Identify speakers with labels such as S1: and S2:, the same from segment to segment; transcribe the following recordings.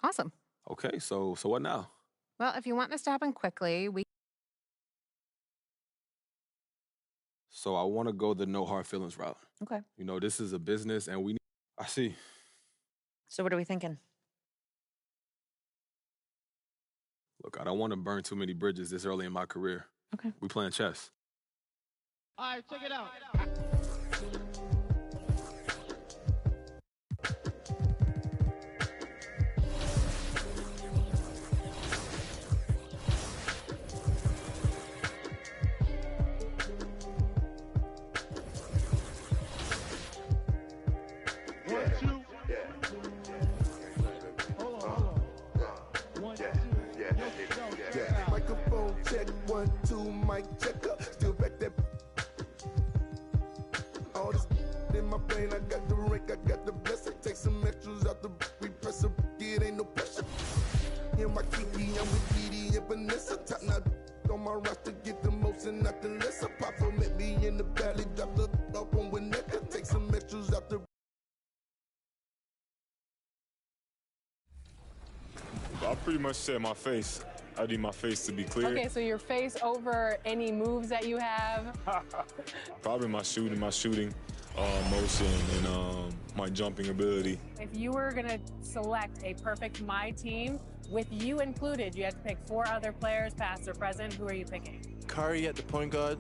S1: Awesome.
S2: Okay, so what now?
S1: Well, if you want this to happen quickly,
S2: So I want to go the no hard feelings route.
S1: Okay.
S2: You know, this is a business and I see.
S1: So what are we thinking?
S2: Look, I don't want to burn too many bridges this early in my career.
S1: Okay.
S2: We playing chess.
S3: All right, check it out.
S4: Microphone check, 1, 2, mic checker. Still back there. All this in my brain, I got the rank, I got the blessing. Take some extras out the we press a it ain't no pressure. In my kiki, I'm with Didi and Vanessa. Top now on my roster, get the most and not the lesser. Papa met me in the valley, drop the up on Winnetka. Take some extras out the.
S5: I pretty much said my face. I need my face to be clear.
S6: Okay, so your face over any moves that you have?
S5: Probably my shooting motion, and my jumping ability.
S6: If you were gonna select a perfect My Team, with you included, you had to pick 4 other players, past or present. Who are you picking?
S7: Curry at the point guard,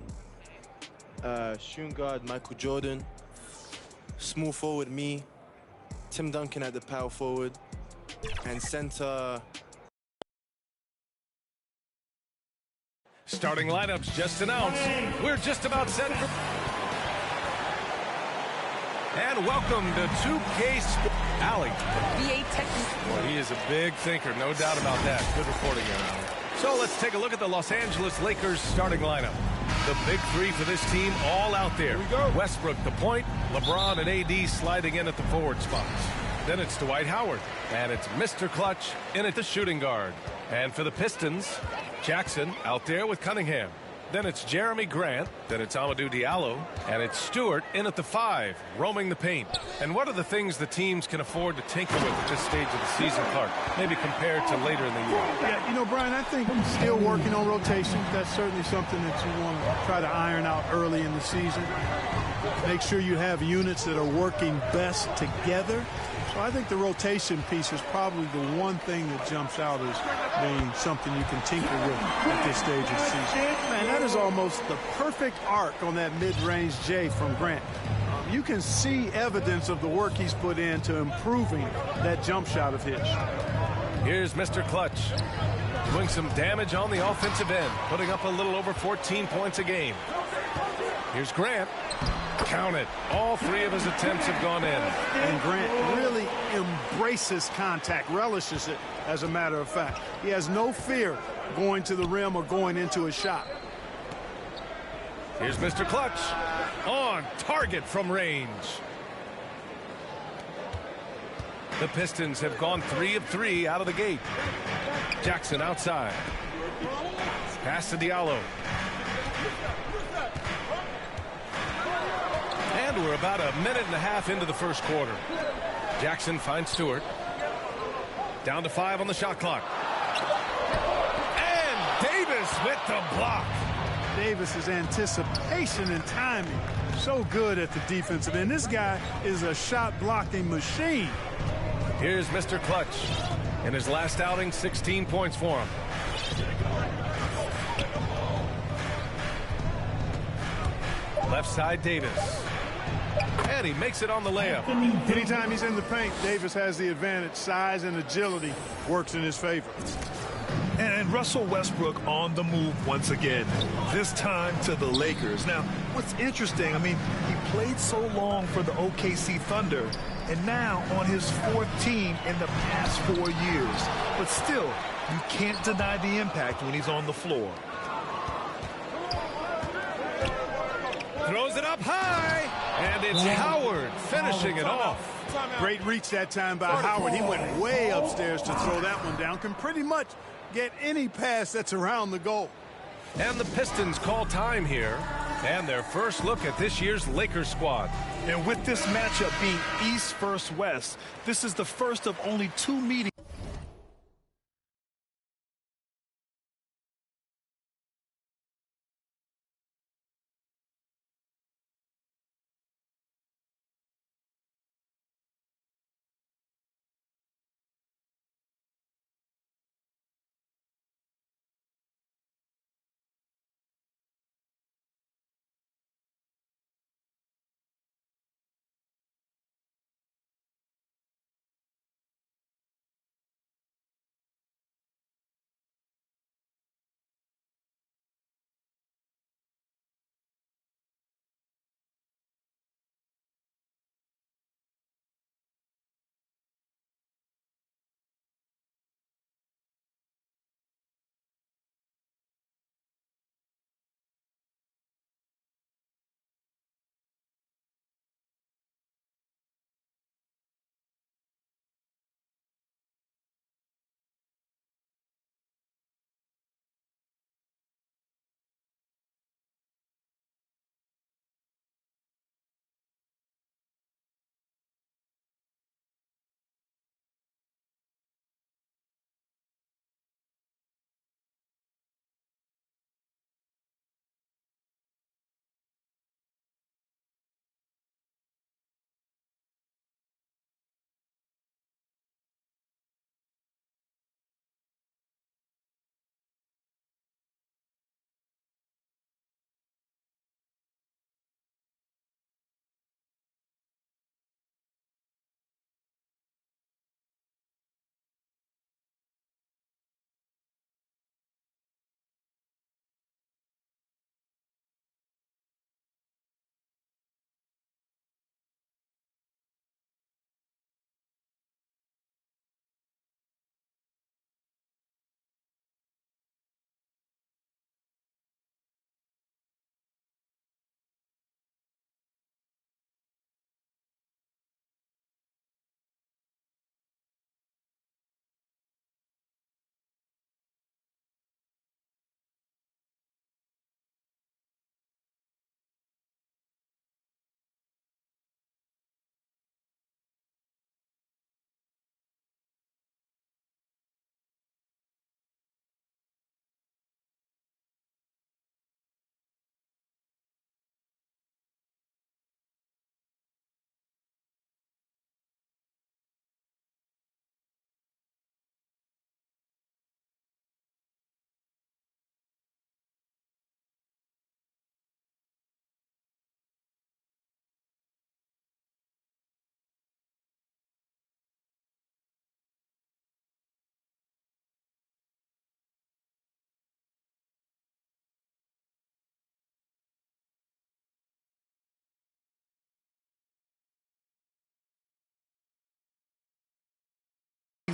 S7: shooting guard Michael Jordan, small forward me, Tim Duncan at the power forward, and center.
S8: Starting lineups just announced. We're just about set for... And welcome to 2K Sports Alley.
S1: VA Technique.
S8: Well, he is a big thinker, no doubt about that. Good reporting here, Allie. So let's take a look at the Los Angeles Lakers starting lineup. The big 3 for this team all out there. Here we go. Westbrook, the point. LeBron and AD sliding in at the forward spots. Then it's Dwight Howard. And it's Mr. Clutch in at the shooting guard. And for the Pistons, Jackson out there with Cunningham. Then it's Jeremy Grant. Then it's Amadou Diallo. And it's Stewart in at the 5, roaming the paint. And what are the things the teams can afford to tinker with at this stage of the season, Clark? Maybe compared to later in the year.
S9: Yeah, you know, Brian, I think still working on rotation. That's certainly something that you want to try to iron out early in the season. Make sure you have units that are working best together. So I think the rotation piece is probably the one thing that jumps out as being something you can tinker with at this stage of the season. Man, that is almost the perfect arc on that mid-range J from Grant. You can see evidence of the work he's put into improving that jump shot of his.
S8: Here's Mr. Clutch doing some damage on the offensive end, putting up a little over 14 points a game. Here's Grant. Count it. All 3 of his attempts have gone in.
S9: And Grant really embraces contact, relishes it, as a matter of fact. He has no fear going to the rim or going into a shot.
S8: Here's Mr. Clutch on target from range. The Pistons have gone 3 of 3 out of the gate. Jackson outside. Pass to Diallo. And we're about a minute and a half into the first quarter. Jackson finds Stewart. Down to 5 on the shot clock. And Davis with the block.
S9: Davis's anticipation and timing, so good at the defensive end. This guy is a shot-blocking machine.
S8: Here's Mr. Clutch. In his last outing, 16 points for him. Left side, Davis. And he makes it on the layup.
S9: Anytime he's in the paint, Davis has the advantage. Size and agility works in his favor.
S10: And Russell Westbrook on the move once again, this time to the Lakers. Now, what's interesting, I mean, he played so long for the OKC Thunder, and now on his 4th team in the past 4 years. But still, you can't deny the impact when he's on the floor.
S8: Throws it up high, and it's Howard finishing it off.
S9: Great reach that time by Howard. He went way upstairs to throw that one down. Can pretty much get any pass that's around the goal.
S8: And the Pistons call time here, and their first look at this year's Lakers squad.
S10: And with this matchup being East versus West, this is the first of only 2 meetings.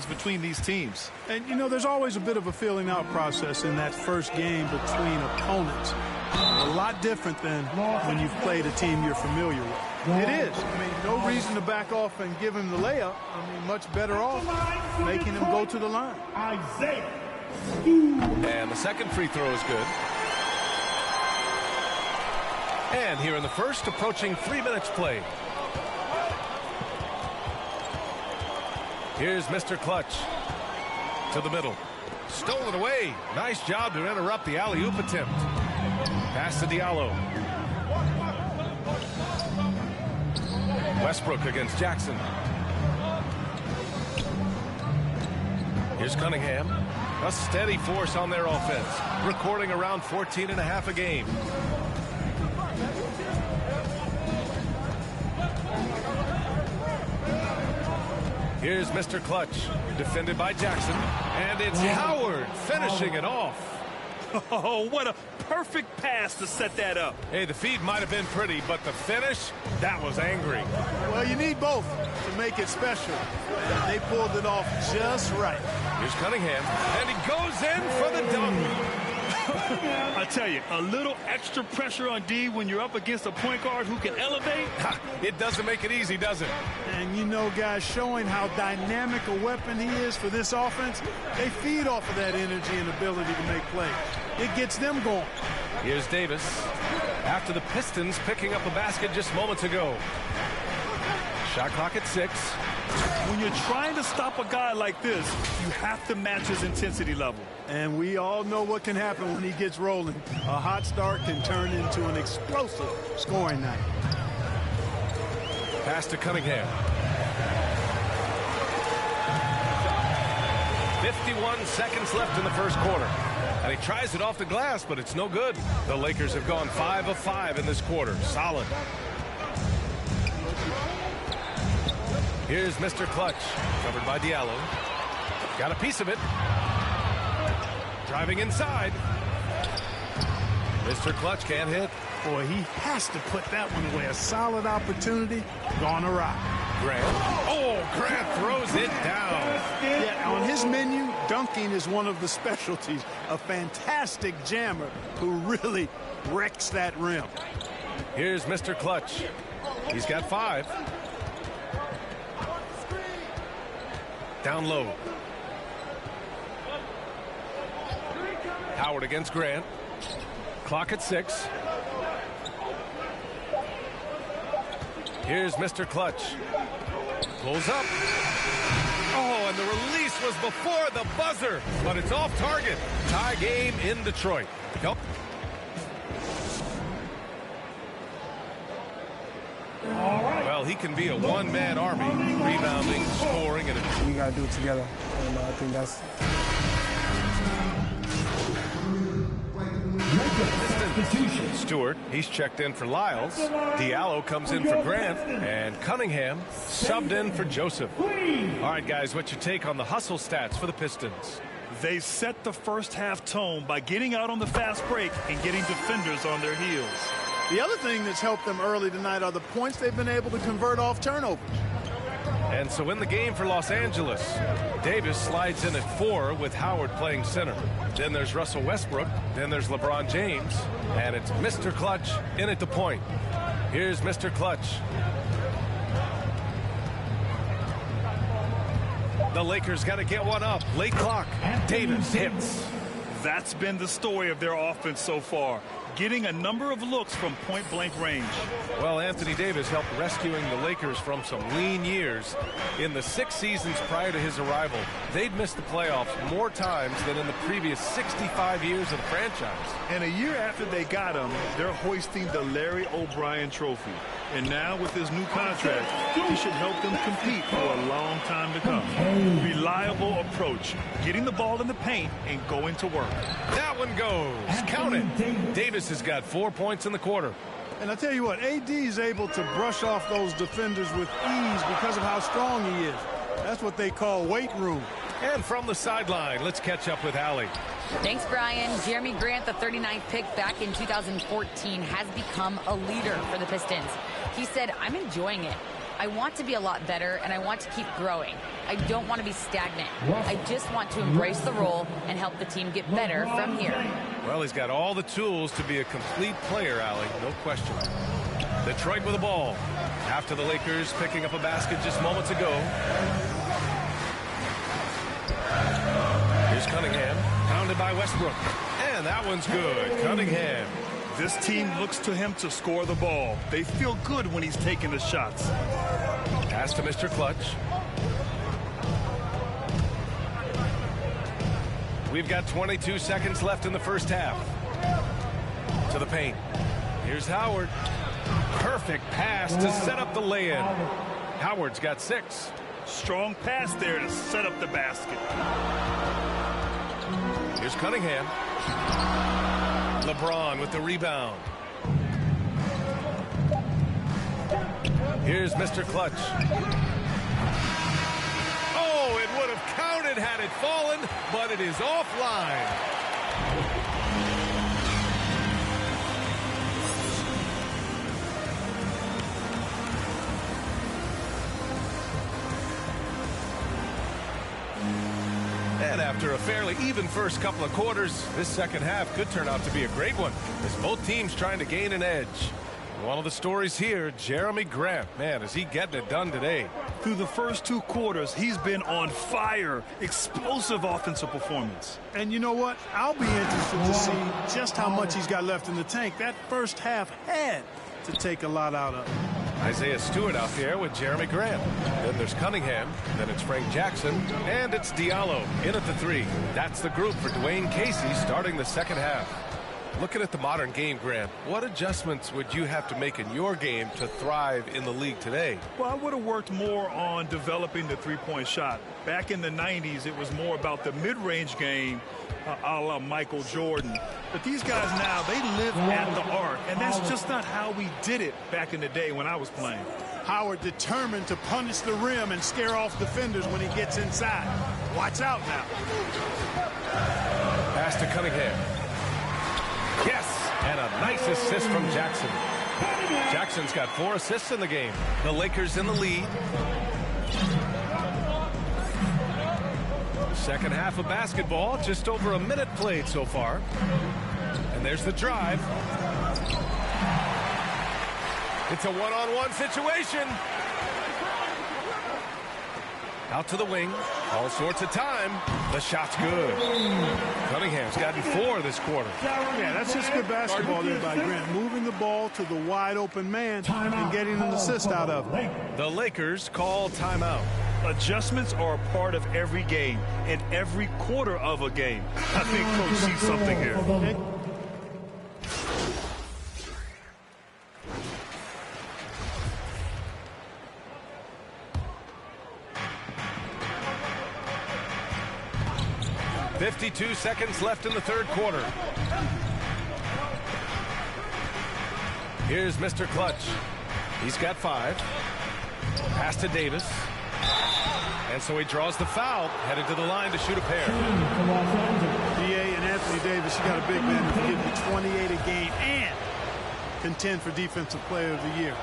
S10: happens between these teams.
S9: And, you know, there's always a bit of a feeling out process in that first game between opponents. A lot different than when you've played a team you're familiar with. It is. I mean, no reason to back off and give him the layup. I mean, much better off making him go to the line.
S8: And the second free throw is good. And here in the first, approaching 3 minutes played. Here's Mr. Clutch to the middle. Stolen away. Nice job to interrupt the alley-oop attempt. Pass to Diallo. Westbrook against Jackson. Here's Cunningham. A steady force on their offense, recording around 14.5 a game. Here's Mr. Clutch, defended by Jackson, and it's Howard finishing it off.
S10: Oh, what a perfect pass to set that up.
S8: Hey, the feed might have been pretty, but the finish, that was angry.
S9: Well, you need both to make it special. And they pulled it off just right.
S8: Here's Cunningham, and he goes in for the dunk.
S10: I tell you, a little extra pressure on D when you're up against a point guard who can elevate.
S8: It doesn't make it easy, does it?
S9: And you know, guys, showing how dynamic a weapon he is for this offense, they feed off of that energy and ability to make plays. It gets them going.
S8: Here's Davis after the Pistons picking up a basket just moments ago. Shot clock at 6.
S10: When you're trying to stop a guy like this, you have to match his intensity level.
S9: And we all know what can happen when he gets rolling. A hot start can turn into an explosive scoring night.
S8: Pass to Cunningham. 51 seconds left in the first quarter. And he tries it off the glass, but it's no good. The Lakers have gone 5 of 5 in this quarter. Solid. Here's Mr. Clutch, covered by Diallo. Got a piece of it. Driving inside. Mr. Clutch can't hit.
S9: Boy, he has to put that one away. A solid opportunity, gone awry.
S8: Grant. Oh, Grant throws it down.
S9: Yeah, on his menu, dunking is one of the specialties. A fantastic jammer who really wrecks that rim.
S8: Here's Mr. Clutch. He's got 5. Down low. Howard against Grant. Clock at 6. Here's Mr. Clutch. Pulls up. Oh, and the release was before the buzzer, but it's off target. Tie game in Detroit. Yep. Well, he can be a one-man army, rebounding, scoring, and
S11: we got to do it together. And I think that's...
S8: Stewart, he's checked in for Lyles. Diallo comes in for Grant. And Cunningham subbed in for Joseph. All right, guys, what's your take on the hustle stats for the Pistons?
S10: They set the first half tone by getting out on the fast break and getting defenders on their heels.
S9: The other thing that's helped them early tonight are the points they've been able to convert off turnovers.
S8: And so in the game for Los Angeles, Davis slides in at 4 with Howard playing center. Then there's Russell Westbrook. Then there's LeBron James. And it's Mr. Clutch in at the point. Here's Mr. Clutch. The Lakers got to get one up. Late clock. Davis hits.
S10: That's been the story of their offense so far, getting a number of looks from point-blank range.
S8: Well, Anthony Davis helped rescuing the Lakers from some lean years. In the 6 seasons prior to his arrival, they'd missed the playoffs more times than in the previous 65 years of the franchise.
S10: And a year after they got him, they're hoisting the Larry O'Brien Trophy. And now with his new contract, he should help them compete for a long time to come. Reliable approach, getting the ball in the paint and going to work.
S8: That one goes. Count it. Davis has got 4 points in the quarter.
S9: And I tell you what, AD is able to brush off those defenders with ease because of how strong he is. That's what they call weight room.
S8: And from the sideline, let's catch up with Allie.
S12: Thanks, Brian. Jeremy Grant, the 39th pick back in 2014, has become a leader for the Pistons. He said, "I'm enjoying it. I want to be a lot better, and I want to keep growing. I don't want to be stagnant. I just want to embrace the role and help the team get better from here.
S8: Well, he's got all the tools to be a complete player, Allie, no question. Detroit with the ball. After the Lakers picking up a basket just moments ago. Here's Cunningham, pounded by Westbrook. And that one's good. Cunningham.
S10: This team looks to him to score the ball. They feel good when he's taking the shots.
S8: Pass to Mr. Clutch. We've got 22 seconds left in the first half. To the paint. Here's Howard. Perfect pass to set up the lay-in. Howard's got 6.
S10: Strong pass there to set up the basket.
S8: Here's Cunningham. LeBron with the rebound. Here's Mr. Clutch. Oh, it would have counted had it fallen, but it is offline. And after a fairly even first couple of quarters, this second half could turn out to be a great one, as both teams trying to gain an edge. One of the stories here, Jeremy Grant. Man, is he getting it done today.
S10: Through the first 2 quarters, he's been on fire. Explosive offensive performance.
S9: And you know what? I'll be interested to see just how much he's got left in the tank. That first half had to take a lot out of him.
S8: Isaiah Stewart out there with Jeremy Grant. Then there's Cunningham. Then it's Frank Jackson. And it's Diallo in at the 3. That's the group for Dwayne Casey starting the second half. Looking at the modern game, Grant, what adjustments would you have to make in your game to thrive in the league today?
S10: Well, I would have worked more on developing the three-point shot. Back in the 90s, it was more about the mid-range game, a la Michael Jordan. But these guys now, they live at the arc, and that's just not how we did it back in the day when I was playing.
S9: Howard determined to punish the rim and scare off defenders when he gets inside. Watch out now.
S8: Pass to Cunningham. Yes, and a nice assist from Jackson. Jackson's got 4 assists in the game. The Lakers in the lead. Second half of basketball, just over a minute played so far. And there's the drive. It's a one-on-one situation. Out to the wing. All sorts of time. The shot's good. Cunningham's gotten 4 this quarter.
S9: Yeah, that's just good basketball there by Grant. Moving the ball to the wide open man and getting an assist out of it.
S8: The Lakers call timeout.
S10: Adjustments are a part of every game and every quarter of a game. I think Coach sees something here.
S9: Okay.
S8: .52 seconds left in the third quarter. Here's Mr. Clutch. He's got 5. Pass to Davis. And so he draws the foul, headed to the line to shoot a pair.
S9: D.A. and Anthony Davis, you got a big man who can give you 28 a game and contend for Defensive Player of the Year.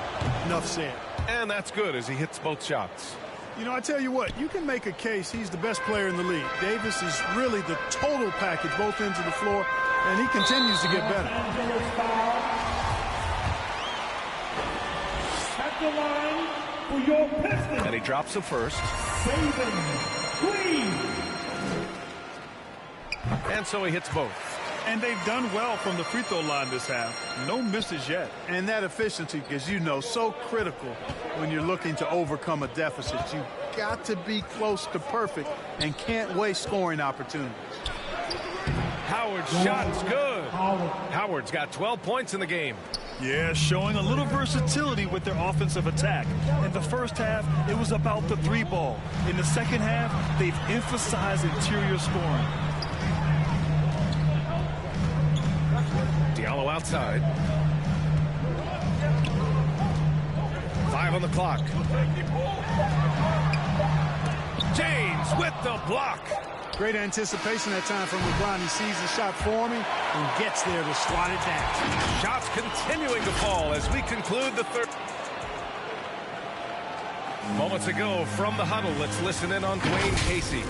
S9: Enough said.
S8: And that's good as he hits both shots.
S9: You know, I tell you what, you can make a case he's the best player in the league. Davis is really the total package, both ends of the floor, and he continues to get better.
S13: At the line for your Pistons.
S8: And he drops the first. And so he hits both.
S10: And they've done well from the free throw line this half. No misses yet.
S9: And that efficiency, as you know, so critical when you're looking to overcome a deficit. You've got to be close to perfect and can't waste scoring opportunities.
S8: Howard's shot's good. Howard's got 12 points in the game.
S10: Yeah, showing a little versatility with their offensive attack. In the first half, it was about the 3-ball. In the second half, they've emphasized interior scoring.
S8: Diallo outside. 5 on the clock. James with the block.
S9: Great anticipation that time from LeBron. He sees the shot forming and gets there to swat it down.
S8: Shots continuing to fall as we conclude the third. Moments ago from the huddle, let's listen in on Dwayne Casey.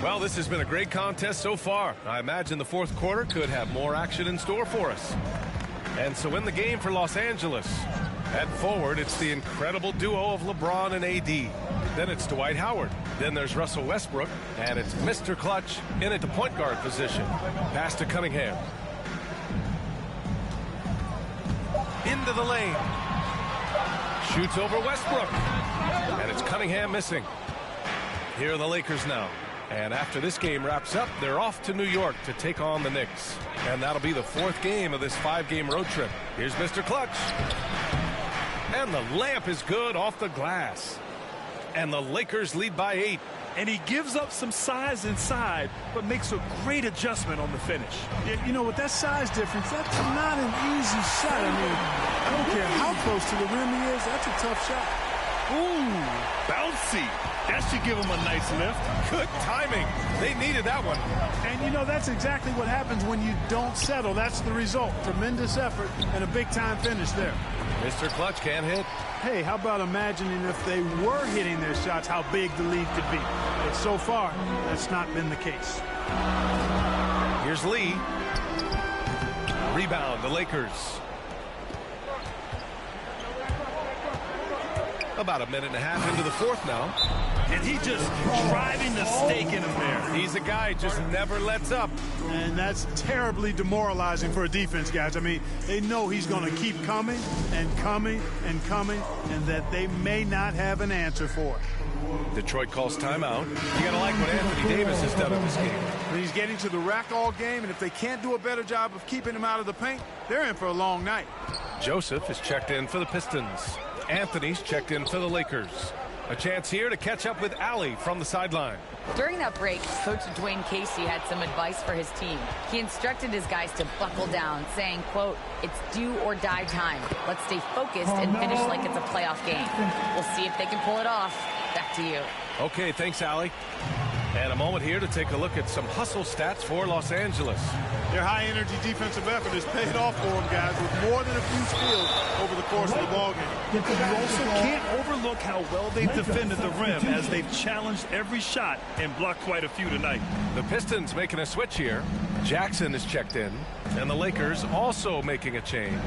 S8: Well, this has been a great contest so far. I imagine the fourth quarter could have more action in store for us. And so in the game for Los Angeles, at forward, it's the incredible duo of LeBron and AD. Then it's Dwight Howard. Then there's Russell Westbrook. And it's Mr. Clutch in at the point guard position. Pass to Cunningham. Into the lane. Shoots over Westbrook. And it's Cunningham missing. Here are the Lakers now. And after this game wraps up, they're off to New York to take on the Knicks. And that'll be the fourth game of this 5-game road trip. Here's Mr. Clutch. And the layup is good off the glass. And the Lakers lead by 8.
S10: And he gives up some size inside, but makes a great adjustment on the finish.
S9: You know, with that size difference, that's not an easy shot. I mean, I don't care how close to the rim he is, that's a tough shot.
S10: Ooh, bouncy. That should give him a nice lift.
S8: Good timing. They needed that one.
S9: And, you know, that's exactly what happens when you don't settle. That's the result. Tremendous effort and a big-time finish there.
S8: Mr. Clutch can't hit.
S9: Hey, how about imagining if they were hitting their shots, how big the lead could be. But so far, that's not been the case.
S8: Here's Lee. Rebound, the Lakers. About a minute and a half into the fourth now.
S10: And he just driving the stake in him there.
S8: He's a guy who just never lets up.
S9: And that's terribly demoralizing for a defense, guys. I mean, they know he's going to keep coming and coming and coming, and that they may not have an answer for it.
S8: Detroit calls timeout. You got to like what Anthony Davis has done in this game.
S9: He's getting to the rack all game, and if they can't do a better job of keeping him out of the paint, they're in for a long night.
S8: Joseph is checked in for the Pistons. Anthony's checked in for the Lakers. A chance here to catch up with Allie from the sideline.
S12: During that break, Coach Dwayne Casey had some advice for his team. He instructed his guys to buckle down, saying, quote, "It's do or die time. Let's stay focused and finish like it's a playoff game. We'll see if they can pull it off." Back to you.
S8: Okay, thanks, Allie. And a moment here to take a look at some hustle stats for Los Angeles.
S9: Their high-energy defensive effort has paid off for them, guys, with more than a few steals over the course of the ballgame.
S10: You also can't overlook how well they've defended the rim, as they've challenged every shot and blocked quite a few tonight.
S8: The Pistons making a switch here. Jackson is checked in, and the Lakers also making a change.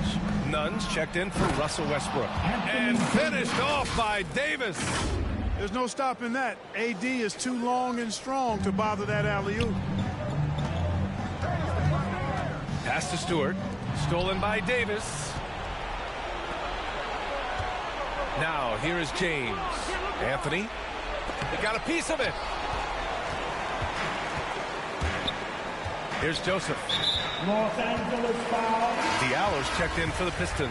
S8: Nunn's checked in for Russell Westbrook. And finished off by Davis.
S9: There's no stopping that. AD is too long and strong to bother that alley-oop.
S8: Pass to Stewart. Stolen by Davis. Now, here is James. Anthony. He got a piece of it. Here's Joseph.
S13: Los Angeles foul.
S8: Diallo's checked in for the Pistons.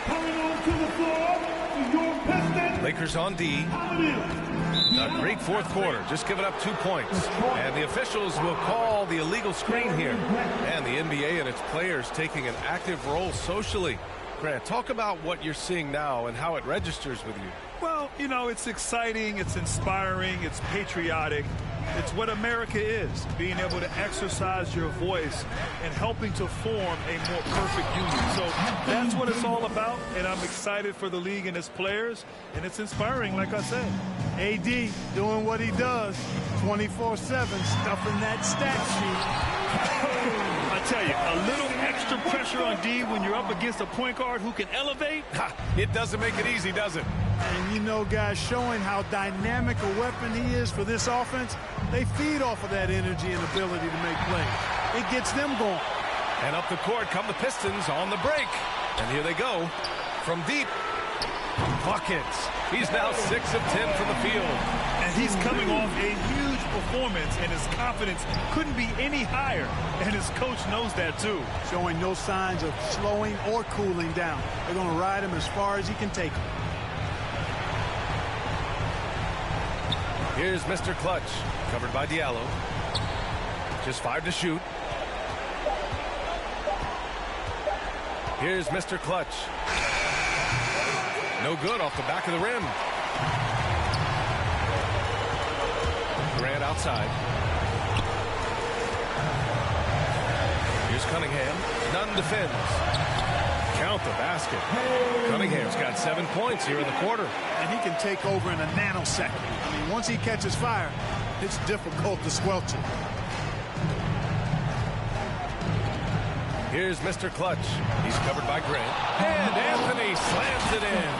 S13: Coming onto the floor for your Pistons.
S8: Lakers on D. A great fourth quarter, just giving up 2 points. And the officials will call the illegal screen here. And the NBA and its players taking an active role socially. Grant, talk about what you're seeing now and how it registers with you.
S10: Well, you know, it's exciting, it's inspiring, it's patriotic. It's what America is, being able to exercise your voice and helping to form a more perfect union. So that's what it's all about, and I'm excited for the league and its players, and it's inspiring, like I said.
S9: AD doing what he does, 24/7, stuffing that stat sheet.
S10: I tell you, a little extra pressure on D when you're up against a point guard who can elevate.
S8: It doesn't make it easy, does it?
S9: And you know, guys, showing how dynamic a weapon he is for this offense, they feed off of that energy and ability to make plays. It gets them going.
S8: And up the court come the Pistons on the break. And here they go from deep. Buckets. He's now 6 of 10 from the field.
S10: And he's coming off a huge performance, and his confidence couldn't be any higher. And his coach knows that, too.
S9: Showing no signs of slowing or cooling down. They're going to ride him as far as he can take him.
S8: Here's Mr. Clutch, covered by Diallo. Just 5 to shoot. Here's Mr. Clutch. No good off the back of the rim. Grant outside. Here's Cunningham. Nunn defends. Count the basket. basket. Cunningham's got 7 points here in the quarter.
S9: And he can take over in a nanosecond. I mean, once he catches fire, it's difficult to squelch it.
S8: Here's Mr. Clutch. He's covered by Grant. And Anthony slams it in.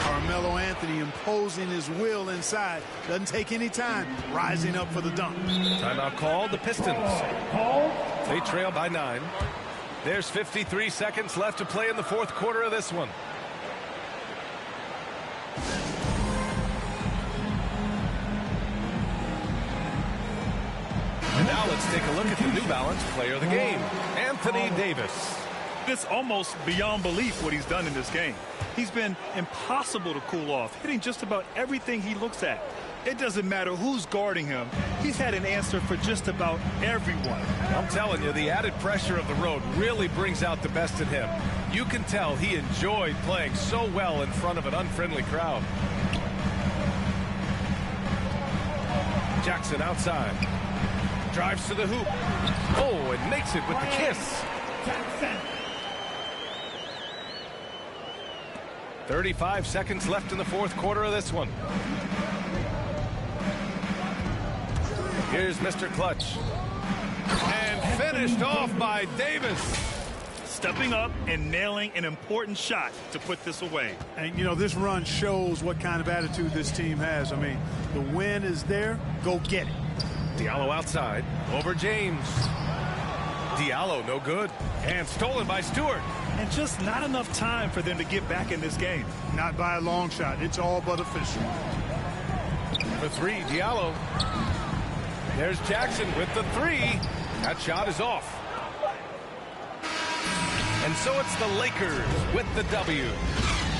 S9: Carmelo Anthony imposing his will inside. Doesn't take any time. Rising up for the dunk.
S8: Timeout called. The Pistons. They trail by 9. There's 53 seconds left to play in the fourth quarter of this one. And now let's take a look at the New Balance player of the game, Anthony Davis.
S10: It's almost beyond belief what he's done in this game. He's been impossible to cool off, hitting just about everything he looks at. It doesn't matter who's guarding him. He's had an answer for just about everyone.
S8: I'm telling you, the added pressure of the road really brings out the best in him. You can tell he enjoyed playing so well in front of an unfriendly crowd. Jackson outside. Drives to the hoop. Oh, and makes it with the kiss. 35 seconds left in the fourth quarter of this one. Here's Mr. Clutch. And finished off by Davis.
S10: Stepping up and nailing an important shot to put this away.
S9: And, you know, this run shows what kind of attitude this team has. I mean, the win is there. Go get it.
S8: Diallo outside. Over James. Diallo no good. And stolen by Stewart.
S10: And just not enough time for them to get back in this game.
S9: Not by a long shot. It's all but official.
S8: For 3, Diallo. There's Jackson with the 3. That shot is off. And so it's the Lakers with the W.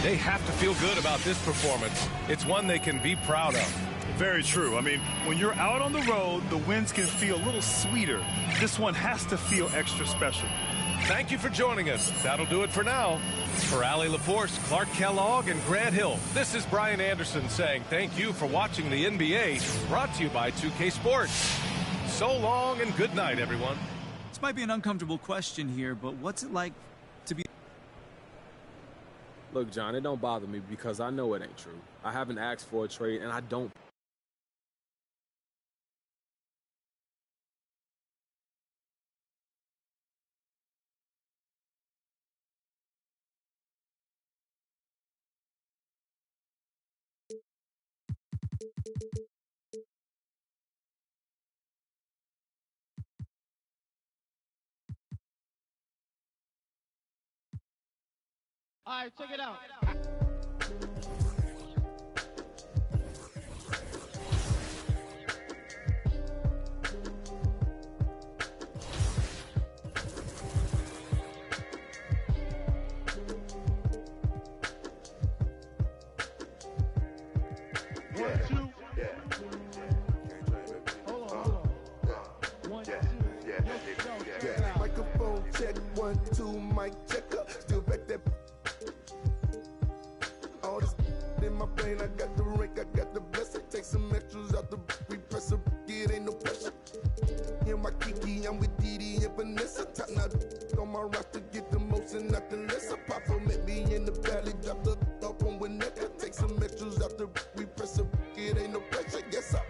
S8: They have to feel good about this performance. It's one they can be proud of.
S10: Very true. I mean, when you're out on the road, the wins can feel a little sweeter. This one has to feel extra special.
S8: Thank you for joining us. That'll do it for now. For Allie LaForce, Clark Kellogg, and Grant Hill, this is Brian Anderson saying thank you for watching the NBA, brought to you by 2K Sports. So long and good night, everyone.
S14: This might be an uncomfortable question here, but what's it like to be...
S2: Look, John, it don't bother me because I know it ain't true. I haven't asked for a trade, and I don't.
S3: All right, check it out.
S4: Microphone check, 1, 2, mic checker. Still back that. All this in my brain, I got the rank, I got the blessing. Take some extras out the we press a it ain't no pressure. In my Kiki, I'm with Didi and Vanessa. Top now on my roster, get the most and nothing less. A papa met me in the valley, drop the up on Winnetka. Take some extras out the we press a it ain't no pressure. Yes, sir.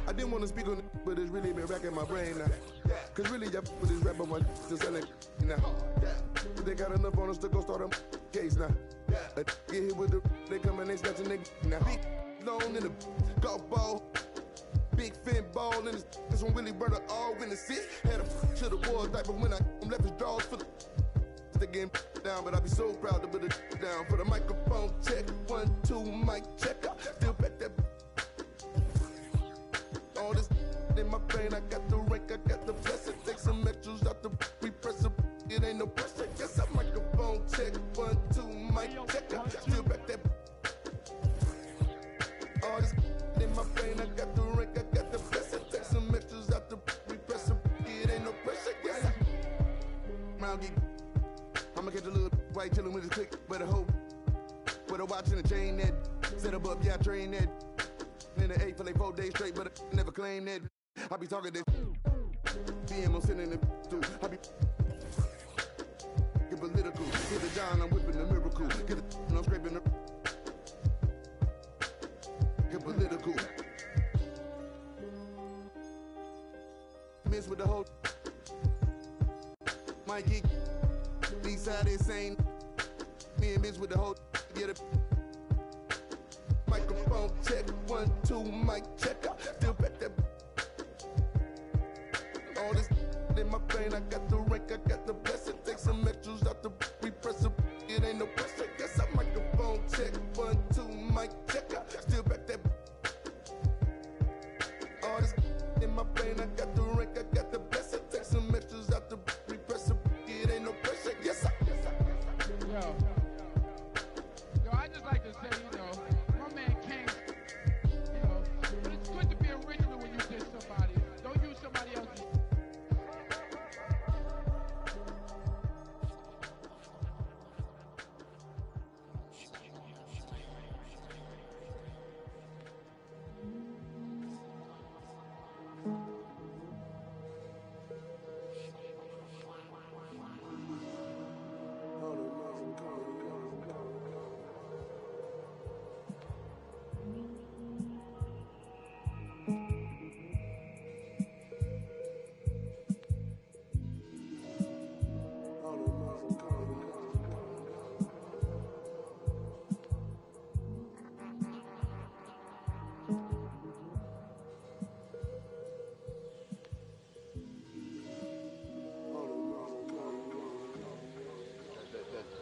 S4: I didn't want to speak on it, but it's really been racking my brain now. Cause really, I with this rapper one to sell it now. But they got enough on us to go start a case now. Get hit with the, they come and they snatching nigga now. Big long in the golf ball. Big fin ball in this one really burner all in the seat. Had a to the boys like, but when I left his drawers for the game down, but I be so proud to put it down. For the microphone check, 1, 2, mic checker. Still back that. All this in my brain, I got the rank, I got the blessing. Take some extras out the we press a it ain't no pressure. Yes, I microphone check, 1, 2, mic checker. Still back that. All this in my brain, I got the rank, I got the blessing. Take some extras out the we press a it ain't no pressure. Yes, round geek. I'ma catch a little white chillin' with his click, but a hoe. With a watch and a chain that set up, yeah, I train that. In the 8 for like 4 days straight, but I never claim that. I be talking this. BM, sitting in the too. I be get political. Hit the John, I'm whipping the mirror. how they saying. Me and bitch with the whole get a microphone check. 1, 2, mic check. Still back that. All this in my brain, I got the rank, I got the blessing. Take some extras out the repress. It ain't no pressure. Guess I microphone check. 1, 2, mic check. Still back that. All this in my brain, I got the rank, I got the blessing. Take some extras out the repress. It ain't no pressure. Yes, I.
S3: Yo, I just like to say, my man came, but it's good to be original when you diss somebody. Don't use somebody else's.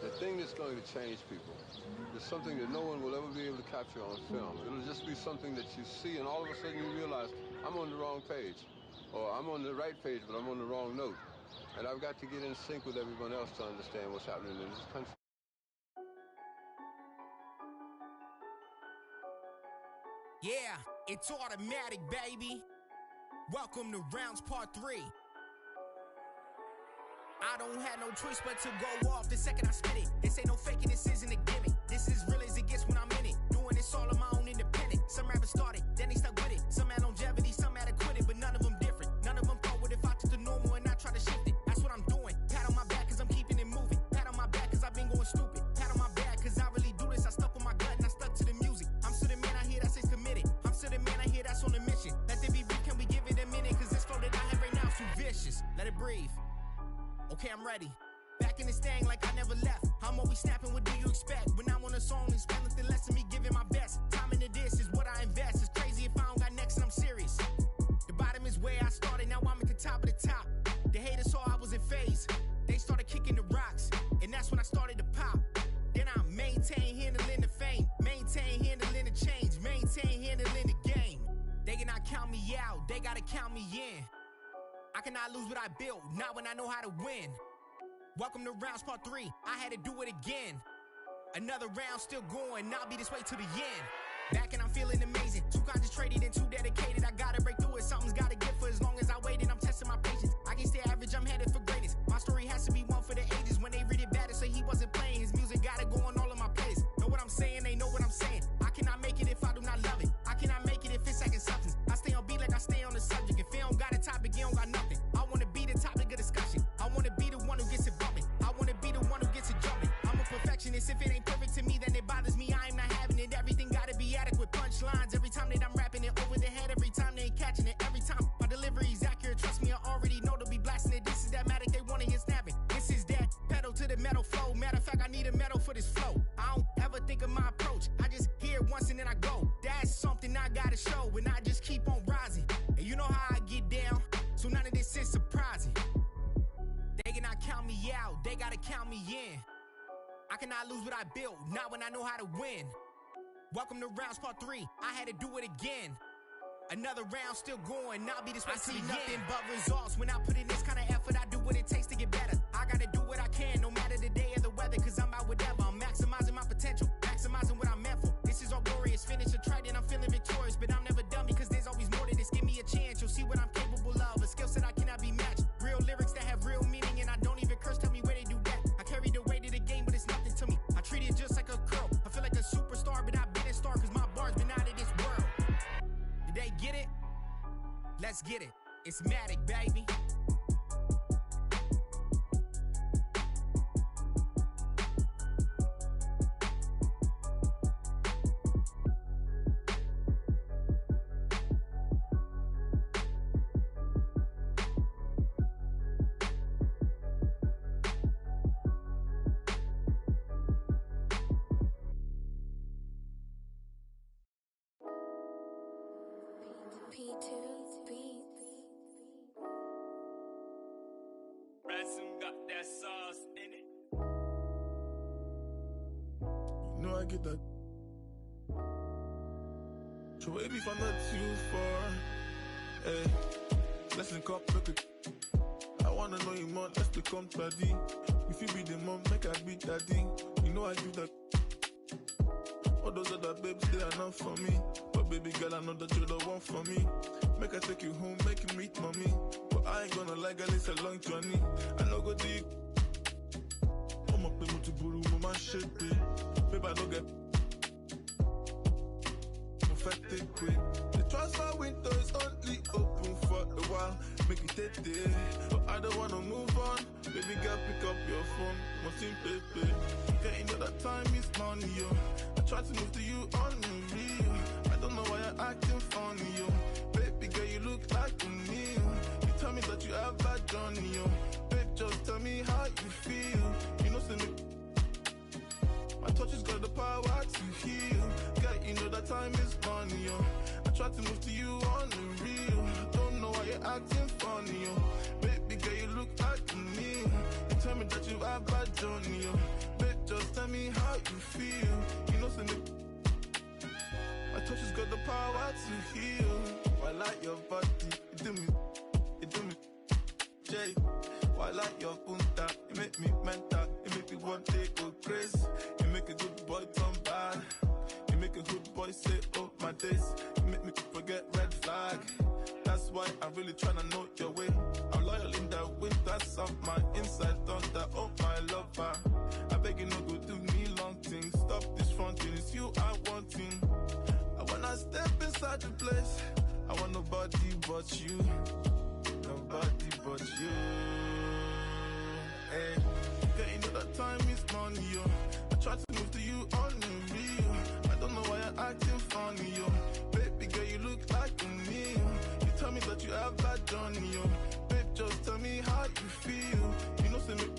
S15: The thing that's going to change people is something that no one will ever be able to capture on film. It'll just be something that you see, and all of a sudden you realize, I'm on the wrong page. Or I'm on the right page, but I'm on the wrong note. And I've got to get in sync with everyone else to understand what's happening in this country.
S16: Yeah, it's automatic, baby. Welcome to rounds part 3. I don't have no choice but to go off the second I spit it. This ain't no faking, this isn't a gimmick. This is real as it gets when I'm in it. Doing this all on my own independent. Some rappers started, then they stuck with it. Some had longevity, some had to quit it, but none of them different. None of them thought what if I took the normal and I try to shift it. That's what I'm doing. Pat on my back cause I'm keeping it moving. Pat on my back cause I've been going stupid. Pat on my back cause I really do this. I stuck with my gut and I stuck to the music. I'm still the man I hear that says committed. I'm still the man I hear that's on a mission. Let there be beef, can we give it a minute? Cause this flow that I have right now is too vicious. Let it breathe. Okay, I'm ready. Back in this thing like I never left. I'm always snapping, what do you expect? When I'm on a song, expect nothing less than me giving my best. Time into this is what I invest. It's crazy if I don't got next and I'm serious. The bottom is where I started, now I'm at the top of the top. The haters saw I was in phase. They started kicking the rocks, and that's when I started to pop. Then I maintain handling the fame, maintain handling the change, maintain handling the game. They cannot count me out, they gotta count me in. I cannot lose what I built, not when I know how to win. Welcome to rounds part 3, I had to do it again. Another round still going, I'll be this way to the end. Back and I'm feeling amazing, too concentrated and too dedicated. I gotta break through it, something's gotta give for as long as I waited. I'm testing my patience, I can stay average, I'm headed for greatness. My story has to be one for the ages. When they read it bad, they say he wasn't playing. His music gotta go on all of my playlists. Know what I'm saying, they know what I'm saying. I cannot make it if I do not love it. I cannot make it if it's second substance. I stay on beat like I stay on the subject. If it don't got a topic, it don't got nothing. I wanna be the topic of discussion. I wanna be the one who gets it bumping. I wanna be the one who gets it jumping. I'm a perfectionist, if it ain't perfect to me, then it bothers me. I am not having it. Everything gotta be adequate. Punchlines every time that I'm rapping it over the head. Every time they ain't catching it. Every time my delivery is accurate. Trust me, I already know they'll be blasting it. This is that matic, they wanna hear snapping. This is that pedal to the metal flow. Matter of fact, I need a medal for this flow. I don't ever think of my approach. I just hear it once and then I go. That's something I gotta show, and I just keep on rising. And you know how I get down, so none of this is surprising. They cannot count me out, they gotta count me in. I cannot lose what I built, not when I know how to win. Welcome to rounds part 3, I had to do it again. Another round still going, I'll be this way. I see nothing but results when I put in this kind of effort. I do what it takes to get better. I gotta do what I can, no matter the day or the weather, cause I'm out whatever. I'm maximizing my potential, maximizing what I'm meant for. This is all glorious, finish a try, then I'm feeling victorious. But I'm never done because there's always more to this. Give me a chance, you'll see what I'm capable of. A skill set I cannot be matched. Real lyrics that have real meaning, and I don't even curse, tell me where they do that. I carry the weight of the game, but it's nothing to me. I treat it just like a girl. I feel like a superstar, but I've been a star, cause my bar's been out of this world. Did they get it? Let's get it. It's Matic, baby.
S17: You know I get that. So maybe if I'm not too far, hey, let's link up, look at. I wanna know you more, let's become daddy. If you be the mom, make I be daddy. You know I do that. All those other babes, they are not for me. But baby girl, I know that you're the one for me. Make I take you home, make you meet mommy. But I ain't gonna lie, girl, it's a long journey. I know go deep. I'ma play with buru, mama shit, babe. Babe, I don't get perfect quick. The transfer window is only open for a while. Make it take day, but I don't wanna move on. Baby girl, pick up your phone, must in baby. Getting all that time is money, yo. I try to move to you on the real. I don't know why you're acting funny, yo. Baby girl, you look like a meal. You tell me that you have bad journey, yo. Babe, just tell me how you feel. You know, say me. My touch has got the power to heal. Girl, you know that time is money, yo. I try to move to you on the real. Don't know why you're acting funny, yo. Baby girl, you look like me. You tell me that you have bad journey, yo. Babe, just tell me how you feel. You know, say my touch has got the power to heal. I like your body, you do me, Jay. Why like your punta, you make me mental, you make me one day go crazy. You make a good boy turn bad, you make a good boy say, oh my days. You make me forget red flag, that's why I'm really trying to know your way. I'm loyal in the wind, that's up my inside thunder, oh my lover. I beg you no go do me long things, stop this fronting, it's you I'm wanting. I wanna step inside the place, I want nobody but you, nobody but you. Hey, getting to that time is money, yo. I try to move to you on the real. I don't know why you're acting funny, yo. Baby girl, you look like a meal. You tell me that you have bad journey, yo. Babe, just tell me how you feel. You know, say me.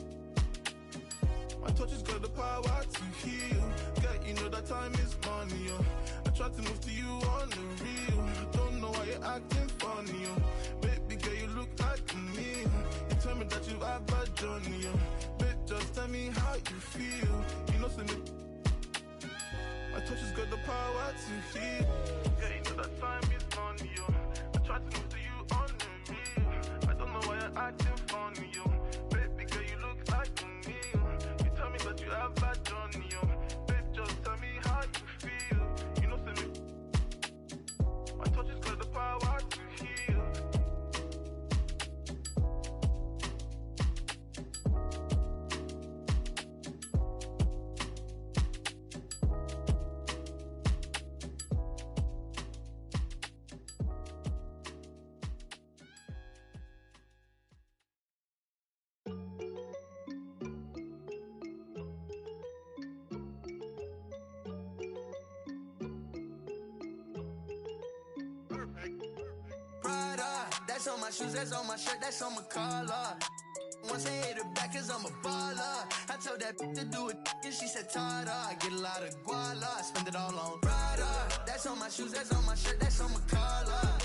S17: My touch has got the power to heal. Girl, you know that time is money, yo. I try to move to you on the real. Don't know why you're acting funny, yo. Baby girl, you look like a meal. You tell me that you have bad journey, yo. Babe, just tell me how you feel. You know, say me. My touch has got the power to heal. Yeah, you know that time is money, yo. I try to move to you on the real. I don't know why you're acting funny, yo. Baby girl, you look like a meal. You tell me that you have bad journey, yo. Babe, just tell me how you feel. You know, say me. My touch has got the power to heal.
S16: That's on my shoes, that's on my shirt, that's on my collar. Once I hit her back, cause I'm a baller. I told that to do it, and she said, Tada. I get a lot of guala, I spend it all on Prada. That's on my shoes, that's on my shirt, that's on my collar.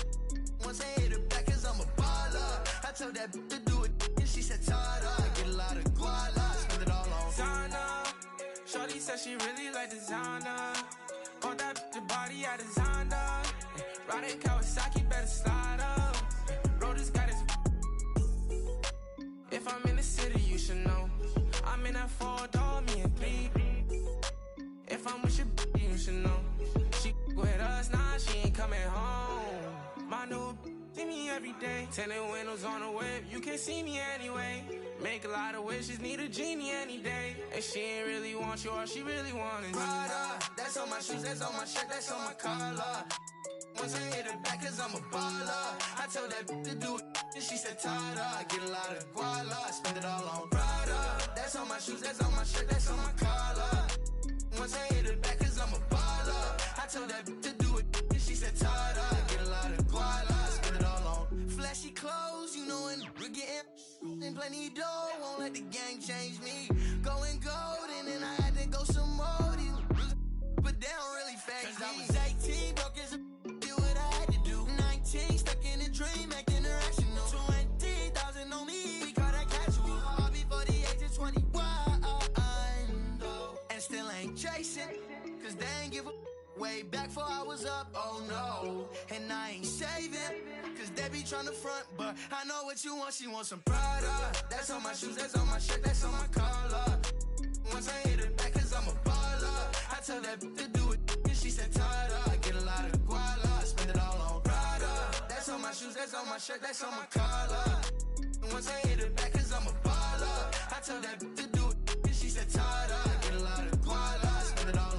S16: Once I hit her back, cause I'm a baller. I told that to do it, and she said, Tada. I get a lot of guala, I spend it all on
S18: Zana. Shorty said she really like designer. Bought that the body I designed her. Riding Kawasaki, better slide up. Rollers got his. If I'm in the city, you should know. I'm in that 4-door, me and 3. If I'm with your you should know. She with us, nah, she ain't coming home. My new see me every day. Tinted windows on the whip, you can't see me anyway. Make a lot of wishes, need a genie any day. And she ain't really want you, all she really want is
S16: Prada. That's on my shoes, that's on my shirt, that's on my collar. Once I hit her back, cause I'm a baller. I told that to do it, and she said, Tada. I get a lot of guala, I spend it all on Prada. That's on my shoes, that's on my shirt, that's on my collar. Once I hit her back, cause I'm a baller. I told that to do it, and she said, Tada. I get a lot of guala, I spend it all on flashy clothes, you know, and we're getting and plenty dough. Won't let the gang change me. Going gold, and then I had to go some more. But they don't really phase me. I was 18, broke as a do what I had to do. 19, stuck in a dream, acting irrational. 20,000 on me, we call that casual. All before the age of 21, and still ain't chasing. cause they ain't give a way back before I was up, oh no. And I ain't shaving, cause they be tryna front, but I know what you want, she wants some Prada. That's on my shoes, that's on my shirt, that's on my collar. Once I hit it back, cause I'm a baller. I tell that to do it, and she said Tada. I get a lot of guala, I spend it all on Prada. That's on my shoes, that's on my shirt, that's on my collar. Once I hit it back, cause I'm a baller. I tell that to do it, and she said Tada. I get a lot of guala, I spend it all on.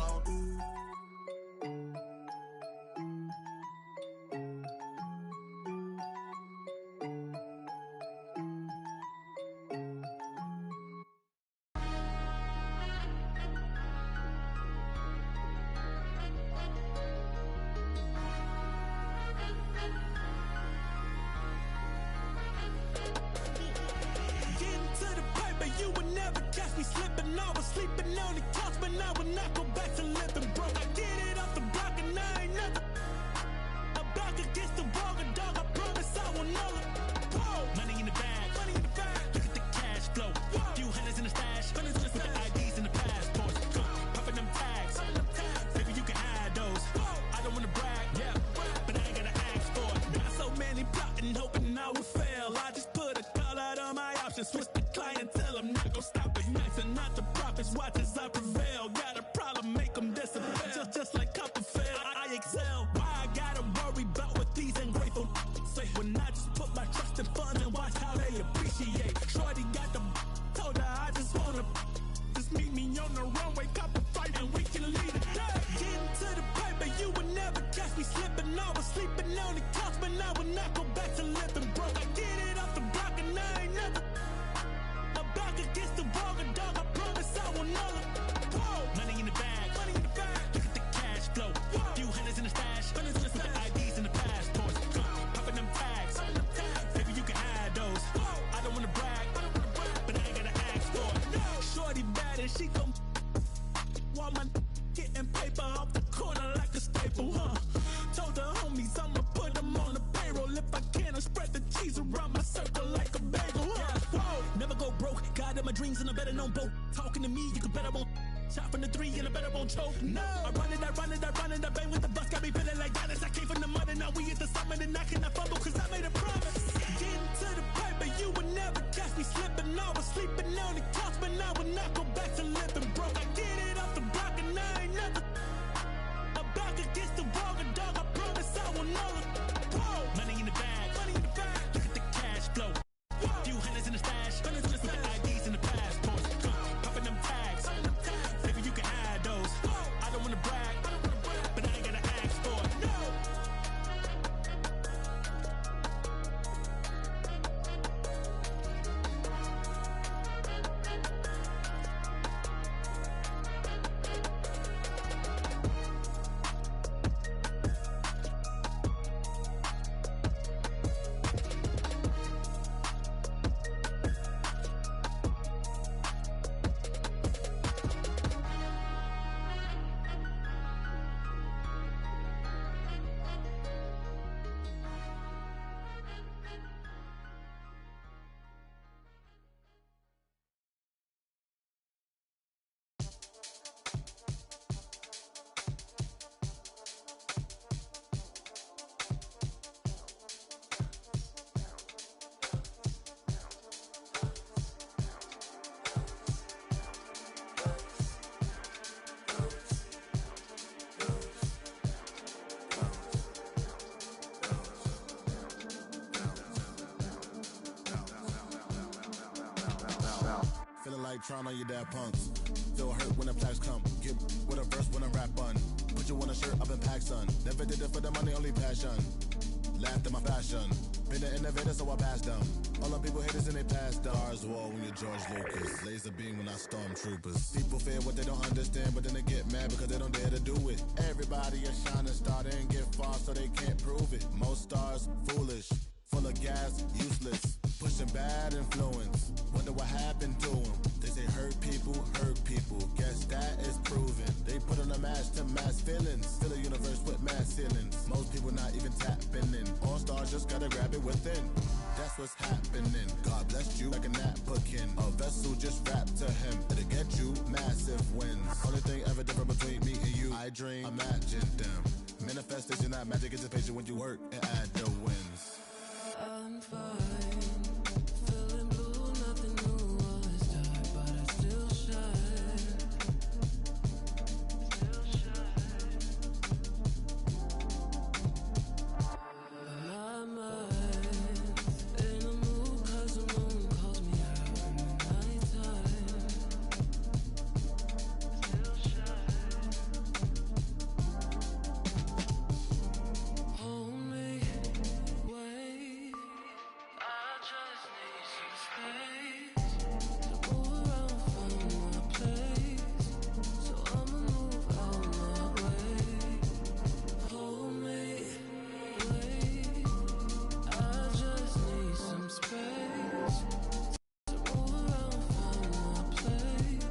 S13: Slipping, I was sleeping on the couch, but I would not go back to living broke. I get it off the block and I ain't never. I'm back against the wall, and dog, I promise I will never. Money in the bag, look at the cash flow. Few hundreds in the stash, with the IDs and the passports. Popping them tags, baby, you can hide those. I don't wanna brag, but I ain't gotta ask for it. Got so many plotting, hoping I would fail. I just put a call out on my options, switch the clientele, I'm not gonna stop it. And not the profits, watch as I prevail. Got a problem, make them disappear. Just like Copperfield, I excel. Why I gotta worry about what these ungrateful say? When I just put my trust in funds and watch how they appreciate. Shorty got the told her I just wanna just meet me on the runway, cop a fight, and we can lead the day. Getting to the paper, you would never catch me slipping. I was sleeping on the couch, but I would not go back to living broke. I get it off the block and I ain't never. I'm back against the wall, and dog, I promise I will never. Money in the bag, look at the cash flow. Few hundreds in the stash, with the IDs and the passports. Popping them tags, baby, you can hide those. I don't wanna brag, but I ain't gotta ask for it. Shorty bad and she gon' while my getting paper off the corner like a staple, Told the homies I'ma put them on the payroll. If I can, I spread the cheese around my circle like a bagel, Never go broke, God in my dreams and I better known both. Talking to me, you can bet I won't. Shot from the 3 and I bet I won't choke. No, I run it, I bang with the bus, got me feeling like Dallas. I came from the mud and now we at the summit and I cannot fumble cause I made a promise. Getting to the paper, you would never catch me slipping. I was sleeping on the couch, but I would not go back to living broke. I get it off the block and I ain't never. I'm back against the wall, and dog, I promise I will never. Money in the bag, look at the cash flow. Few hundreds in the stash, with the IDs and the passports. Popping them tags, baby, you can hide those. I don't wanna brag, but I ain't gotta ask for it.
S19: Feeling like trying on your dad punks. Feel hurt when the flags come. Get with a verse when I rap on. Put you on a shirt up in pack, son. Never did it for the money, only passion. Laughed at my fashion. Been an innovator, so I passed them. All them people haters and they passed down. Stars wall when you're George Lucas. Laser beam when I stormtroopers. People fear what they don't understand, but then they get mad because they don't dare to do it. Everybody a shining star, they ain't get far, so they can't prove it. Most stars, foolish. Full of gas, useless. Pushing bad influence. Wonder what happened to them. They say hurt people. Guess that is proven. They put on a mask to mass feelings. Fill a universe with mass ceilings. Most people not even tapping in. All stars just gotta grab it within. That's that's what's happening. God bless you like a napkin. A vessel just wrapped to him. It'll get you massive wins. Only thing ever different between me and you, I dream, imagine them. Manifestation, not magic, anticipation when you work and add the wins.
S13: I'm fine, feeling blue, nothing new, all is dark, but I still shine. My mind's in a mood 'cause the moon calls me out in the nighttime. Still shine. Hold me, wait. I just need some space to move around from my place. So I'ma move out my way. Hold me, wait. I just need some space to move around from my place.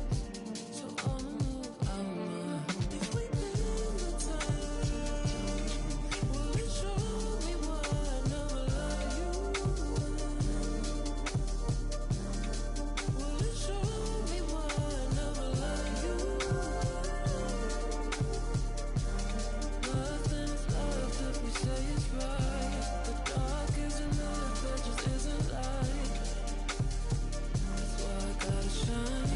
S13: So I'ma move out my. If we bend the time, will it show me why I never let you in? Will it show me why I never let you in? Nothing's left if we say it's right. The dark isn't lit, there just isn't light. That's why I gotta shine.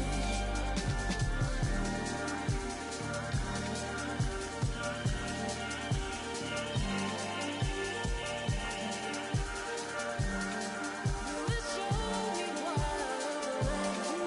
S13: Will it show me why I never let you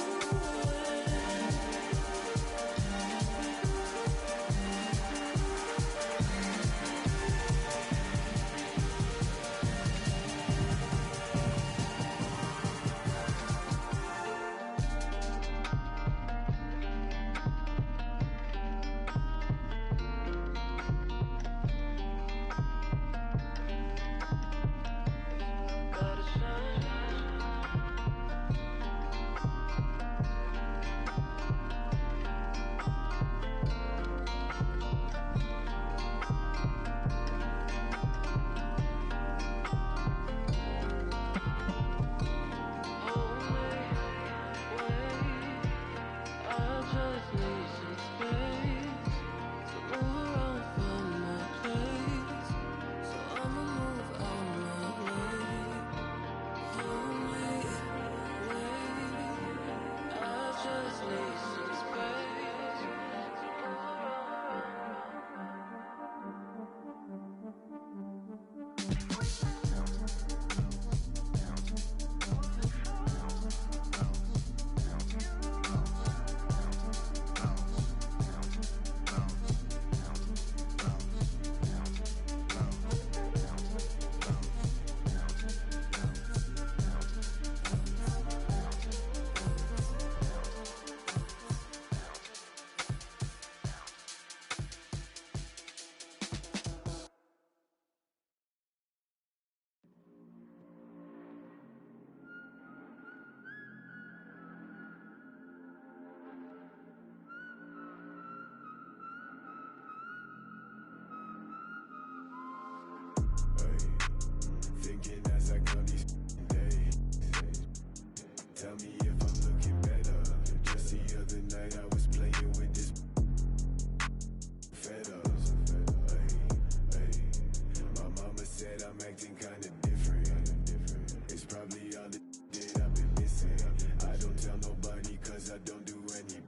S13: gotta shine. I just need some space to move around from my place. So I'ma move out my way. Hold me, wait. I just need some space to move
S20: Thinking as I count these days. Tell me if I'm looking better. Just the other night I was playing with this fed up. My mama said I'm acting kinda different. It's probably all the that I've been missing. I don't tell nobody 'cause I don't do any.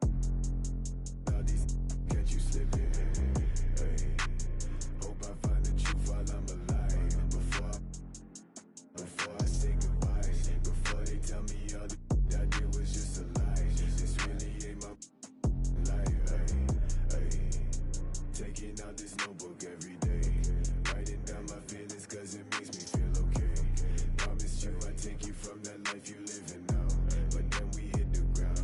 S20: All these catch you slipping. Hope I find the truth while I'm alive. Before I say goodbye, before they tell me all the I did was just a lie. This really ain't my life. Taking out this notebook every day, writing down my feelings 'cause it makes me feel okay. Promised you I'd take you from that life you living now, but then we hit the ground.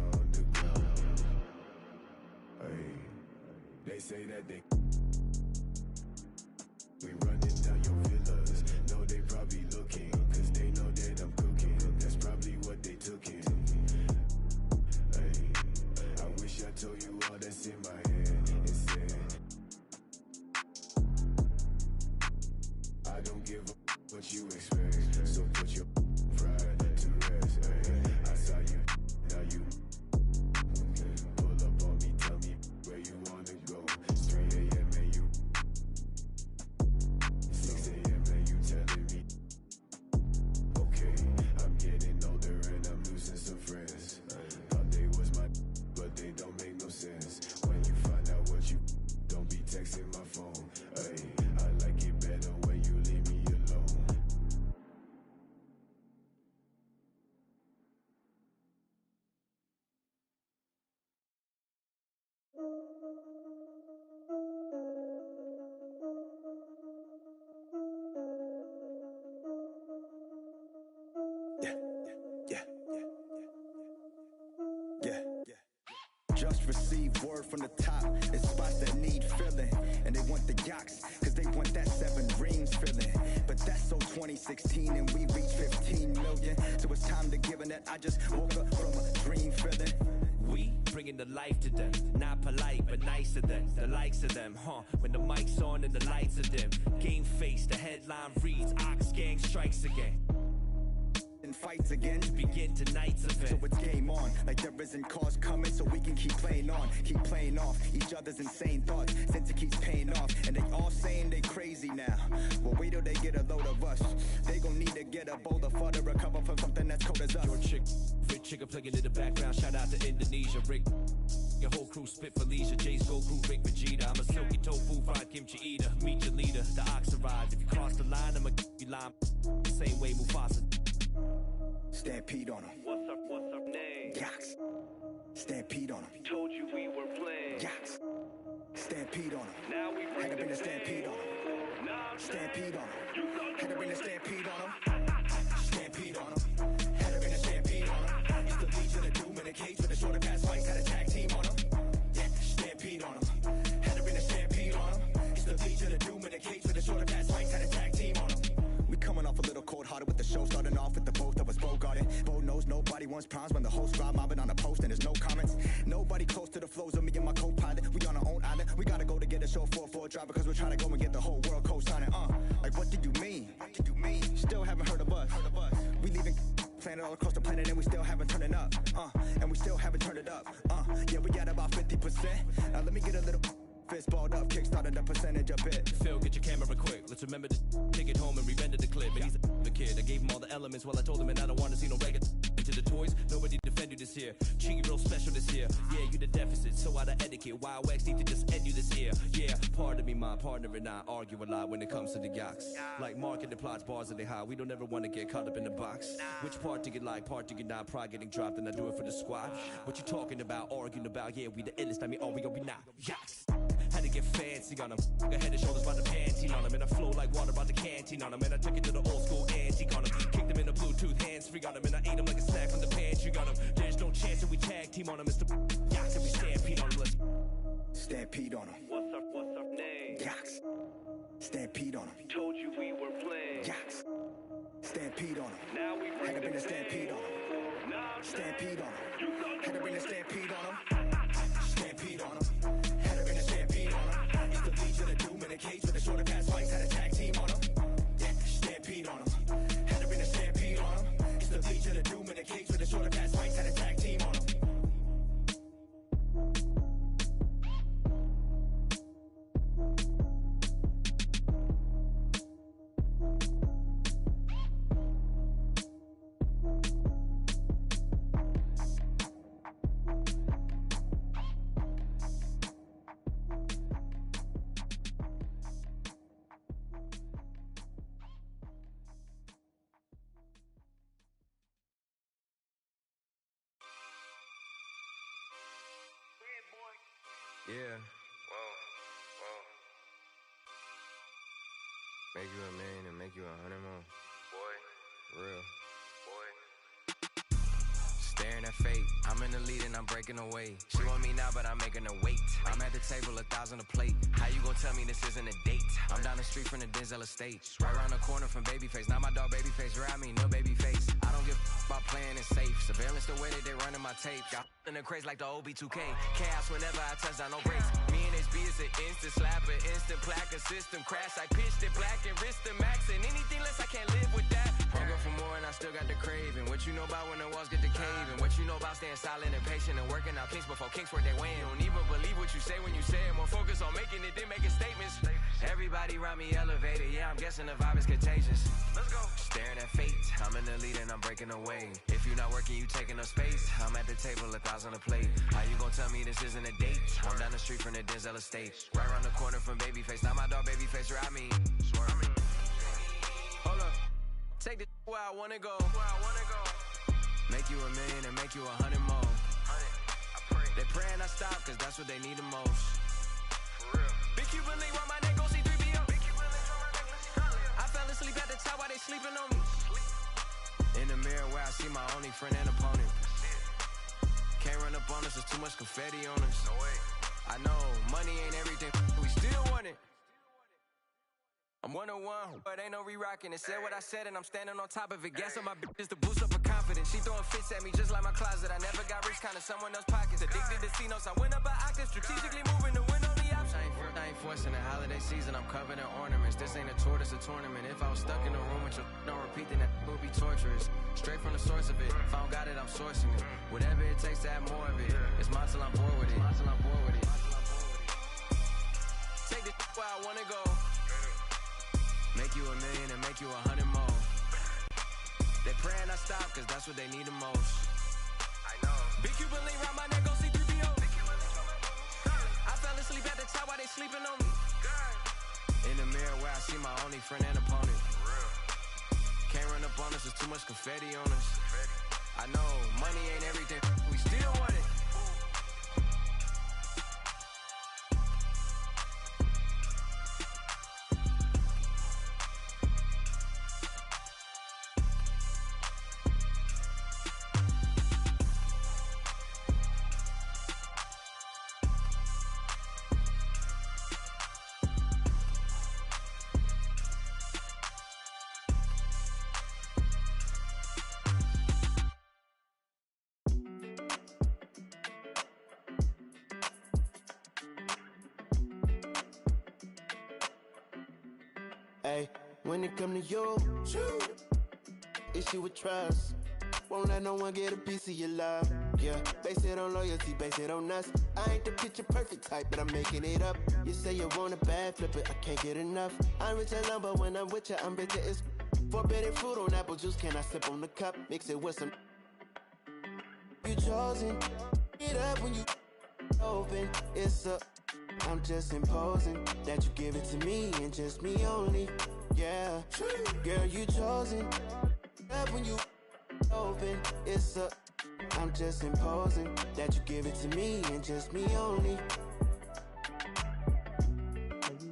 S20: They say that we running down your villas. No, they probably looking, 'cause they know that I'm cooking. That's probably what they took in. I wish I told you all that's in my head instead. I don't give a what you expect, so put your pride
S21: receive word from the top. It's spots that need filling, and they want the yaks, cause they want that 7 rings filling. But that's so 2016 and we reach 15 million. So it's time to give it that. I just woke up from a dream feeling.
S22: We bringing the life to them, not polite but nice to them, the likes of them, when the mic's on and the lights are dim. Game face, the headline reads, Ox Gang strikes again.
S21: And fights again
S22: to begin tonight's event.
S21: So it's game on, like there isn't cause coming, so we can keep playing on, keep playing off each other's insane thoughts, since it keeps paying off. And they all saying they crazy now. Well, wait till they get a load of us. They gon' need to get a bowl of fur to recover from something that's cold as us.
S22: Your chick, rich chicken playing in the background. Shout out to Indonesia, Rick. Your whole crew spit for leisure. Jay's go crew, Rick Vegeta. I'm a silky tofu, fried kimchi eater. Meet your leader, the ox arrives. If you cross the line, I'ma you line. Same way Mufasa.
S21: Stampede on him.
S22: What's up name?
S21: Yaks. Stampede on him.
S22: Told you we were playing.
S21: Yaks. Stampede on him.
S22: Now we bring
S21: had to bring
S22: the
S21: a stampede on him.
S22: Nah,
S21: stampede on him. Had to bring a stampede on him. Stampede on him. Had to bring a stampede on him. It's the Legion of Doom in a cage with a shorter pass fights. Had a tag team on him. Yeah, stampede on him. Had to bring a stampede on him. It's the Legion of Doom in a cage with a shorter pass fights. Had a tag team on him. We coming off a little cold-hearted with the show starting off with the boat that was Bogarted. Bo knows nobody wants primes when the host crowd mobbing on a post and there's no comments. Nobody close to the flows of me and my co-pilot. We on our own island. We gotta go to get a show 4-4 driver because we're trying to go and get the whole world co-signing. Like what do you mean? What do you mean? Still haven't heard of us. We leaving planet all across the planet and we still haven't turned it up. And we still haven't turned it up. Yeah, we got about 50%. Now let me get a little fist balled up, kickstarted the percentage a bit.
S22: Phil, get your camera quick. Let's remember to take it home and re-render the clip. And he's a kid. I gave him all the elements while I told him, and I don't want to see no regular into the toys. Nobody defend you this year. Treat you real special this year. Yeah, you the deficit, so out of etiquette. Wild wax need to just end you this year. Yeah, pardon me, my partner and I argue a lot when it comes to the yaks. Like marketing plots, bars that they high. We don't ever want to get caught up in the box. Which part do you like, part do you not? Pride getting dropped, and I do it for the squad. What you talking about, arguing about? Yeah, we the illest. I mean, we not. Yaks. Had to get fancy on him. Got head and shoulders by the panty on him. And I flow like water by the canteen on him. And I took it to the old school antique on him. Kicked him in the Bluetooth hands free on him. And I ate him like a snack from the pantry on him. There's no chance that we tag team on him. It's the yaks and we stampede on him. Let's
S21: stampede on him.
S22: What's up name?
S21: Yaks. Stampede on him.
S22: Told you we were playing.
S21: Yaks. Stampede on him.
S22: Now we
S21: had to bring a stampede on him. Stampede on him. Had to bring a stampede on him. Stampede on him. Had to bring a stampede on him. It's the Legion of Doom in a cage with a shorter pass fights. Had a tag team on him. Yeah, stampede on him. Had to bring a stampede on him. It's the Legion of Doom in a cage with a shorter pass fights. Had a tag team on him.
S23: Yeah. Whoa. Make you a man and make you 100 more. Boy. Real. Staring at fate, I'm in the lead and I'm breaking away. She want me now, but I'm making her wait. I'm at the table, 1,000 a plate. How you gon' tell me this isn't a date? I'm down the street from the Denzel estate, right around the corner from Babyface. Now my dog Babyface, ride me, no Babyface. I don't give about playing it safe. Surveillance the way that they running my tapes. Got in the craze like the OB2K. Chaos whenever I touch down, no brakes. Me and HB is an instant slapper, instant plaque, a system crash. I pitched it black and wrist the max, and anything less I can't live with that. Hunger for more and I still got the craving. What you know about when the walls get to cave? And what you know about staying silent and patient and working out kinks before kinks work their way in. Don't even believe what you say when you say it. More focus on making it than making statements. Everybody around me elevated. Yeah, I'm guessing the vibe is contagious. Let's go. Staring at fate. I'm in the lead and I'm breaking away. If you're not working, you taking up space. I'm at the table, 1,000 a plate. How you gon' tell me this isn't a date? I'm down the street from the Denzel estate, right around the corner from Babyface. Now my dog Babyface, ride me. Hold up. Take this where I wanna go. Make you a million and make you 100 more. They praying I stop, cause that's what they need the most. Big Cuban link round my neck, go see 3BO. I fell asleep at the top while they sleeping on me. In the mirror where I see my only friend and opponent. Can't run up on us, there's too much confetti on us. No way. I know, money ain't everything, we still want it. I'm 101, but ain't no re-rocking it. Said what I said and I'm standing on top of it. Gas on my bitches to boost up her confidence. She throwing fits at me just like my closet. I never got rich, kinda someone else's pockets. Addicted to C-notes, I went up an octave. Strategically moving to win on the option. I ain't forcing the holiday season, I'm covered in ornaments. This ain't a tour, this a tournament. If I was stuck in a room with your don't repeat, then that would be torturous. Straight from the source of it. If I don't got it, I'm sourcing it. Whatever it takes to have more of it. It's mine till I'm bored with it. Take this where I wanna go. Make you $1 million and make you 100 more. They praying I stop, cause that's what they need the most. I know. Big Cuban link round my neck, go see 3PO. I fell asleep at the top while they sleeping on me. In the mirror where I see my only friend and opponent. Can't run up on us, there's too much confetti on us. I know, money ain't everything, we still want it.
S5: Hey, when it come to you, issue with trust. Won't let no one get a piece of your love. Yeah, base it on loyalty, base it on us. I ain't the picture perfect type, but I'm making it up. You say you want a bad flip it, I can't get enough. I'm rich alone, but when I'm with you, I'm bitter as forbidden fruit on apple juice. Can I sip on the cup? Mix it with some. You chosen. Get up when you open. It's up. I'm just imposing that you give it to me and just me only. Yeah, girl, you chosen. Up when you open, it's up. I'm just imposing that you give it to me and just me only.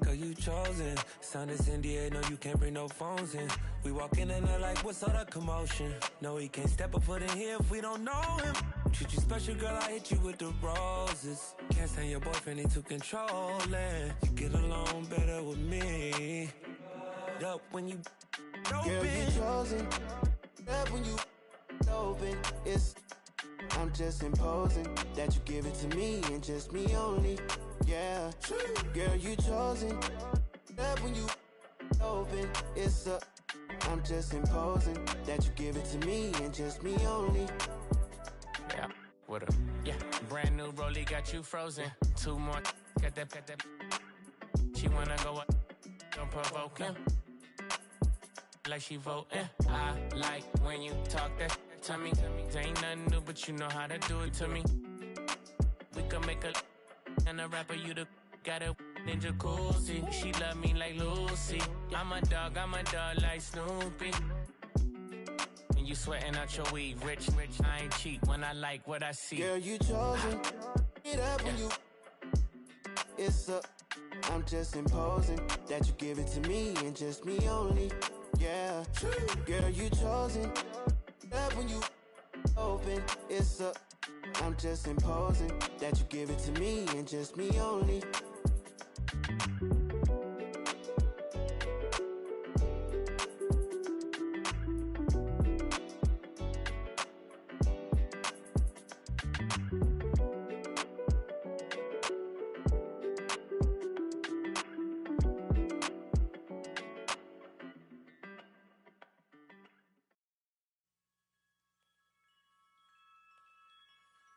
S22: Girl, you chosen. Sign this NDA, no, you can't bring no phones in. We walk in and they're like, what's all that commotion? No, he can't step a foot in here if we don't know him. Treat you special, girl, I hit you with the roses. Can't stand your boyfriend, he too controlling. You get along better with me. Up when you open.
S5: Girl, you chosen. Up when you open. It's. I'm just imposing that you give it to me and just me only. Yeah, girl, you chosen. Up when you open. It's up. I'm just imposing that you give it to me and just me only.
S22: Yeah, what up? Yeah, brand new rollie got you frozen. Two more, got that. She wanna go up, don't provoke him. Like she voting. I like when you talk that to me. Ain't nothing new, but you know how to do it to me. We can make a and a rapper, you the got a ninja coolsy. She love me like Lucy. I'm a dog like Snoopy. You sweating out your weed, rich, I ain't cheap when I like what I see.
S5: Girl, you chosen. Get up when you. It's up. I'm just imposing that you give it to me and just me only. Yeah, girl, you chosen. Up when you open. It's up. I'm just imposing that you give it to me and just me only.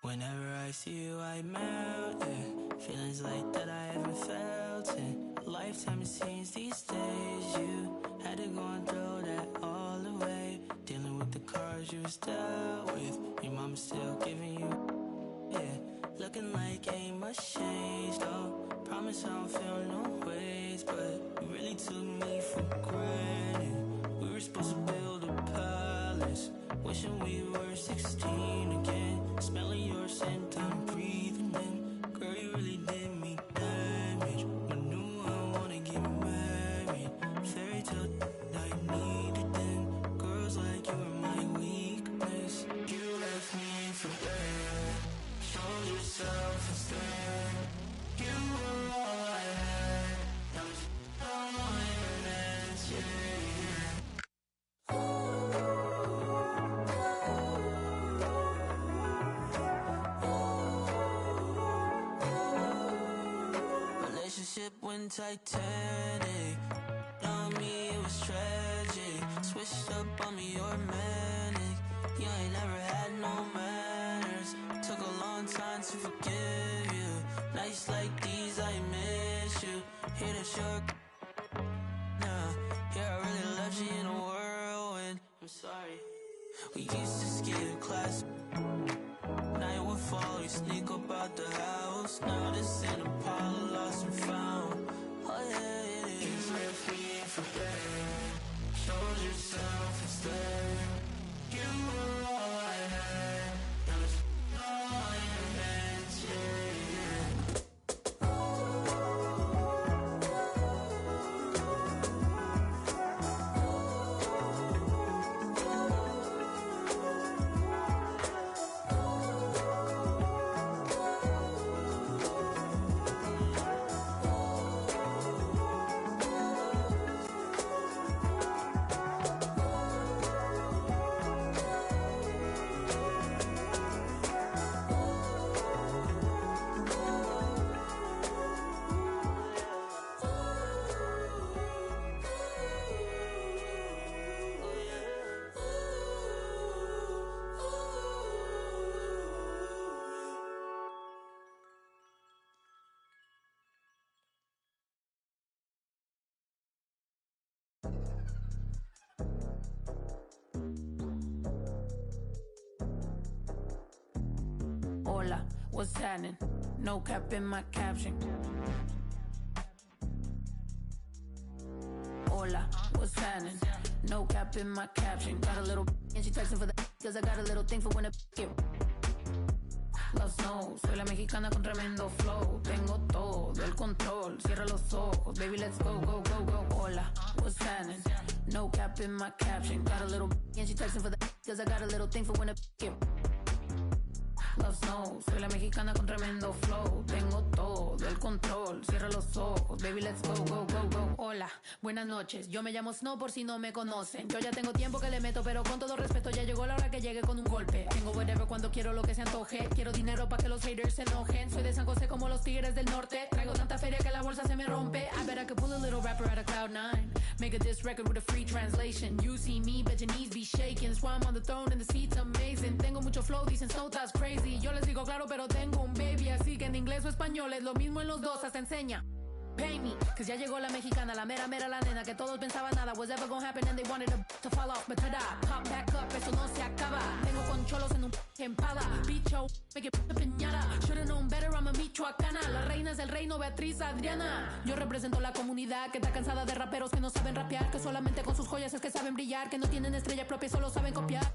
S13: Whenever I see you, I melt, yeah. Feelings like that I haven't felt in a lifetime, it seems these days. You had to go and throw that all away. Dealing with the cards you was dealt with. Your mama still giving you, yeah. Looking like ain't much changed, though. Promise I don't feel no ways, but you really took me for granted. We were supposed to build a palace. Wishing we were 16 again. Smelling your scent, I'm breathing in. Girl, you really did me damage. When knew I wanna get married. Fairy tale I needed then. Girls like you are my weakness. You left me for dead.
S1: ship went Titanic. On me, it was tragic. Switched up on me, you're manic. You ain't never had no manners. Took a long time to forgive you. Nights like these, I miss you. Here that you're now. Here I really left you in a whirlwind. I'm sorry. We used to skip class. Night would fall, we sneak up out the house. Now this ain't a pile of lost and found. Oh yeah, it is. You left me for dead. Showed yourself instead. You were all I had. Now it's all I invented.
S6: Hola, what's happening? No cap in my caption. Hola, what's happening? No cap in my caption. Got a little and she texting for the cause I got a little thing for when it get. Los no, soy la mexicana con tremendo flow. Tengo todo el control. Cierra los ojos, baby, let's go, go, go, go. Hola, what's happening? No cap in my caption. Got a little and she texting for the cause I got a little thing for when it get. Los no, soy la mexicana con tremendo flow. Tengo todo el control. Cierra los ojos, baby, let's go, go, go, go. Hola, buenas noches. Yo me llamo Snow por si no me conocen. Yo ya tengo tiempo que le meto, pero con todo respeto ya llegó la hora que llegue con un golpe. Tengo whatever cuando quiero lo que se antoje. Quiero dinero para que los haters se enojen. Soy de San José como los tigres del norte. Traigo tanta feria que la bolsa se me rompe. I bet I could pull a little rapper out of Cloud9. Make a diss record with a free translation. You see me, bet your knees be shaking. That's why I'm on the throne and the seat's amazing. Tengo mucho flow, dicen Snow that's crazy. Yo les digo claro, pero tengo un baby. Así que en inglés o español es lo mismo en los dos, hasta enseña. Pay me, cause ya llegó la mexicana, la mera mera la nena que todos pensaban nada was ever gonna happen and they wanted to fall off, but tada, pop back up, eso no se acaba. Tengo con cholos en un empada, bicho, me que piñara. Should've known better, I'm a michoacana. La reina es el reino, Beatriz Adriana. Yo represento la comunidad que está cansada de raperos que no saben rapear, que solamente con sus joyas es que saben brillar, que no tienen estrella propia, solo saben copiar.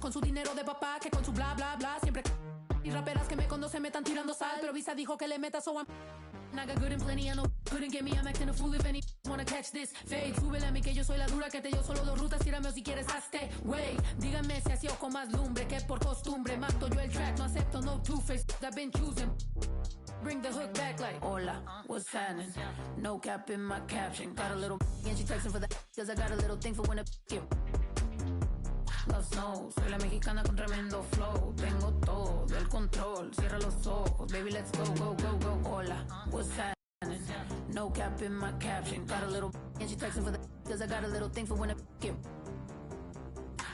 S6: Con su dinero de papá, que con su bla bla bla siempre. Y raperas que me conocen me están tirando sal, pero Visa dijo que le meta, so I'm I got good and plenty, I know couldn't get me, I'm acting a fool if any wanna catch this fade. Súbele a mí que yo soy la dura, que te dio solo 2 rutas, tírame o si quieres hazte, wey. Díganme si así o con más lumbre, que por costumbre mato yo el track, no acepto no two-face, I've been choosing. Bring the hook back like, hola, what's happening? No cap in my caption, got a little and she texting for the cause I got a little thing for when it get. Los no, soy la mexicana con tremendo flow. Tengo todo el control. Cierra los ojos, baby, let's go, go, go, go. Hola, what's happening? No cap in my caption. Got a little and she texting for the cause I got a little thing for when it get.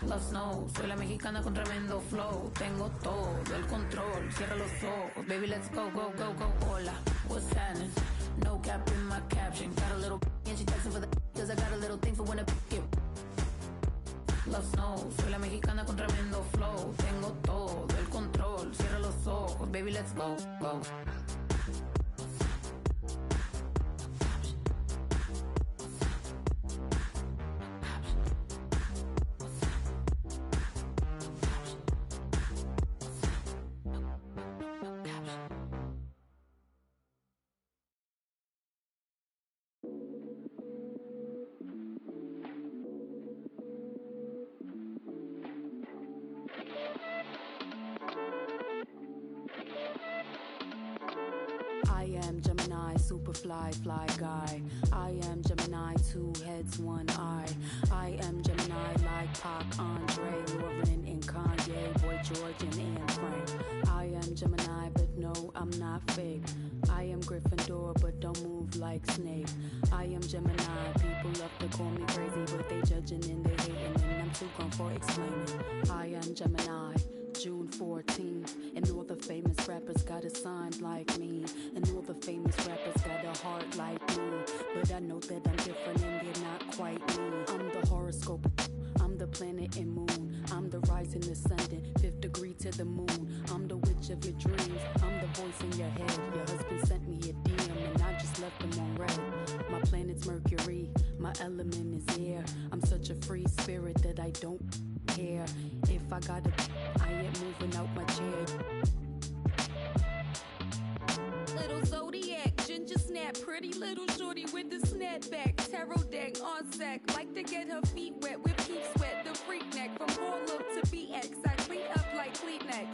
S6: Los no, soy la mexicana con tremendo flow. Tengo todo el control. Cierra los ojos, baby, let's go, go, go, go. Hola, what's happening? No cap in my caption. Got a little and she texting for the cause I got a little thing for when it get. Los no, soy la mexicana con tremendo flow. Tengo todo el control. Cierra los ojos, baby, let's go, go.
S7: I am Gemini, super fly guy. I am Gemini, 2 heads, 1 eye. I am Gemini like Pac, Andre, Lauren, and Kanye, Boy George, and Anne Frank. I am Gemini, but no, I'm not fake. I am Gryffindor, but don't move like Snape. I am Gemini. People love to call me crazy, but they judging and they hating, and I'm too gone for explaining. I am Gemini. June 14th, and all the famous rappers got a sign like me, and all the famous rappers got a heart like me, but I know that I'm different and they're not quite me. I'm the horoscope, I'm the planet and moon, I'm the rising, the ascendant, 5th degree to the moon, I'm the witch of your dreams, I'm the voice in your head. Your husband sent me a DM and I just left him on red. My planet's Mercury, my element is air. I'm such a free spirit that I don't care if I gotta. I ain't moving out my chair. Little zodiac, ginger snap, pretty little shorty with the snapback, tarot deck on sack, like to get her feet wet with peep sweat, the freak neck from Harlem to BX. I clean up like Kleenex.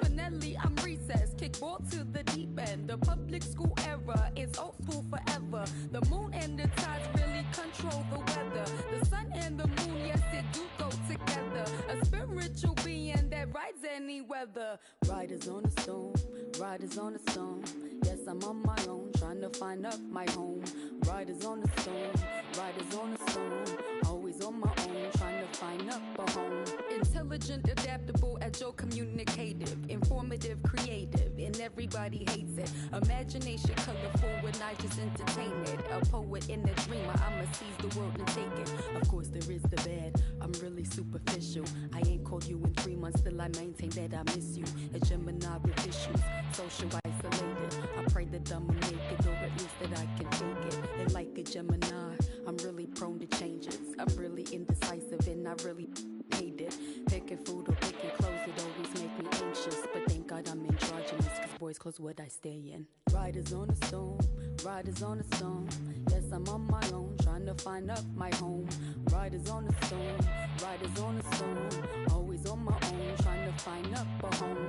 S7: Spinelli, I'm recess, kick ball to the deep end. The public school era is old school forever. The moon and the tides really control the weather. The sun and the moon, yes, it do go together. A spiritual being that rides any weather. Riders on a stone, riders on a stone. Yes, I'm on my own, trying to find up my home. Riders on a stone, riders on a stone. Always on my own, trying to find up a home. Intelligent, adaptable, agile, communicative, informative, creative, and everybody hates it. Imagination colorful when I just entertain it. A poet and a dreamer, I'ma seize the world and take it. Of course there is the bad, I'm really superficial. I ain't called you in 3 months, still I maintain that I miss you. A Gemini with issues, social isolated. I pray that I'ma make it, or at least that I can take it. And like a Gemini, I'm really prone to changes. I'm really indecisive and I really hate it. Picking food or picking clothes, it always make me anxious. But thank God I'm androgynous, cause boys clothes what I stay in. Riders on a stone, riders on a stone. Yes, I'm on my own, trying to find up my home. Riders on a stone, riders on a stone. Always on my own, trying to find up a home.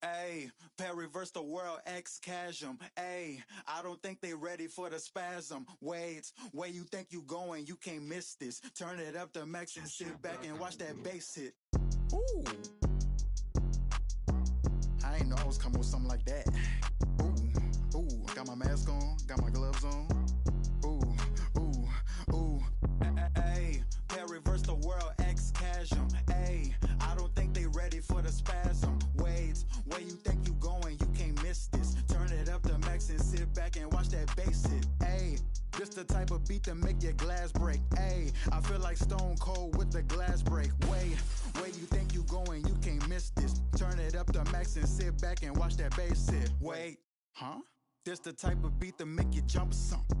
S9: Ayy, reverse the world, X-Chasm. Ayy, I don't think they ready for the spasm. Wait, where you think you going? You can't miss this. Turn it up to max and sit back and watch that bass hit. Ooh. I ain't know I was coming with something like that. Ooh, ooh, got my mask on, got my gloves on. Ooh, ooh, ooh. Ayy, reverse the world, X-Chasm. Ayy, I don't think they ready for the spasm. Wait, where you think you going? You can't miss this. Turn it up to max and sit back and watch that bass hit. Ayy, this the type of beat to make your glass break. Ayy, I feel like Stone Cold with the glass break. Wait, where you think you going? You can't miss this. Turn it up to max and sit back and watch that bass hit. Wait, huh? This the type of beat to make you jump or something.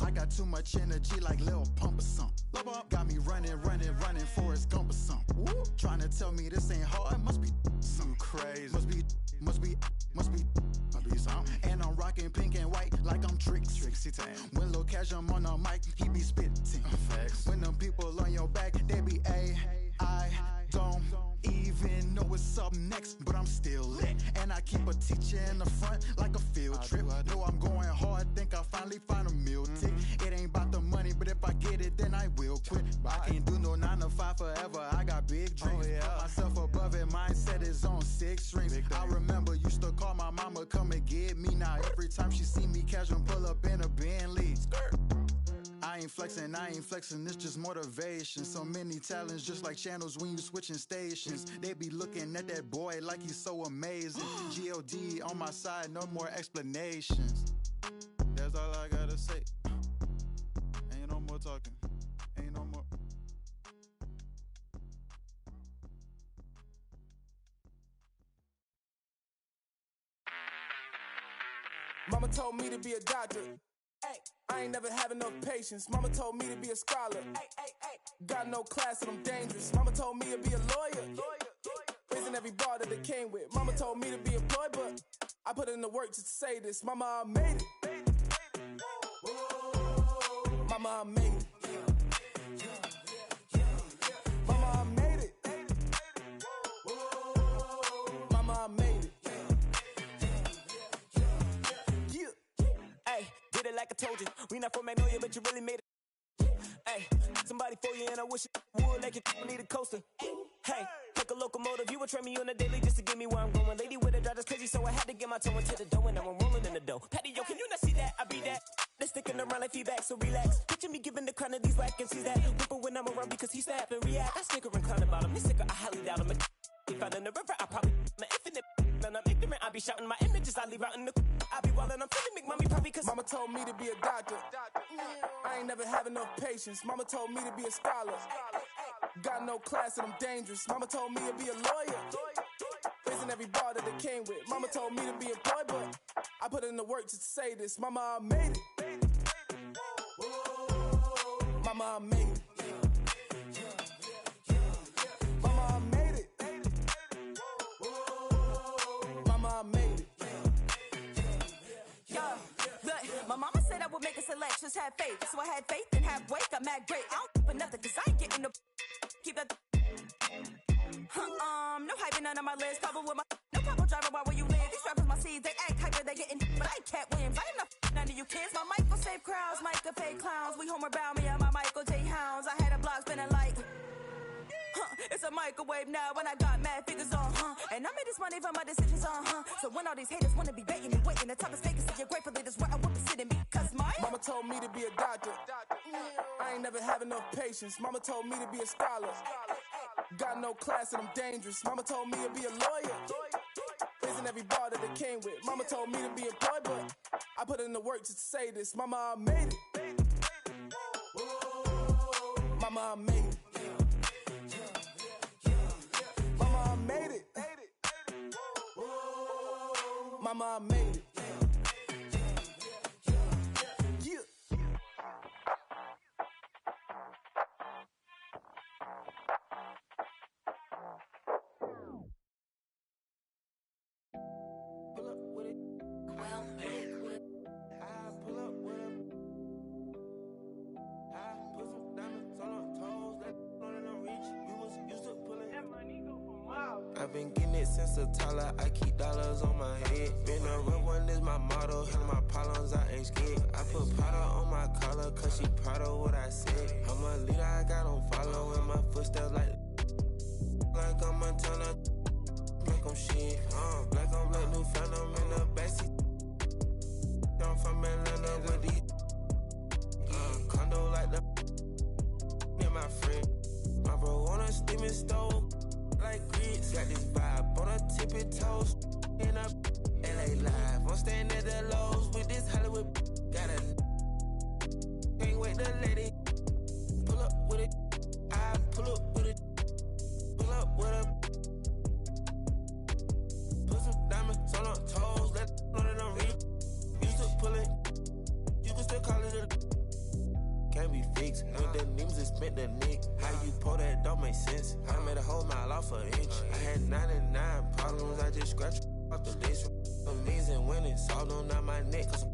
S9: I got too much energy like Lil Pump or something. Got me running, Forrest Gump or something. Trying to tell me this ain't hard, must be something crazy. Must be something. And I'm rocking pink and white like I'm Trixie Tan. When Lil Cash I'm on the mic, he be spitting. When them people on your back, they be I don't even know what's up next, but I'm still lit. And I keep a teacher in the front like a field trip. Know I'm going hard, think I finally find a meal tick. It ain't about the money, but if I get it, then I will quit. I can't do no 9 to 5 forever, I got big dreams. Put myself above it, mindset is on 6 strings. I remember used to call my mama, come and get me. Now every time she see me, casual pull up in a Bentley. I ain't flexing, it's just motivation. So many talents, just like channels when you switching stations. They be looking at that boy like he's so amazing. G.O.D. on my side, no more explanations. That's all I gotta say. Ain't no more talking, ain't no more.
S11: Mama told me to be a doctor. I ain't never had enough patience. Mama told me to be a scholar. Got no class and I'm dangerous. Mama told me to be a lawyer. Raising every bar that they came with. Mama told me to be employed, but I put in the work just to say this. Mama, I made it. Mama, I made it. Afro Magnolia, but you really made it. Hey, somebody for you, and I wish it would like you need a coaster. Hey, like a locomotive, you would train me on a daily just to get me where I'm going. Lady with a drive that's crazy, so I had to get my toe into the dough, and now I'm rolling in the dough. Patty, yo, can you not see that? I be that. They're sticking around like feedback, so relax. Picture me giving the crown of these whack and sees that. Whipper when I'm around because he snap and react. I snicker and clown about him. This sicker, I highly doubt him. If I in the river, I probably my infinite. And I'm ignorant, I be shouting my images. I leave out in the. I be wildin', I'm feeling make mommy probably cause
S3: Mama told me to be a doctor. I ain't never have enough patience. Mama told me to be a scholar. Got no class and I'm dangerous. Mama told me to be a lawyer. Raising every bar that they came with. Mama told me to be employed, but I put in the work just to say this. Mama, I made it. Mama, I made it. Mama, I made it. Mama, I made it.
S6: Yeah, look, my mama said I would make a selection, just have faith. So I had faith and have weight, got mad great. I don't for nothing, cause I ain't getting no keep that. No hyping none on my list. Couple with my no problem driving while where you live. These rappers my seeds, they act hyper, they getting, but I ain't Cat Williams. I am not none of you kids. My mic will save crowds, mic will fake clowns. We home about me and my Michael J. Hounds. I had a block spinning like. It's a microwave now when I got mad figures on, and I made this money for my decisions on, So when all these haters wanna be baiting me, waiting, the top is vacancy, you're gratefully that's where I want to sit in me, cause my
S3: Mama told me to be a doctor. I ain't never have enough patience. Mama told me to be a scholar. Got no class and I'm dangerous. Mama told me to be a lawyer. Raising every bar that they came with. Mama told me to be employed, but I put in the work just to say this. Mama, I made it. Mama, I made it. Mama, I made it. Mama, I made it. Yeah. Pull up with it. Well, I pull up with it. I put some diamonds on her toes. That on the reach. We was used to pulling. That money go for miles. I've been getting it since a toddler. I keep dollars on my head. Been a real one is my motto. Hit my problems, I ain't scared. I put powder on my collar, cause she proud of what I said. I'm a leader, I got on following my footsteps like I'm a Montana. Black on shit, black on black, new phantom in the backseat. I'm from Atlanta with these condo like the me my friend. My bro on a steaming stove like grits. Got this vibe on a tippy toes. In a LA live, I'm staying at the Lowe's with this Hollywood. Got a can't wait the lady. Pull up with it, I pull up with it. Pull up with a put some diamonds on her toes. Let know that I'm real. Used to pull it, you can still call it a. Can't be fixed. With the names and spent the nick. How you pull that don't make sense. I made a whole mile off an inch. I had 99 problems. I just scratched off the list. Amazing winning, solved on out my neck. Cause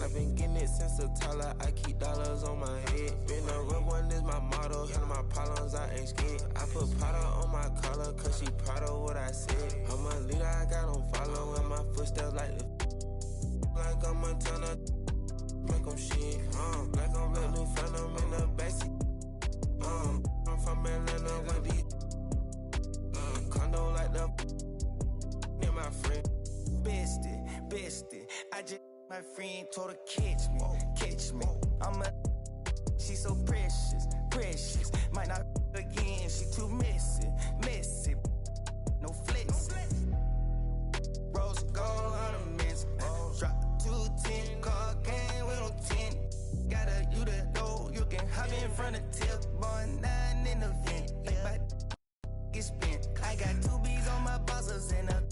S3: I've been getting it since a toddler. I keep dollars on my head. Been a real one is my motto. Hell my problems, I ain't scared. I put powder on my collar, cause she proud of what I said. I'm a leader, I got on following my footsteps like the like I'm Montana. Black on shit, black on black, new phantom in the backseat. I'm from Atlanta with these condo like the near my friend.
S8: Bestie, I just my friend told her catch me. I'm a she so precious. Might not again, she too messy. No flex. Rose gold ornaments. Drop 210, car came with no 10. Got a you to know you can hop in front of tip. Boy, 9 in the vent. Like my get spent. I got 2 B's on my bosses and a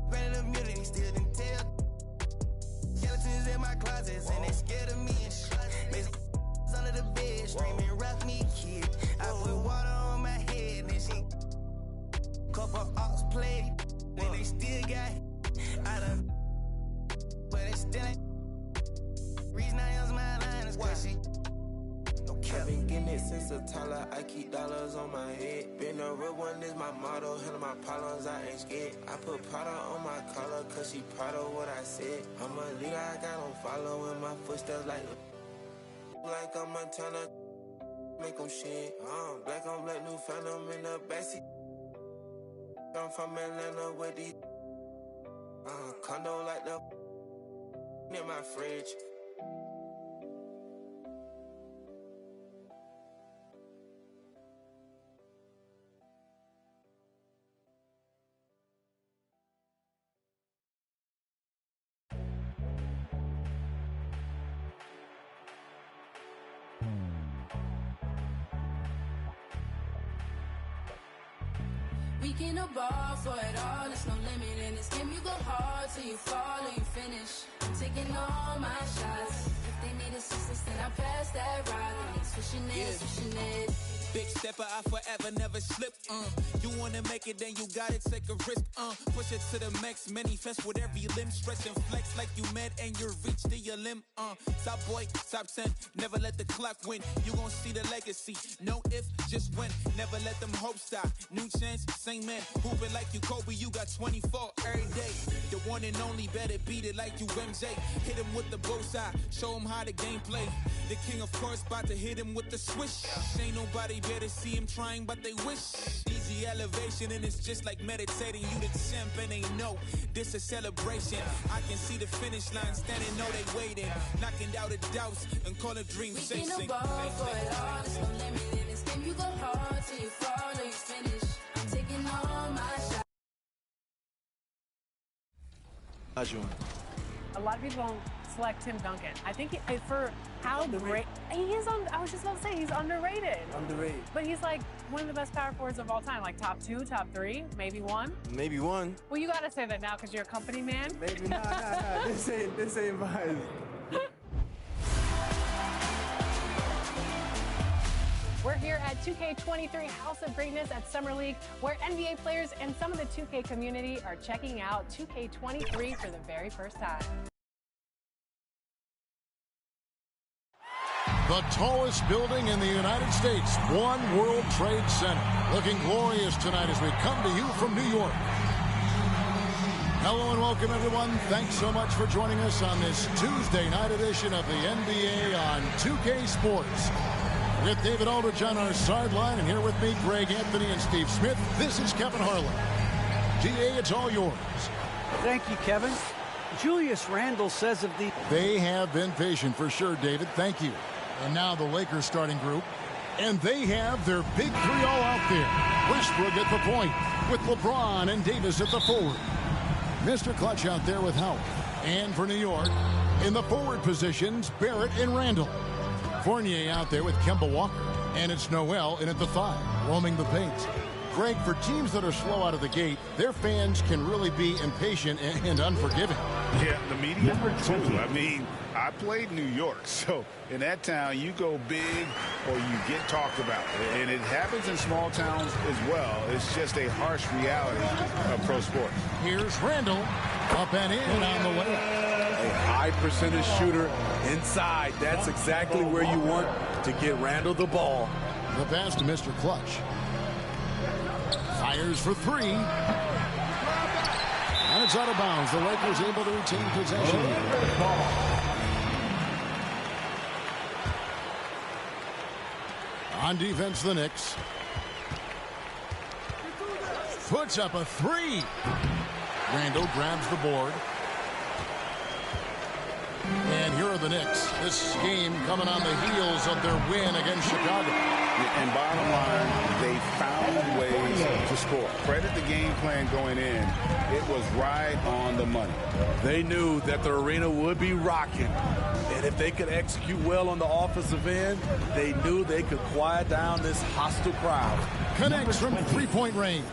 S8: granted immunity still didn't tell. Skeletons in my closets and they scared of me and shit. Under the bed, screaming, rock me, kid. I put water on my head and she couple ox played. And they still got I done, but they still ain't. Reason I use my line is cause she no cap.
S3: I've been getting it since a toddler. I keep dollars on my head. Been a real one is my motto. Handle my problems, I ain't scared. I put Prada on my collar, cause she proud of what I said. I'm a leader, I got on following my footsteps like I'm Montana. Make them shit. Black on black, new phantom in the backseat. I'm from Atlanta with these condo like the in my fridge.
S6: We can ball for it all, there's no limit in this game. You go hard till you fall or you finish. I'm taking all my shots. If they need assistance, then I pass that ride. Switching it.
S10: Big stepper, I forever never slip, You wanna make it, then you gotta take a risk, Push it to the max, manifest with every limb. Stretch and flex like you mad and you reach to your limb, Top boy, top 10, never let the clock win. You gon' see the legacy, no if, just when. Never let them hopes die, new chance, same man. Hooping like you Kobe, you got 24 every day. The one and only, better beat it like you MJ. Hit him with the bullseye, show him how the game play. The king, of course, about to hit him with the swish. Ain't nobody better see him trying, but they wish. Easy elevation, and it's just like meditating. You the champ, and they know this a celebration. I can see the finish line, standing, know they waiting. Knocking out the doubts and call it dream chasing.
S6: We can ball for it all, there's no limit in this game. You go hard till you fall or you finish. I'm taking all my shots.
S12: How's you doing?
S14: A lot of people don't select Tim Duncan. I think for how great he is I was just about to say he's underrated.
S12: Underrated.
S14: But he's like one of the best power forwards of all time, like top 2, top 3, maybe 1.
S12: Maybe 1.
S14: Well, you gotta say that now because you're a company man.
S12: Maybe nah. This ain't biased.
S14: We're here at 2K23 House of Greatness at Summer League, where NBA players and some of the 2K community are checking out 2K23 for the very first time.
S24: The tallest building in the United States, One World Trade Center. Looking glorious tonight as we come to you from New York. Hello and welcome, everyone. Thanks so much for joining us on this Tuesday night edition of the NBA on 2K Sports. With David Aldridge on our sideline, and here with me, Greg Anthony and Steve Smith, this is Kevin Harlan. GA, it's all yours.
S25: Thank you, Kevin. Julius Randle says of the...
S24: They have been patient for sure, David. Thank you. And now the Lakers starting group. And they have their big three all out there. Westbrook at the point with LeBron and Davis at the forward. Mr. Clutch out there with Howard. And for New York, in the forward positions, Barrett and Randall. Fournier out there with Kemba Walker. And it's Noel in at the 5, roaming the paint. Greg, for teams that are slow out of the gate, their fans can really be impatient and unforgiving.
S26: Yeah, the media too. I mean, I played New York, so in that town, you go big or you get talked about. And it happens in small towns as well. It's just a harsh reality of pro sports.
S24: Here's Randall, up and in on the way.
S27: A high percentage shooter inside. That's exactly where you want to get Randall the ball.
S24: The pass to Mr. Clutch. Fires for 3. And it's out of bounds. The Lakers able to retain possession. On defense, the Knicks. Puts up a 3. Randall grabs the board. And here are the Knicks. This game coming on the heels of their win against Chicago.
S26: And bottom line, they found ways to score. Credit the game plan going in. It was right on the money.
S27: They knew that the arena would be rocking. And if they could execute well on the offensive end, they knew they could quiet down this hostile crowd.
S24: Connects from three-point range.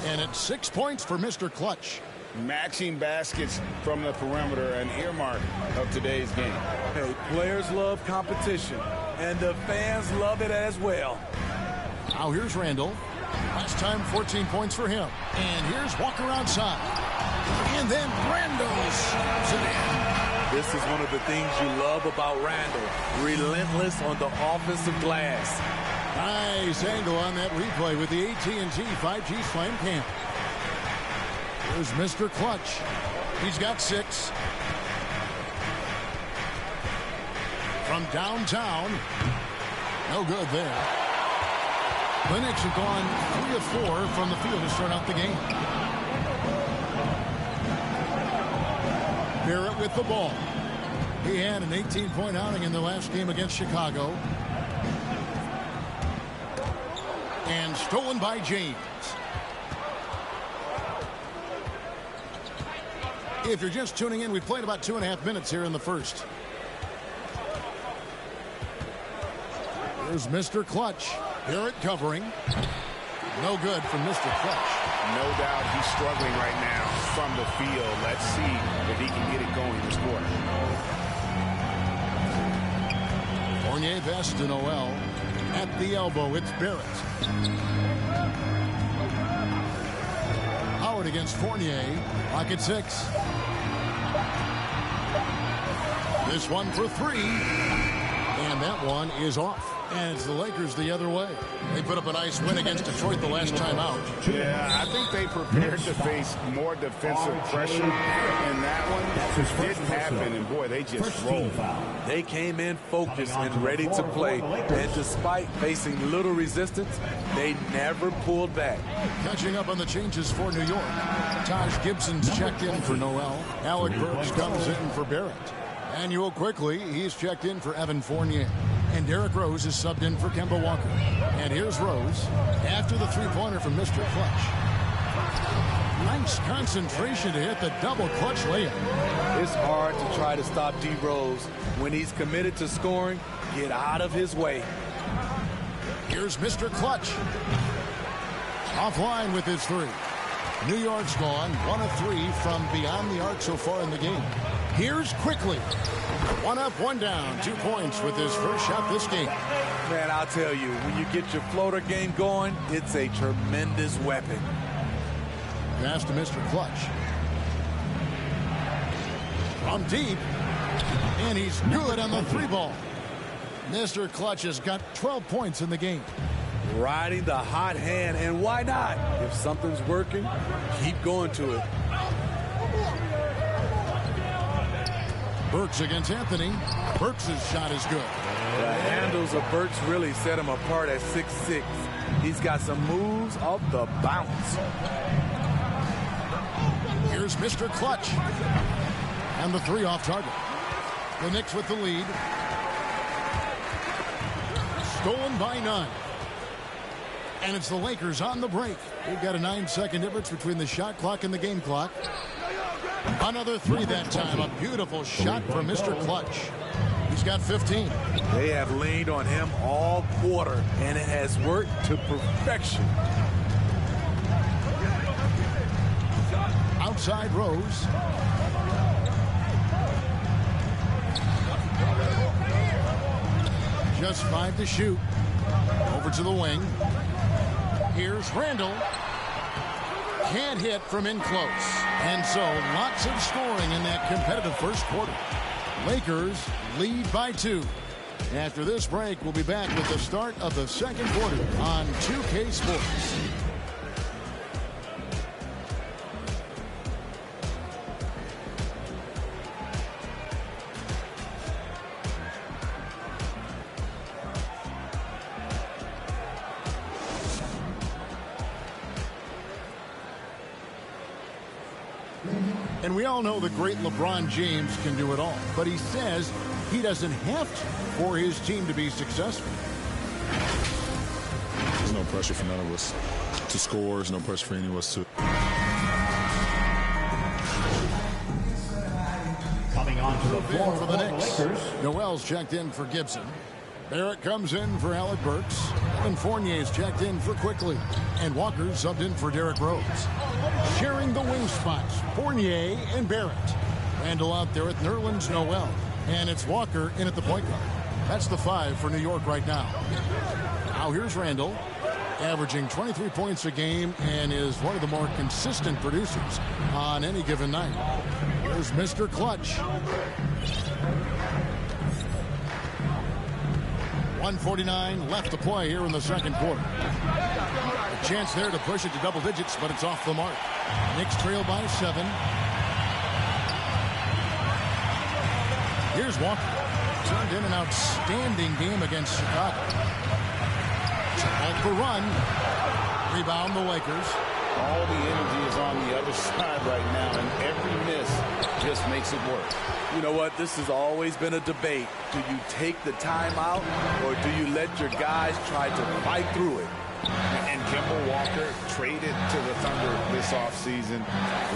S24: And it's 6 points for Mr. Clutch.
S26: Matching baskets from the perimeter, an earmark of today's game.
S27: Hey, players love competition, and the fans love it as well.
S24: Now here's Randall. Last time, 14 points for him. And here's Walker outside. And then Randall snaps it in.
S27: This is one of the things you love about Randall. Relentless on the offensive glass.
S24: Nice angle on that replay with the AT&T 5G Slam Cam. Here's Mr. Clutch. He's got 6. From downtown. No good there. The Knicks have gone 3 of 4 from the field to start out the game. Barrett with the ball. He had an 18-point outing in the last game against Chicago. And stolen by James. If you're just tuning in, we played about 2.5 minutes here in the first. Here's Mr. Clutch. Barrett covering. No good from Mr. Clutch.
S26: No doubt he's struggling right now from the field. Let's see if he can get it going this quarter.
S24: Fournier pass to Noel. At the elbow, it's Barrett. Howard against Fournier. Pocket 6. This one for 3. And that one is off. And it's the Lakers the other way. They put up a nice win against Detroit the last time out.
S26: Yeah, I think they prepared to face more defensive pressure. And that one didn't happen. And, boy, they just rolled.
S27: They came in focused and ready to play. And despite facing little resistance, they never pulled back.
S24: Catching up on the changes for New York. Taj Gibson's checked in for Noel. Alec Burks comes in for Barrett. Manuel quickly, he's checked in for Evan Fournier. And Derrick Rose is subbed in for Kemba Walker. And here's Rose after the three-pointer from Mr. Clutch. Nice concentration to hit the double clutch layup.
S27: It's hard to try to stop D. Rose. When he's committed to scoring, get out of his way.
S24: Here's Mr. Clutch. Offline with his 3. New York's gone 1 of 3 from beyond the arc so far in the game. Here's Quickly. 1 up, 1 down. 2 points with his first shot this game.
S27: Man, I'll tell you, when you get your floater game going, it's a tremendous weapon.
S24: Pass to Mr. Clutch. From deep. And he's good on the 3 ball. Mr. Clutch has got 12 points in the game.
S27: Riding the hot hand, and why not? If something's working, keep going to it.
S24: Burks against Anthony. Burks' shot is good.
S27: The handles of Burks really set him apart at 6'6". He's got some moves off the bounce.
S24: Here's Mr. Clutch. And the 3 off target. The Knicks with the lead. Stolen by 9. And it's the Lakers on the break. We've got a 9-second difference between the shot clock and the game clock. Another 3 that time. A beautiful shot from Mr. Clutch. He's got 15.
S27: They have leaned on him all quarter, and it has worked to perfection.
S24: Outside Rose. Just 5 to shoot. Over to the wing. Here's Randall. Can't hit from in close. And so lots of scoring in that competitive first quarter. Lakers lead by 2. After this break, we'll be back with the start of the second quarter on 2K Sports. And we all know the great LeBron James can do it all. But he says he doesn't have to for his team to be successful.
S2: There's no pressure for none of us to score. There's no pressure for any of us to.
S24: Coming on to the floor for the Knicks. Noel's checked in for Gibson. Barrett comes in for Alec Burks. And Fournier's checked in for Quickly. And Walker's subbed in for Derrick Rose. Sharing the wing spots, Fournier and Barrett. Randall out there at Nerlens Noel. And it's Walker in at the point guard. That's the 5 for New York right now. Now here's Randall. averaging 23 points a game and is one of the more consistent producers on any given night. Here's Mr. Clutch. 1:49 left to play here in the second quarter. A chance there to push it to double digits, but it's off the mark. Knicks trail by 7. Here's Walker. Turned in an outstanding game against Chicago. Off the run. Rebound the Lakers.
S26: All the energy is on the other side right now, and every miss just makes it work.
S27: You know what? This has always been a debate. Do you take the timeout, or do you let your guys try to fight through it?
S26: And Kemba Walker, traded to the Thunder this offseason,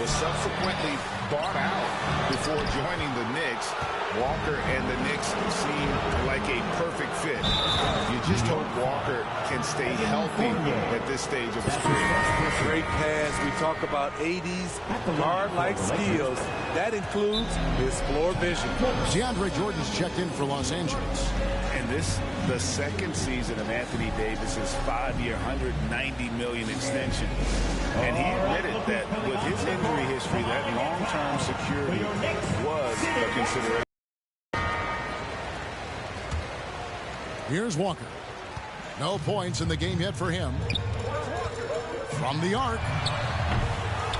S26: was subsequently bought out before joining the Knicks. Walker and the Knicks seem like a perfect fit. You just hope Walker can stay healthy at this stage of his career.
S27: Great pass. We talk about 80s guard-like skills. That includes his floor vision.
S24: DeAndre Jordan's checked in for Los Angeles.
S26: And this, the second season of Anthony Davis's 5-year, $190 million extension. And he admitted that with his injury history, that long-term security was a consideration.
S24: Here's Walker. No points in the game yet for him. From the arc.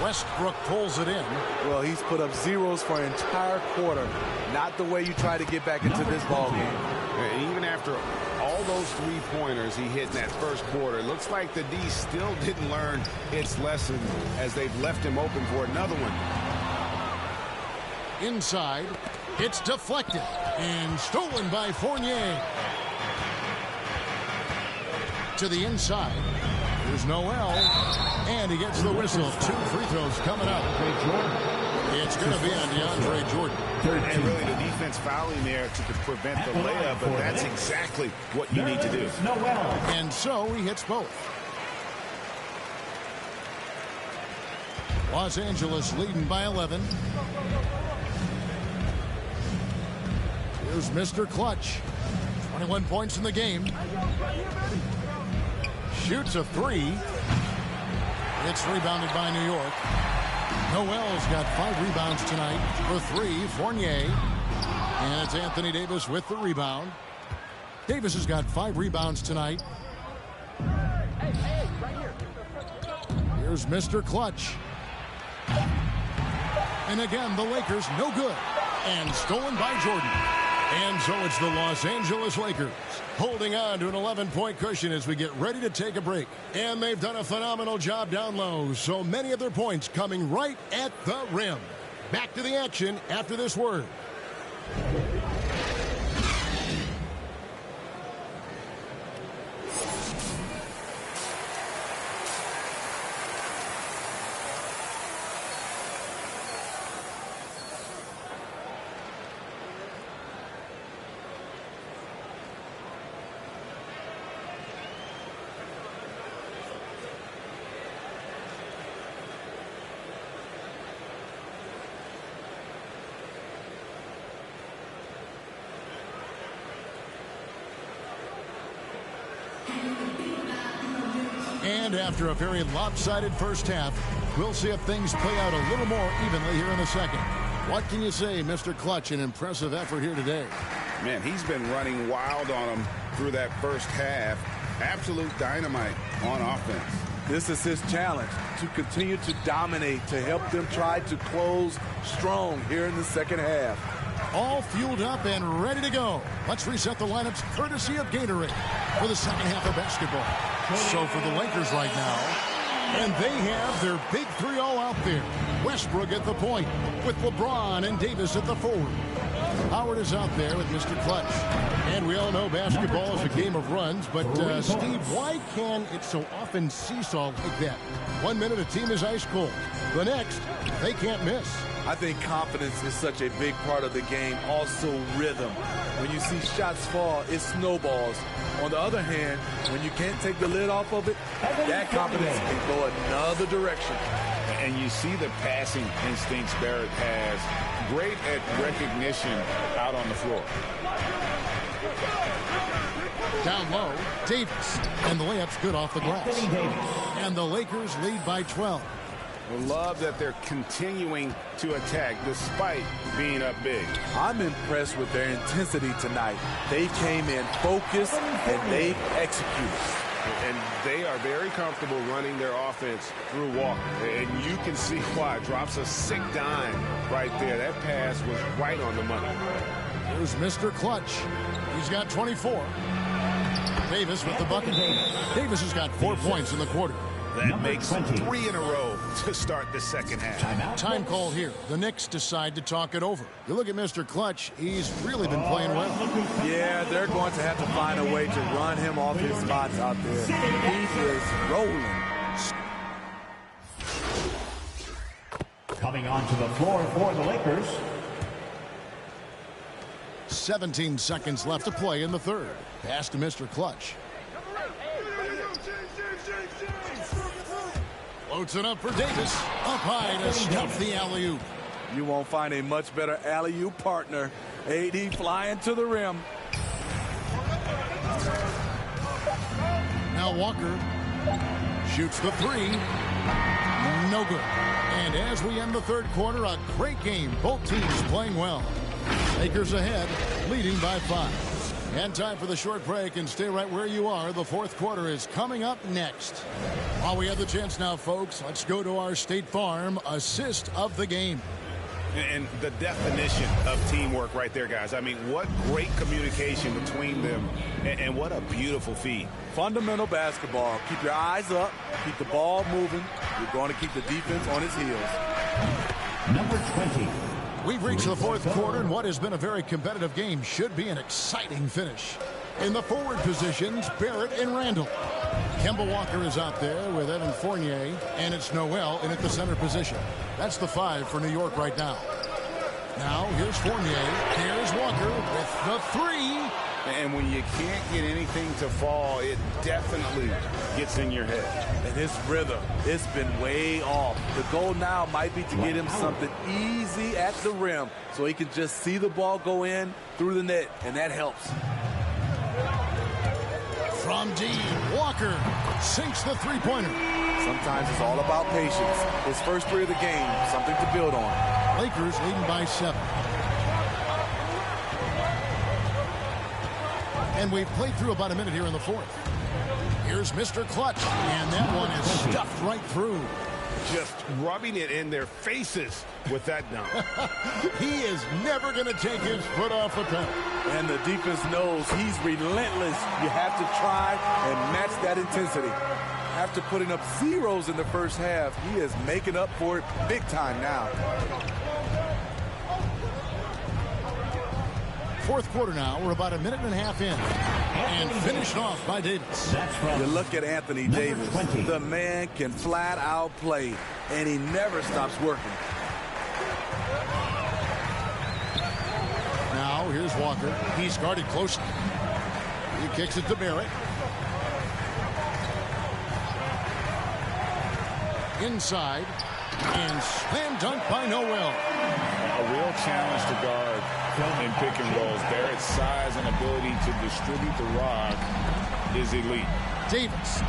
S24: Westbrook pulls it in.
S27: Well, he's put up zeros for an entire quarter. Not the way you try to get back into this ball game.
S26: Even after all those three-pointers he hit in that first quarter, it looks like the D still didn't learn its lesson as they've left him open for another one.
S24: Inside, it's deflected and stolen by Fournier. To the inside. Here's Noel. And he gets the whistle. 2 free throws coming up. It's going to be on DeAndre Jordan.
S26: And really the defense fouling there to prevent the layup, but that's exactly what you need to do.
S24: And so he hits both. Los Angeles leading by 11. Here's Mr. Clutch. 21 points in the game. Shoots a 3. It's rebounded by New York. Noel's got 5 rebounds tonight for 3. Fournier. And it's Anthony Davis with the rebound. Davis has got 5 rebounds tonight. Here's Mr. Clutch. And again, the Lakers no good. And stolen by Jordan. And so it's the Los Angeles Lakers holding on to an 11-point cushion as we get ready to take a break. And they've done a phenomenal job down low. So many of their points coming right at the rim. Back to the action after this word. And after a very lopsided first half, we'll see if things play out a little more evenly here in the second. What can you say, Mr. Clutch? An impressive effort here today.
S26: Man, he's been running wild on them through that first half. Absolute dynamite on offense.
S27: This is his challenge, to continue to dominate, to help them try to close strong here in the second half.
S24: All fueled up and ready to go. Let's reset the lineups courtesy of Gatorade for the second half of basketball. So for the Lakers right now, and they have their big 3 all out there. Westbrook at the point with LeBron and Davis at the forward. Howard is out there with Mr. Clutch. And we all know basketball is a game of runs, but Steve, why can it so often seesaw like that? 1 minute a team is ice cold. The next, they can't miss.
S27: I think confidence is such a big part of the game. Also rhythm. When you see shots fall, it snowballs. On the other hand, when you can't take the lid off of it, that confidence can go another direction.
S26: And you see the passing instincts Barrett has. Great at recognition out on the floor.
S24: Down low, Davis. And the layup's good off the glass. And the Lakers lead by 12.
S26: I love that they're continuing to attack despite being up big.
S27: I'm impressed with their intensity tonight. They came in focused and they executed.
S26: And they are very comfortable running their offense through Walker. And you can see why. Drops a sick dime right there. That pass was right on the money.
S24: Here's Mr. Clutch. He's got 24. Davis with the bucket. Davis has got 4 points in the quarter.
S26: That makes 3 in a row to start the second half.
S24: Time call here. The Knicks decide to talk it over. You look at Mr. Clutch. He's really been playing well.
S27: Yeah, they're going to have to find a way to run him off his spots out there. He is rolling.
S4: Coming onto the floor for the Lakers.
S24: 17 seconds left to play in the third. Pass to Mr. Clutch. Floats it up for Davis. Up high to stuff the alley-oop.
S27: You won't find a much better alley-oop partner. AD flying to the rim.
S24: Now Walker shoots the three. No good. And as we end the third quarter, a great game. Both teams playing well. Lakers ahead, leading by 5. And time for the short break, and stay right where you are. The fourth quarter is coming up next. While we have the chance now, folks, let's go to our State Farm assist of the game.
S26: And the definition of teamwork right there, guys. I mean, what great communication between them, and what a beautiful feed.
S27: Fundamental basketball. Keep your eyes up. Keep the ball moving. You're going to keep the defense on its heels.
S4: Number 20.
S24: We've reached the fourth quarter, and what has been a very competitive game should be an exciting finish. In the forward positions, Barrett and Randall. Kemba Walker is out there with Evan Fournier, and it's Noel in at the center position. That's the 5 for New York right now. Now, here's Fournier. Here's Walker with the 3.
S26: And when you can't get anything to fall, it definitely gets in your head.
S27: And his rhythm, it's been way off. The goal now might be to get him something easy at the rim so he can just see the ball go in through the net, and that helps.
S24: From deep, Walker sinks the three-pointer.
S27: Sometimes it's all about patience. His first 3 of the game, something to build on.
S24: Lakers leading by 7. And we've played through about a minute here in the fourth. Here's Mr. Clutch, and that one is stuffed right through.
S26: Just rubbing it in their faces with that dunk.
S24: He is never going to take his foot off the pedal.
S27: And the defense knows he's relentless. You have to try and match that intensity. After putting up zeros in the first half, he is making up for it big time now.
S24: Fourth quarter now. We're about a minute and a half in. And finished off by Davis.
S27: You look at Anthony Davis. The man can flat out play, and he never stops working.
S24: Now, here's Walker. He's guarded closely. He kicks it to Barrett. Inside. And slam dunk by Noel.
S26: A real challenge to guard in pick and rolls. Barrett's size and ability to distribute the rock is elite.
S24: Davis.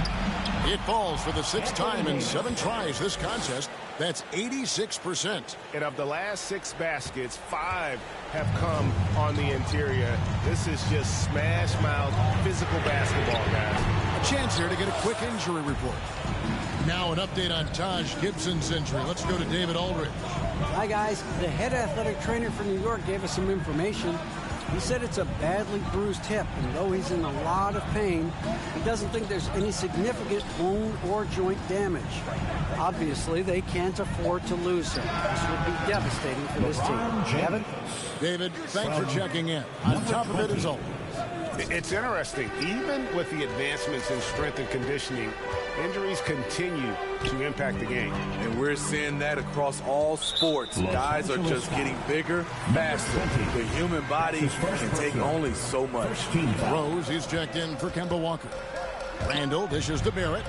S24: It falls for the 6th time in 7 tries this contest. That's 86%.
S26: And of the last 6 baskets, 5 have come on the interior. This is just smash mouth physical basketball, guys.
S24: A chance here to get a quick injury report. Now an update on Taj Gibson's injury. Let's go to David Aldridge.
S15: Hi, guys. The head athletic trainer for New York gave us some information. He said it's a badly bruised hip, and though he's in a lot of pain, he doesn't think there's any significant bone or joint damage. Obviously, they can't afford to lose him. This would be devastating for this team. Kevin?
S24: David, thanks for checking in. On top of it is always.
S26: It's interesting. Even with the advancements in strength and conditioning, injuries continue to impact the game.
S27: And we're seeing that across all sports. Guys are just getting bigger, faster. The human body can take only so much.
S24: Rose is checked in for Kemba Walker. Randall dishes to Barrett.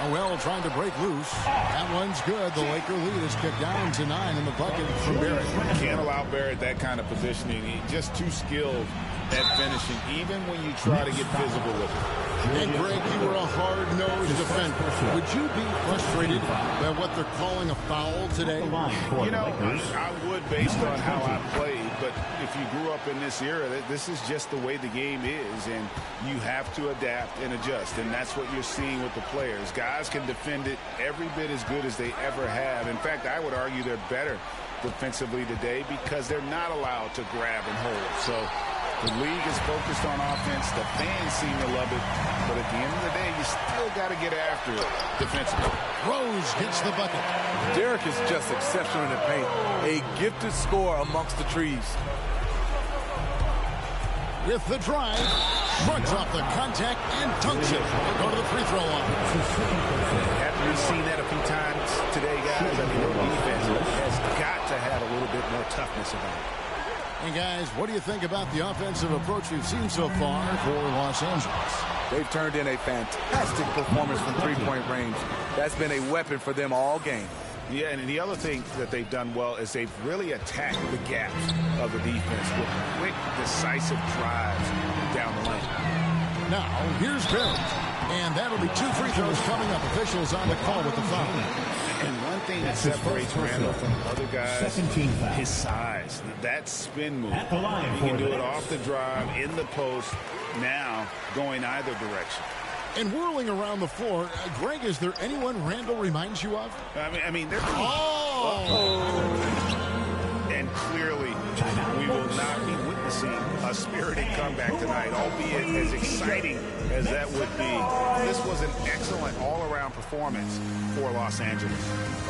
S24: Noel trying to break loose. That one's good. The Laker lead is kicked down to 9 in the bucket from Barrett.
S26: Can't allow Barrett that kind of positioning. He's just too skilled at finishing, even when you try to get physical with him.
S24: And Greg, you were a hard-nosed defender. Would you be frustrated by what they're calling a foul today?
S26: You know, I would based on how I played, but if you grew up in this era, this is just the way the game is, and you have to adapt and adjust, and that's what you're seeing with the players. Guys can defend it every bit as good as they ever have. In fact, I would argue they're better defensively today because they're not allowed to grab and hold. So the league is focused on offense. The fans seem to love it. But at the end of the day, you still got to get after it defensively.
S24: Rose gets the bucket.
S27: Derek is just exceptional in the paint. A gifted scorer amongst the trees.
S24: With the drive, shrugs off the contact and dunks it. They'll go to the free throw line.
S26: After we've seen that a few times today, guys, I mean, their defense has got to have a little bit more toughness about it.
S24: And guys, what do you think about the offensive approach we've seen so far for Los Angeles?
S27: They've turned in a fantastic performance from three-point range. That's been a weapon for them all game.
S26: Yeah, and the other thing that they've done well is they've really attacked the gaps of the defense with quick, decisive drives down the lane.
S24: Now, here's Barrett. And that'll be 2 free throws coming up. Officials on the call with the foul.
S26: And one thing that separates Randall from other guys, his size. That spin move. He can do it off the drive, in the post, now going either direction.
S24: And whirling around the floor, Greg, is there anyone Randall reminds you of?
S26: I mean, they're... And clearly, we will not be witnessing a spirited comeback tonight, albeit as exciting as that would be. This was an excellent all-around performance for Los Angeles.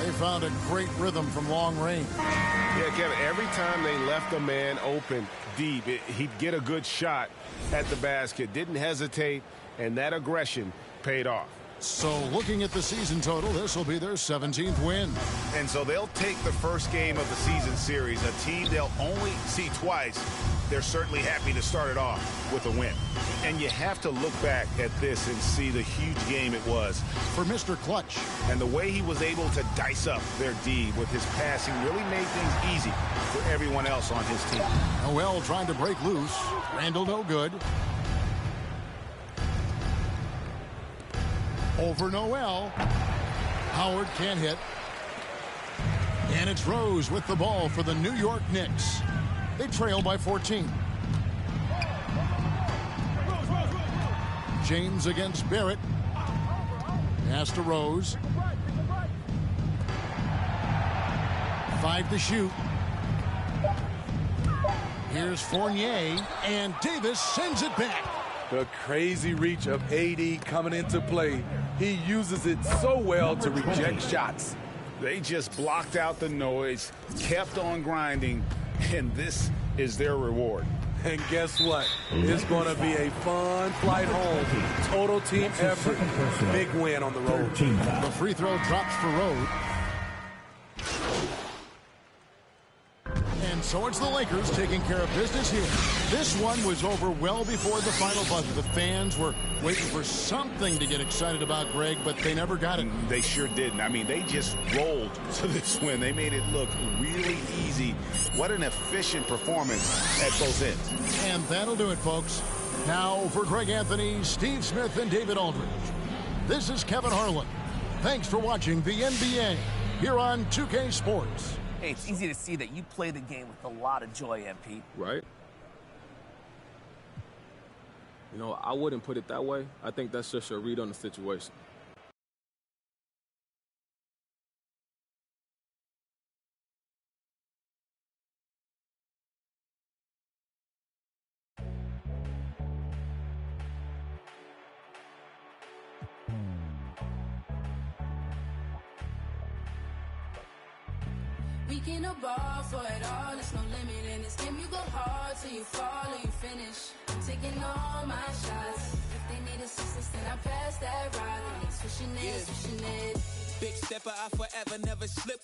S24: They found a great rhythm from long range.
S16: Yeah, Kevin, every time they left a man open deep, he'd get a good shot at the basket, didn't hesitate, and that aggression paid off.
S24: So looking at the season total, this will be their 17th win.
S26: And so they'll take the first game of the season series, a team they'll only see twice. They're certainly happy to start it off with a win. And you have to look back at this and see the huge game it was
S24: for Mr. Clutch.
S26: And the way he was able to dice up their D with his passing really made things easy for everyone else on his team.
S24: Noel trying to break loose. Randall no good. Over Noel. Howard can't hit. And it's Rose with the ball for the New York Knicks. They trail by 14. James against Barrett. Pass to Rose. 5 to shoot. Here's Fournier, and Davis sends it back.
S27: The crazy reach of AD coming into play. He uses it so well to reject shots.
S26: They just blocked out the noise, kept on grinding, and this is their reward.
S27: And guess what? It's going to be a fun flight home. Total team effort. Big win on the road.
S24: The free throw drops for Rode. And so it's the Lakers taking care of business here. This one was over well before the final buzzer. The fans were waiting for something to get excited about, Greg, but they never got it.
S26: They sure didn't. I mean, they just rolled to this win. They made it look really easy. What an efficient performance at both ends.
S24: And that'll do it, folks. Now for Greg Anthony, Steve Smith, and David Aldridge. This is Kevin Harlan. Thanks for watching the NBA here on 2K Sports.
S17: Hey, it's easy to see that you play the game with a lot of joy, MP.
S18: Right. You know, I wouldn't put it that way. I think that's just your read on the situation.
S6: We can ball for it all, there's no limit in this game. You go hard till you fall or you finish. I'm taking all my shots. If they need assistance, then I pass that ride. Switching it, switching it.
S10: Big stepper, I forever never slip.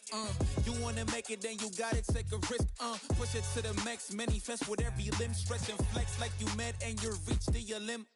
S10: You wanna make it, then you gotta take a risk. Push it to the max, manifest with every limb, stretch and flex like you met and you reach to your limb.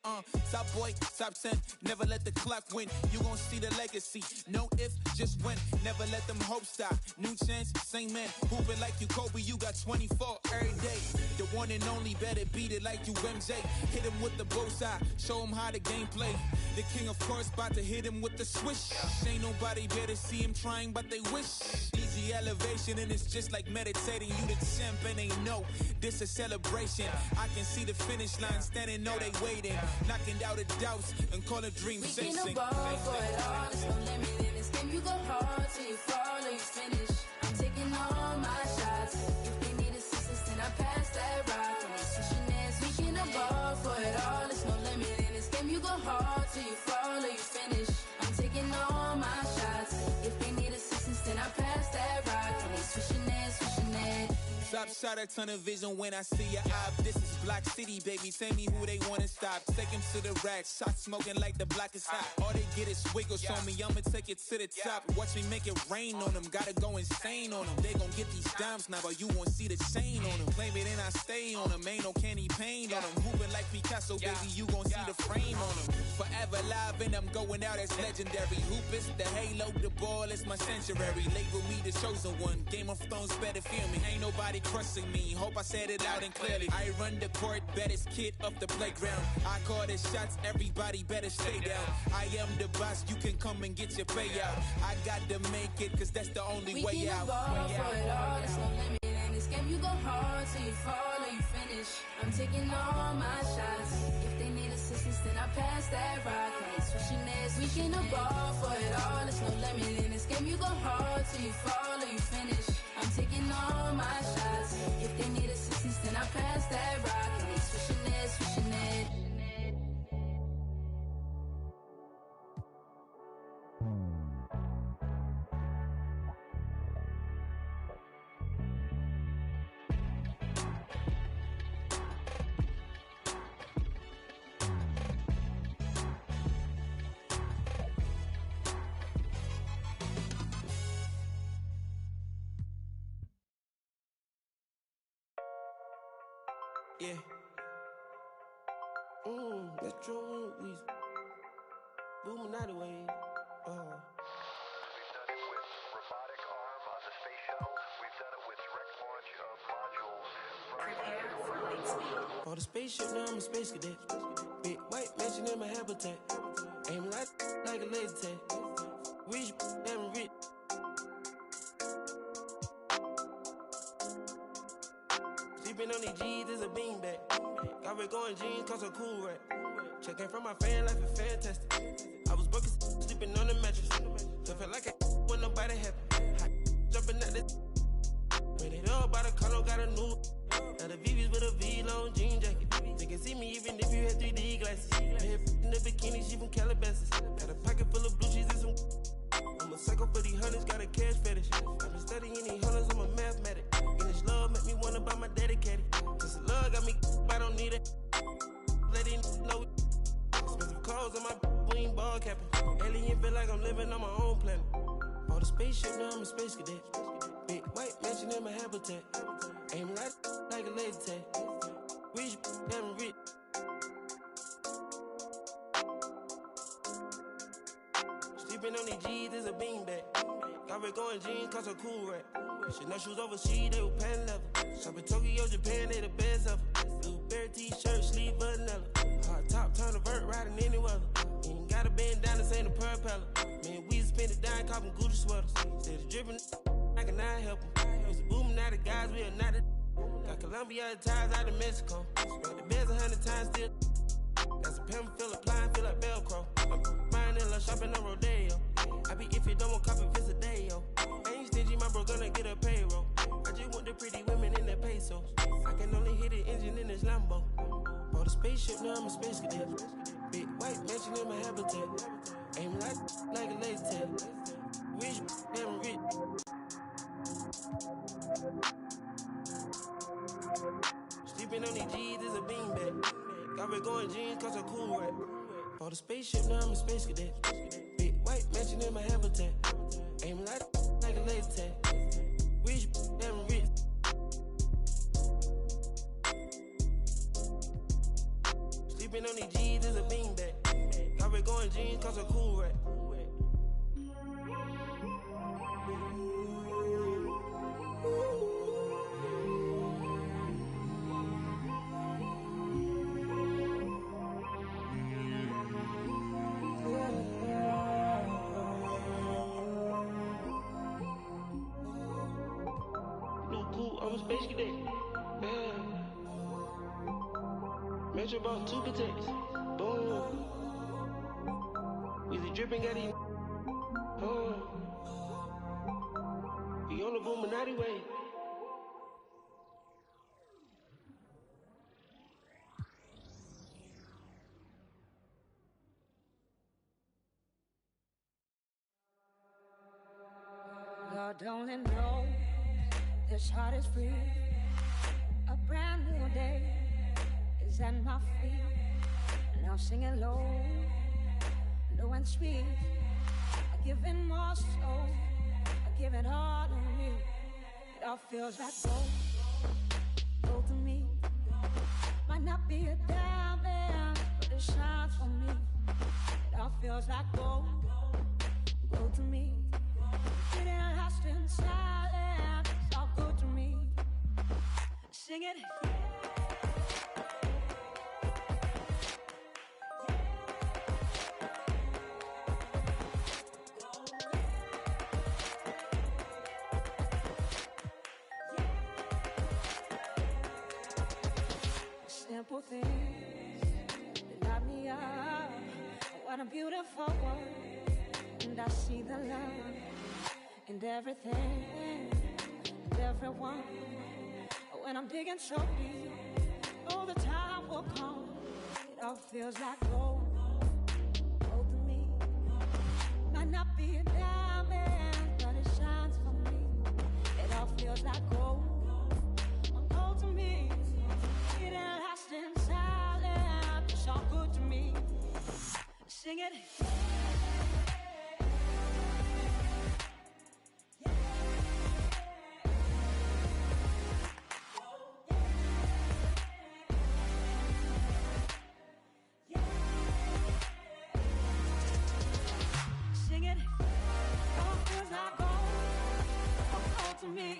S10: Top boy, top 10, never let the clock win. You gon' see the legacy, no if, just when. Never let them hopes die. New chance, same man, hooping like you Kobe, you got 24 every day. The one and only, better beat it like you MJ. Hit him with the bullseye, show him how the game play. The king, of course, about to hit him with the swish. Ain't nobody better see him trying, but they wish. Easy elevation, and it's just like meditating. You the champ, and they know this a celebration. I can see the finish line, standing, know they waiting. Knocking out the doubts and call it dream chasing.
S6: We can ball for it all, there's no limit in this game. You go hard till you fall or you finish. I'm taking all my shots. If they need assistance, then I pass that rock. And they switching ends. We can ball for it all, there's no limit in this game. You go hard till you fall or you finish. I'm taking all my shots. If they need assistance, then I pass that rock. And they switching ends, switching ends.
S10: Top shot a ton of vision when I see your eye. This is Block City, baby. Tell me who they wanna stop. Take him to the rack. Shot smoking like the block is hot. All they get is wiggles on me. I'ma take it to the top. Watch me make it rain on them. Gotta go insane on them. They gon' get these dimes now, but you won't see the chain on them. Claim it and I stay on them. Ain't no candy paint on them. Hooping like Picasso, baby. You gon' see the frame on them. Forever live and I'm going out as legendary. Hoop is the halo, the ball is my sanctuary. Label me the chosen one. Game of Thrones better feel me. Ain't nobody crushing me. Hope I said it loud and clearly. I run the court, baddest kid off the playground. I call the shots, everybody better stay down. I am the boss, you can come and get your payout. I got to make it, cause that's the only way out.
S6: We can ball for it all, there's no limit in this game. You go hard till you fall or you finish. I'm taking all my shots. If they need assistance, then I pass that rock. I ain't switching this. We can ball for it all, there's no limit in this game. You go hard till you fall or you finish. I'm taking all my shots. If they need assistance, then I pass that rock. And they switching it, switching it.
S3: Yeah. Metro Weezy. Booming out the way.
S5: We've done it with robotic arm on the space shuttle. We've done it with direct launch of modules.
S3: For the spaceship, now I'm a space cadet. Big white mansion in my habitat. Aim like a laser tag. Rich, damn rich. Sleeping on these G's is a beanbag. Got red going jeans, cause a cool rack. Checking from my fan life is fantastic. I was broken, sleeping on the mattress. So felt like I when nobody happy. Jumping at this. Ran it up by the color, got a new. Now the VV's with a V-long jean jacket. They can see me even if you had 3D glasses. Head in the bikini, she from Calabasas. Got a pocket full of blue cheese and some. I'm a psycho for these hundreds, got a cash fetish. I've been studying these hundreds, I'm a mathematic. And this love make me wanna buy my daddy caddy. This love got me, I don't need it. Let it know. Expensive clothes on my queen ball capping. Alien feel like I'm living on my own planet. For the spaceship, now I'm a space cadet. Big white mansion in my habitat. Aim like a laser tag. Rich, damn rich. Sleeping on these G's is a beanbag. Got red going jeans, cause a cool rack. Chanel shoes overseas, they were pan level. Shop in Tokyo, Japan, they the best ever. Blueberry t-shirt, sleeve vanilla. Hard top, turn a vert, riding any weather. Ain't got a bend down, this ain't a propeller. Man, we spend it down, copping Gucci sweaters. Instead of dripping, I can not help them. Used to booming out the guys, we are not the. Got Colombia ties out of Mexico. Spread the beds 100 times still. Got some pimp, feel applying, feel like Velcro. Buying in love, shopping on Rodeo. I be if you don't want copy, visit day, yo. I ain't stingy, my bro gonna get a payroll. I just want the pretty women in their pesos. I can only hit the engine in this Lambo. For the spaceship, now I'm a space cadet. Big white mansion in my habitat. Aim like a laser tag. Rich, damn rich. Sleeping on these G's is a beanbag. Got red going jeans, cause a cool rack. For the spaceship, now I'm a space cadet. Big White mansion in my habitat. Aim like a laser tag. Rich, damn rich. Sleeping on these G's is a beanbag. Got red going jeans, cause a cool rack. I'm a space cadet. Yeah. Metro bought 2 protects. Boom. Weezy dripping, got these. We on the Boominati way.
S1: God only knows this heart is free. A brand new day is at my feet. Now singing low, low and sweet. I give it more soul, I give it all to me. It all feels like gold, gold to me. Might not be a diamond, but it shines for me. It all feels like gold, gold to me. It ain't lost in silence, it's all good to me. Sing it. Simple things that light me up. What a beautiful world. And I see the love in everything and everyone. When I'm digging so deep, all the time will come. It all feels like gold, gold to me. Might not be a diamond, but it shines for me. It all feels like gold, gold to me. It ain't lost in silence, it's all good to me. Sing it. Sing it. All feels like gold, gold to me. It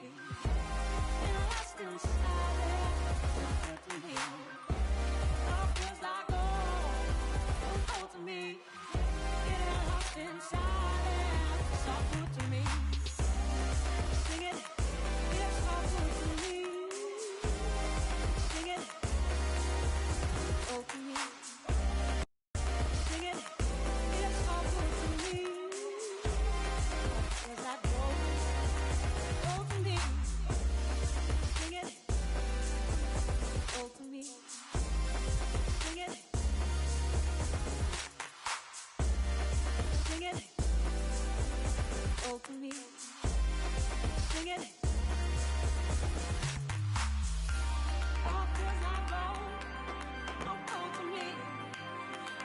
S1: ain't lost in silence, it's all good to me. All feels like gold, gold to me. It ain't lost in silence, it's all good to me. Sing it, it's all good to me. Sing it, gold to me. Sing it, it's all good to me. All feels like gold, gold to me. Sing it, gold to me. Sing it. Sing it, oh to me. Sing it. All feels like gold, oh to me.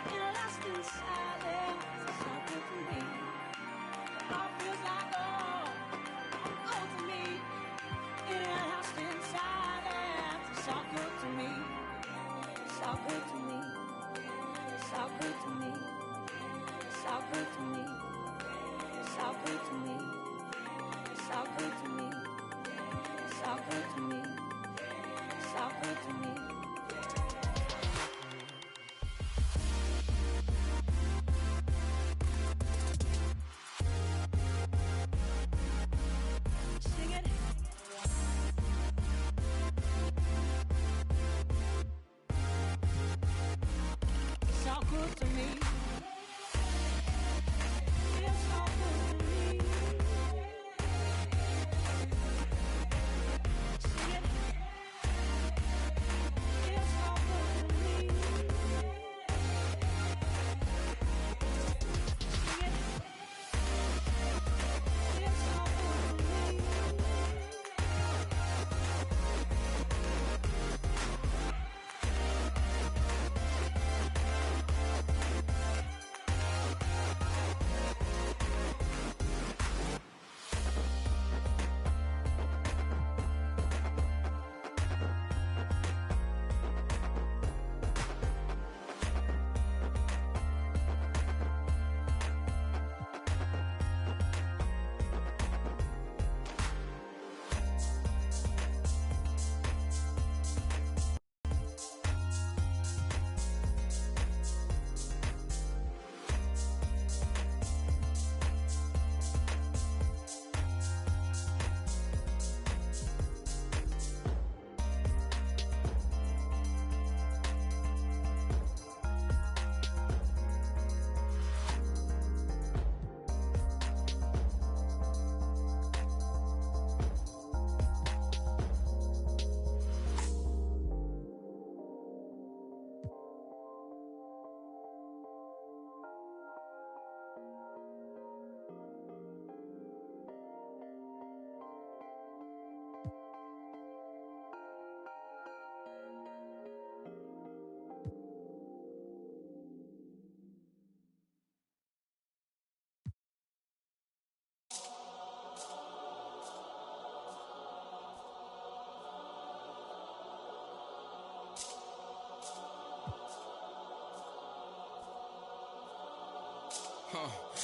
S1: In a lasting silence, it's so good to me. All feels like gold, oh to me. In a lasting silence, it's so good to me. So good to me. So good to me. So good to me, so good to me, so good to me, so good to me, so good to me. Sing it. So good to me.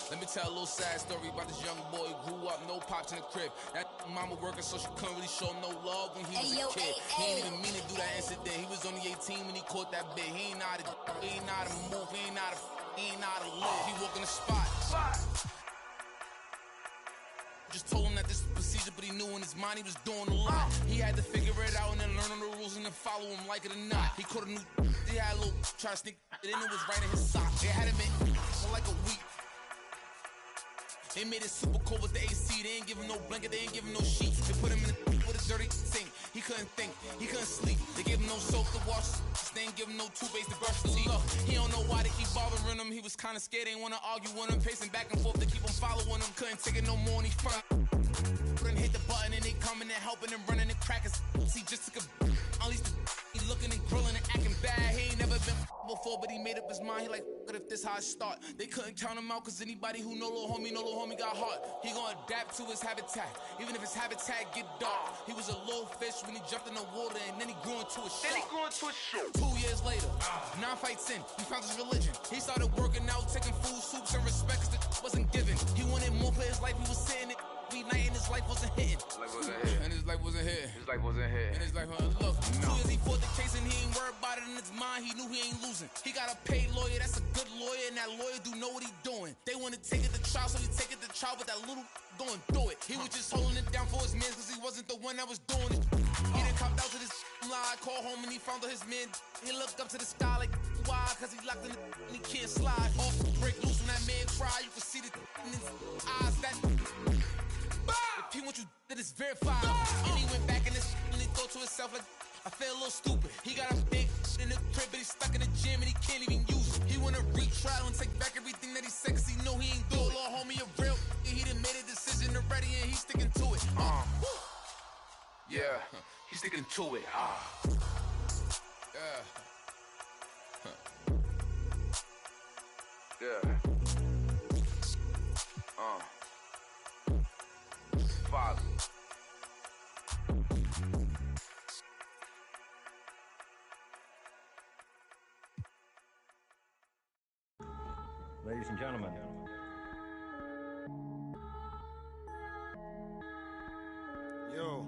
S7: Let me tell a little sad story about this young boy who grew up, no pops in the crib. That mama working, so she couldn't really show no love when he was a kid. He ain't even mean to do that incident. He was only 18 when he caught that bit. He ain't know how to move, he ain't know how to live. He walk in the spot. Just told him that this was procedure, but he knew in his mind he was doing a lot. He had to figure it out and then learn the rules and then follow him like it or not. He caught a new, he had a little, try to sneak it in, it was right in his sock. It had him in for like a week. They made it super cold with the AC. They ain't give him no blanket, they ain't give him no sheets. They put him in with a dirty sink. He couldn't think, he couldn't sleep. They gave him no soap to wash. They ain't give him no toothpaste to brush his teeth. He don't know why they keep bothering him. He was kinda scared, they ain't wanna argue with him. Pacing back and forth to keep him following him. Couldn't take it no more and he front. Couldn't hit the button and they coming and helping and running and cracking. He just took a unleashed the he looking and grilling and acting bad. He ain't never been before, but he made up his mind. He like, what if this how I start? They couldn't count him out, cause anybody who know little homie got heart. He gonna adapt to his habitat, even if his habitat get dark. He was a little fish when he jumped in the water, and then he grew into a shark. 2 years later, 9 fights in, he found his religion. He started working out, taking food, soups, and respect, cause the wasn't given. He wanted more for his life, he was sitting it. Night and his life wasn't hitting. And his life wasn't hit. And his life wasn't look. 2 years he fought the case and he ain't worried about it in his mind. He knew he ain't losing. He got a paid lawyer, that's a good lawyer, and that lawyer do know what he doing. They wanna take it to trial, so he take it to trial, but that little going do it. He was just holding it down for his man, cause he wasn't the one that was doing it. He done copped out to this lie, called home and he found out his man. He looked up to the sky like, why? Cause he locked in the and he can't slide. Off, break loose when that man cry, you can see the in his eyes. That if he want you, that is verified. And he went back in his and he thought to himself like, I feel a little stupid. He got a big in the crib, but he's stuck in the gym and he can't even use it. He wanna retrial and take back everything that he said, cause he know he ain't do it. Little homie a real, he done made a decision already and he's sticking to it. Yeah, he's sticking to it. Yeah. Father.
S4: Ladies and gentlemen.
S13: Yo.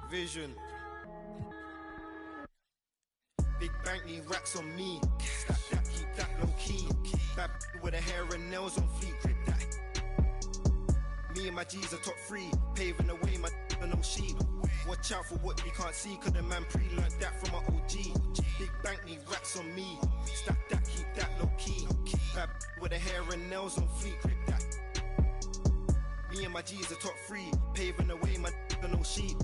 S13: Vision. Big bank need racks on me. Stack that, keep that low key. Bad with her hair and nails on fleek. Grip that. Me and my G's are top 3, paving the way, my no sheep. Watch out for what you can't see, cause the man pre-learned that from my OG. Big bank need racks on me. Stack that, keep that low key. Bad with her hair and nails on fleek. Grip that. Me and my G's are top 3, paving the way, my no sheep.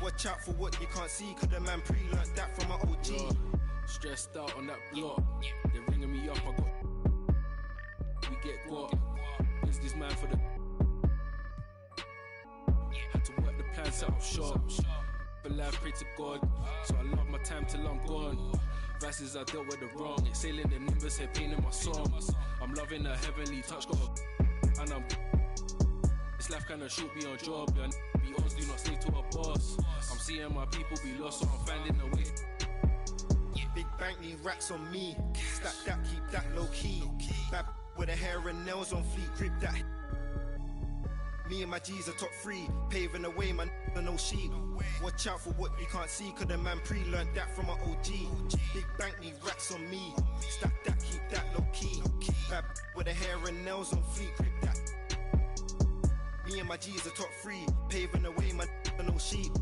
S13: Watch out for what you can't see, cause the man pre-learned that from my OG.
S18: Stressed out on that block, they're ringing me up, I got we get got, is this man for the had to work the plan, set up shop, but life pray to God, so I love my time till I'm gone. Vices I dealt with the wrong, exhaling the nimbus, head pain in my song. I'm loving a heavenly touch, got a and I'm this life kinda shoot me on job, yeah, be honest, do not stay to a boss. I'm seeing my people be lost, so I'm finding a way.
S13: Big bank need racks on me. Stack that, keep that low key. Bad with her hair and nails on fleek. Grip that. Me and my G's are top 3, paving the way, man. No sheep. Watch out for what you can't see, cause the man pre-learned that from my OG. Big bank need racks on me. Stack that, keep that low key. Bad with her hair and nails on fleek. Grip that. Me and my G's are top 3, paving the way, man. No sheep.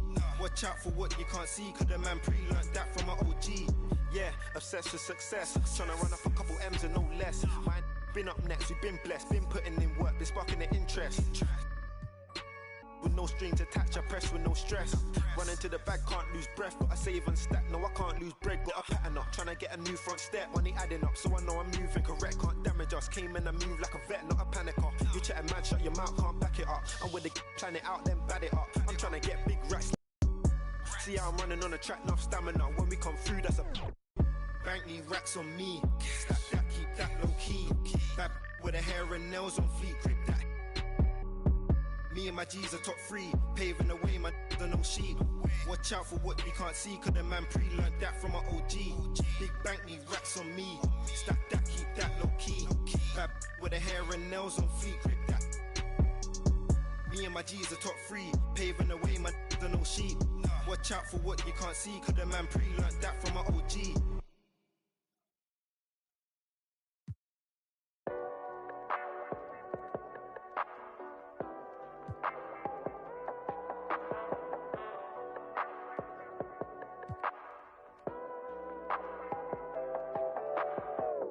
S13: Watch out for what you can't see, cause the man pre-learned that from my OG.
S19: Yeah, obsessed with success. Tryna run up a couple M's and no less. Mine been up next, we've been blessed. Been putting in work, been sparking the interest. With no strings attached, I press with no stress. Running to the bag, can't lose breath. Gotta save and stack, no I can't lose bread. Got a pattern up, tryna get a new front step. Money adding up, so I know I'm moving correct. Can't damage us, came in and move like a vet, not a panicker. You chatting man, shut your mouth, can't back it up. I'm with the plan it out, then bad it up. I'm tryna get big racks. See how I'm running on the track, enough stamina. When we come through, that's a
S13: bank need racks on me. Stack that, keep that low key. Bad with her hair and nails on fleek. Grip that. Me and my G's are top 3, paving the way, my don't know sheep. Watch out for what you can't see, cause the man pre-learned that from an OG. Big bank need racks on me, stack that, keep that low key. Bad with the hair and nails on fleek, grip that. Me and my G's are top 3, paving the way, my don't know sheep. Watch out for what you can't see, cause the man pre-learned that from an OG.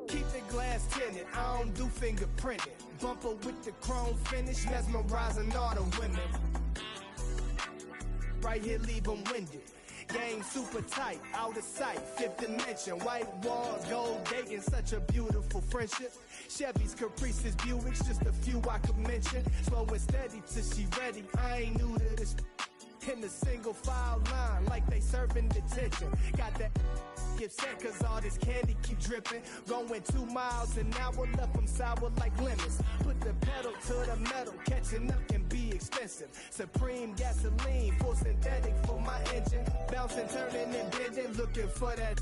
S8: Keep the glass tinted, I don't do fingerprinting. Bumper with the chrome finish, mesmerizing all the women. Right here, leave them winded. Game super tight, out of sight, fifth dimension. White walls, gold dating, such a beautiful friendship. Chevys, Caprices, Buicks, just a few I could mention. Slow and steady till she ready, I ain't new to this. In the single file line, like they serving detention. Got that get set cause all this candy keep dripping. Going 2 miles an hour, left them sour like lemons. Put the pedal to the metal, catching up can be expensive. Supreme gasoline, full synthetic for my engine. Bouncing, turning and bending, looking for that.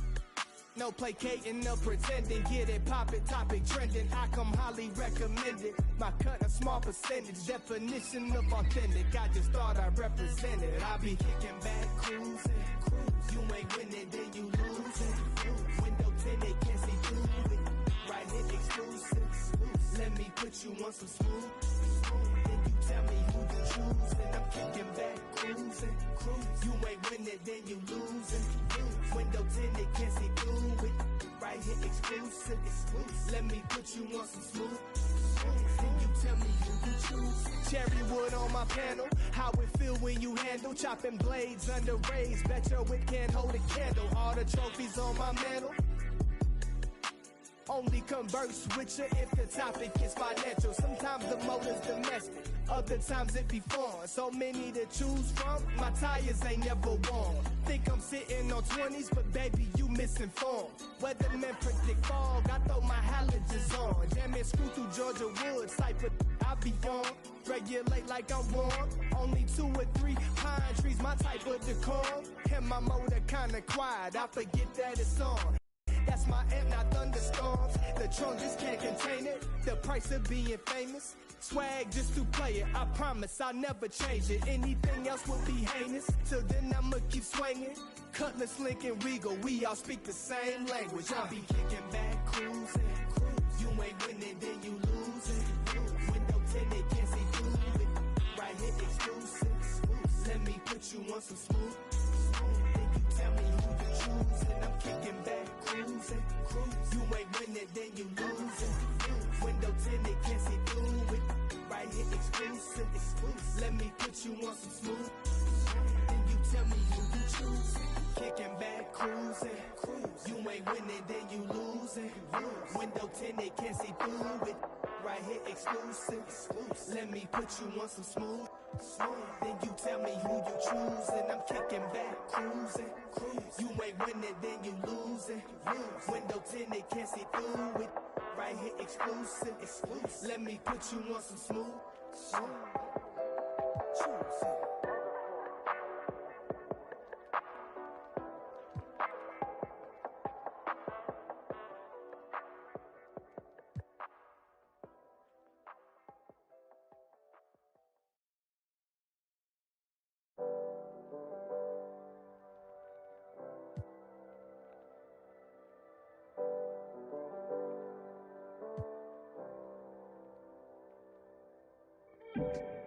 S8: No placating, no pretending, get it poppin', topic trending. I come highly recommended. My cut a small percentage, definition of authentic. I just thought I represented. I be kicking back, cruising. You ain't winning, then you losing. Window tinted, can't see through it. Right here, exclusive. Let me put you on some smooth. Then you tell me who to choose, and I'm kicking back, cruising. You ain't winning, then you losing. Window tinted, can't see through it. Right here, exclusive. Let me put you on some smooth. Then you tell me who to choose. Cherry wood on my panel. How it feel when you handle chopping blades under rays. Bet your wit can't hold a candle. All the trophies on my mantle. Only converse with you if the topic is financial. Sometimes the motor's domestic, other times it be foreign. So many to choose from, my tires ain't never worn. Think I'm sitting on 20s, but baby, you misinformed. Weathermen predict fog, I throw my halogens on. Jamming screw through Georgia woods, type of I be on. Regulate like I'm warm. Only 2 or 3 pine trees, my type of decorum. And my motor kinda quiet, I forget that it's on. That's my amp, not thunderstorms. The trunk just can't contain it. The price of being famous. Swag just to play it. I promise I'll never change it. Anything else would be heinous. Till then I'ma keep swinging. Cutlass, Lincoln, Regal, we all speak the same language. I'll be kicking back, cruising. You ain't winning, then you losing. Window tinted, can't see through it. Right here, exclusive. Let me put you on some smooth. Then you tell me who to choose, and I'm kicking back. Cruising. You ain't winning, then you losing. Window tinted, can't see through it. Right here, exclusive. Let me put you on some smooth. Then you tell me who you choose. Kicking back, cruising. You ain't winning, then you losing. Window tinted, can't see through it. Right here, exclusive. Let me put you on some smooth. Then you tell me who you choose, and I'm kicking back, cruising. You ain't winning, then you losing. Window tinted, can't see through it. Right here, exclusive. Let me put you on some smooth. Choose it.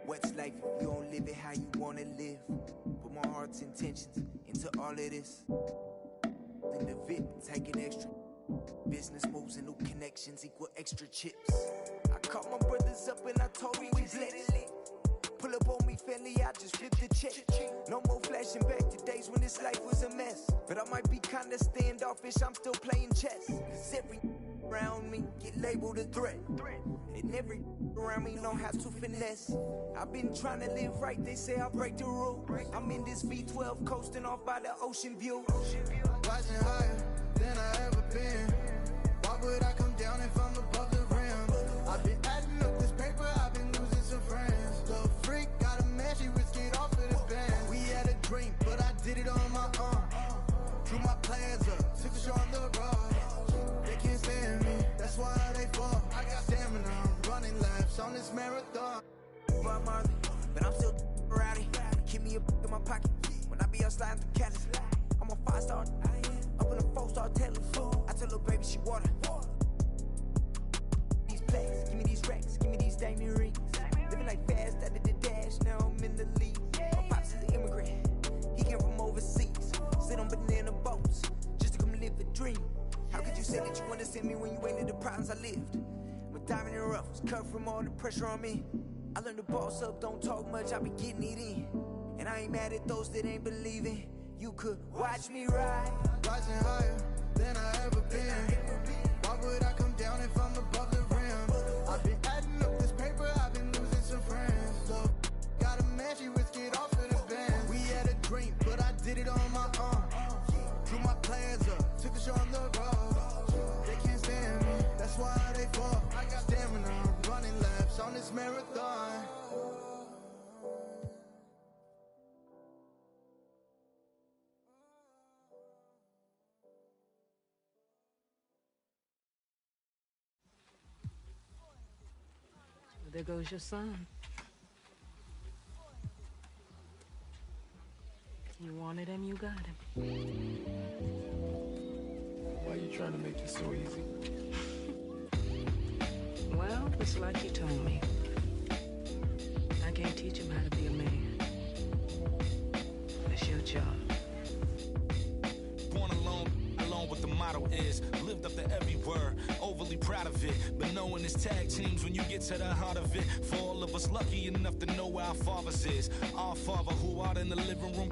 S9: What's life if you don't live it how you wanna live? Put my heart's intentions into all of this. In the VIP, taking extra. Business moves and new connections equal extra chips. I called my brothers up and I told me we blessed. Pull up on me, family, I just flipped the check. No more flashing back to days when this life was a mess. But I might be kinda standoffish, I'm still playing chess. Cause every around me get labeled a threat. And every around me know how to finesse. I've been trying to live right, they say I break the rule. I'm in this V12 coasting off by the ocean view.
S11: Rising higher than I ever been. Why would I come down if I'm above the rim? I've been adding up this paper, I've been losing some friends. Little freak, got plans up, took a shot on the road. They can't stand me, that's why they fall. I got stamina, I'm running laps on this marathon.
S9: Bob Marley, but I'm still rowdy. Keep me a in my pocket when I be out sliding through Cali. I'm a 5-star, up in a 4-star telly. I tell her baby she water. These plaques, give me these racks, give me these diamond rings. Living like fast, I did the dash, now I'm in the league. My pops is an immigrant, he came from overseas. Sit on banana boats, just to come live the dream. How could you say that you understand me when you ain't in the problems I lived? I'm a diamond in the rough, was cut from all the pressure on me. I learned to boss up, don't talk much, I be getting it in. And I ain't mad at those that ain't believing. You could watch me ride,
S11: rising higher than I ever been. Why would I come down if I'm above the rim? I've been adding up this paper, I've been losing some friends. Look, got a man, she risk it off of the band. We had a dream, but I did it on my own. Drew my plans up, took a shot on the road. They can't stand me, that's why they fall. I got stamina, I'm running laps on this marathon.
S12: There goes your son. You wanted him, you got him.
S27: Why are you trying to make it so easy?
S12: Well, it's like you told me. I can't teach him how to be a man. It's your job.
S10: Born alone what the motto is. Lived up to every word, overly proud of it. But knowing it's tag teams when you get to the heart of it. For all of us lucky enough to know where our fathers is. Our father who out in the living room.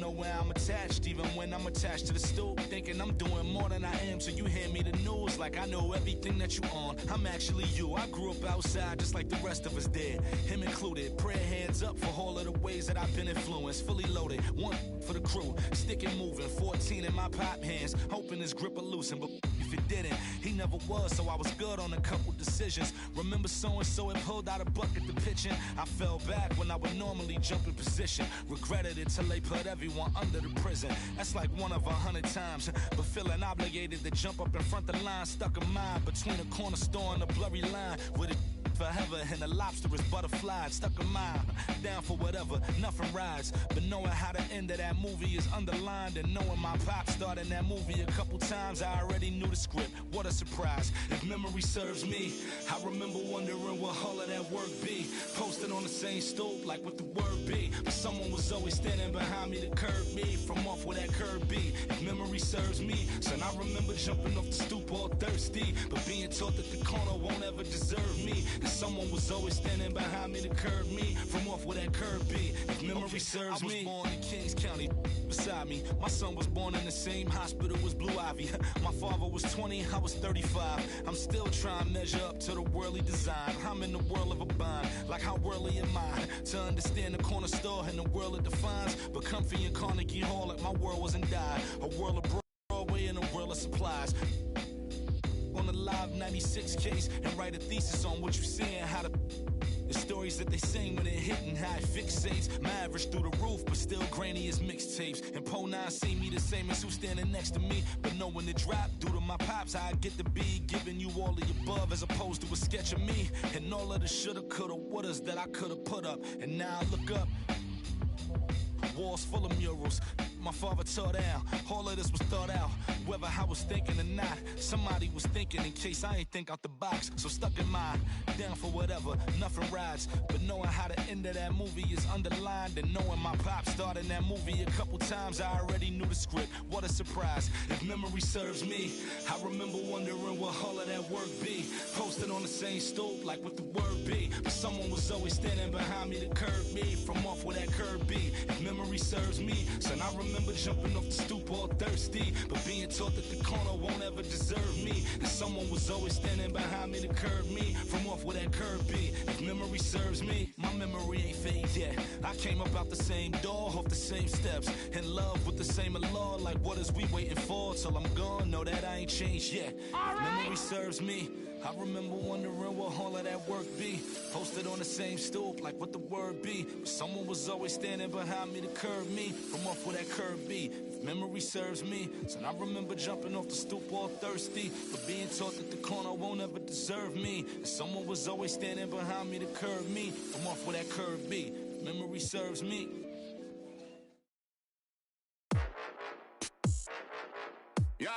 S10: Know where I'm attached, even when I'm attached to the stool. Thinking I'm doing more than I am, so you hand me the news like I know everything that you on. I'm actually you. I grew up outside just like the rest of us did, him included. Prayer hands up for all of the ways that I've been influenced. Fully loaded, one for the crew, stick and moving. 14 in my pop hands, hoping his grip will loosen, but if it didn't, he never was, so I was good on a couple decisions. Remember so-and-so had pulled out a bucket to pitching. I fell back when I would normally jump in position. Regretted it till they put everyone under the prison. That's like 1 of 100 times. But feeling obligated to jump up in front of the line. Stuck a mind between a corner store and a blurry line. With it forever and the lobster is butterflied. Stuck a mind, down for whatever, nothing rides. But knowing how the end of that movie is underlined, and knowing my pop starred in that movie a couple times, I already knew the script. What a surprise. If memory serves me, I remember wondering what all of that work be. Posted on the same stoop like what the word be. But someone was always standing behind me to curb me from off where that curb be. If memory serves me, son, I remember jumping off the stoop all thirsty, but being taught that the corner won't ever deserve me. And someone was always standing behind me to curb me from off where that curb be. If memory serves me, I was born in Kings County beside me. My son was born in the same hospital as Blue Ivy. My father was 20, I was 35. I'm still trying to measure up to the worldly design. I'm in the world of a bind, like how worldly am I? To understand the corner store and the world it defines. But comfy in Carnegie Hall like my world wasn't die. A world of Broadway and a world of supplies. On the live 96 case and write a thesis on what you seeing, how the stories that they sing when it hitting, how it fixates. My average through the roof, but still grainy as mixtapes. And Po 9 see me the same as who's standing next to me. But knowing the drop due to my pops, how I get to be giving you all of the above as opposed to a sketch of me. And all of the shoulda, coulda, wouldas that I coulda put up. And now I look up, walls full of murals my father tore down. All of this was thought out, whether I was thinking or not. Somebody was thinking in case I ain't think out the box. So stuck in mind, down for whatever, nothing rides. But knowing how the end of that movie is underlined, and knowing my pop starred in that movie a couple times, I already knew the script. What a surprise. If memory serves me, I remember wondering what all of that work be. Posted on the same stoop like what the word be. But someone was always standing behind me to curb me from off where that curb be. If memory serves me, son, I remember jumping off the stoop all thirsty, but being taught that the corner won't ever deserve me. And someone was always standing behind me to curb me from off where that curb be. If memory serves me, my memory ain't fade yet. I came up out the same door, off the same steps, in love with the same law. Like what is we waiting for till I'm gone? Know that I ain't changed yet. If memory serves me, I remember wondering what all of that work be. Posted on the same stoop like what the word be. But someone was always standing behind me to curb me from off where that curb be. If
S7: Memory serves me, so I remember jumping off the stoop all thirsty, but being taught that the corner won't ever deserve me. And someone was always standing behind me to curb me from off where that curve be. Memory serves me.
S2: Yeah.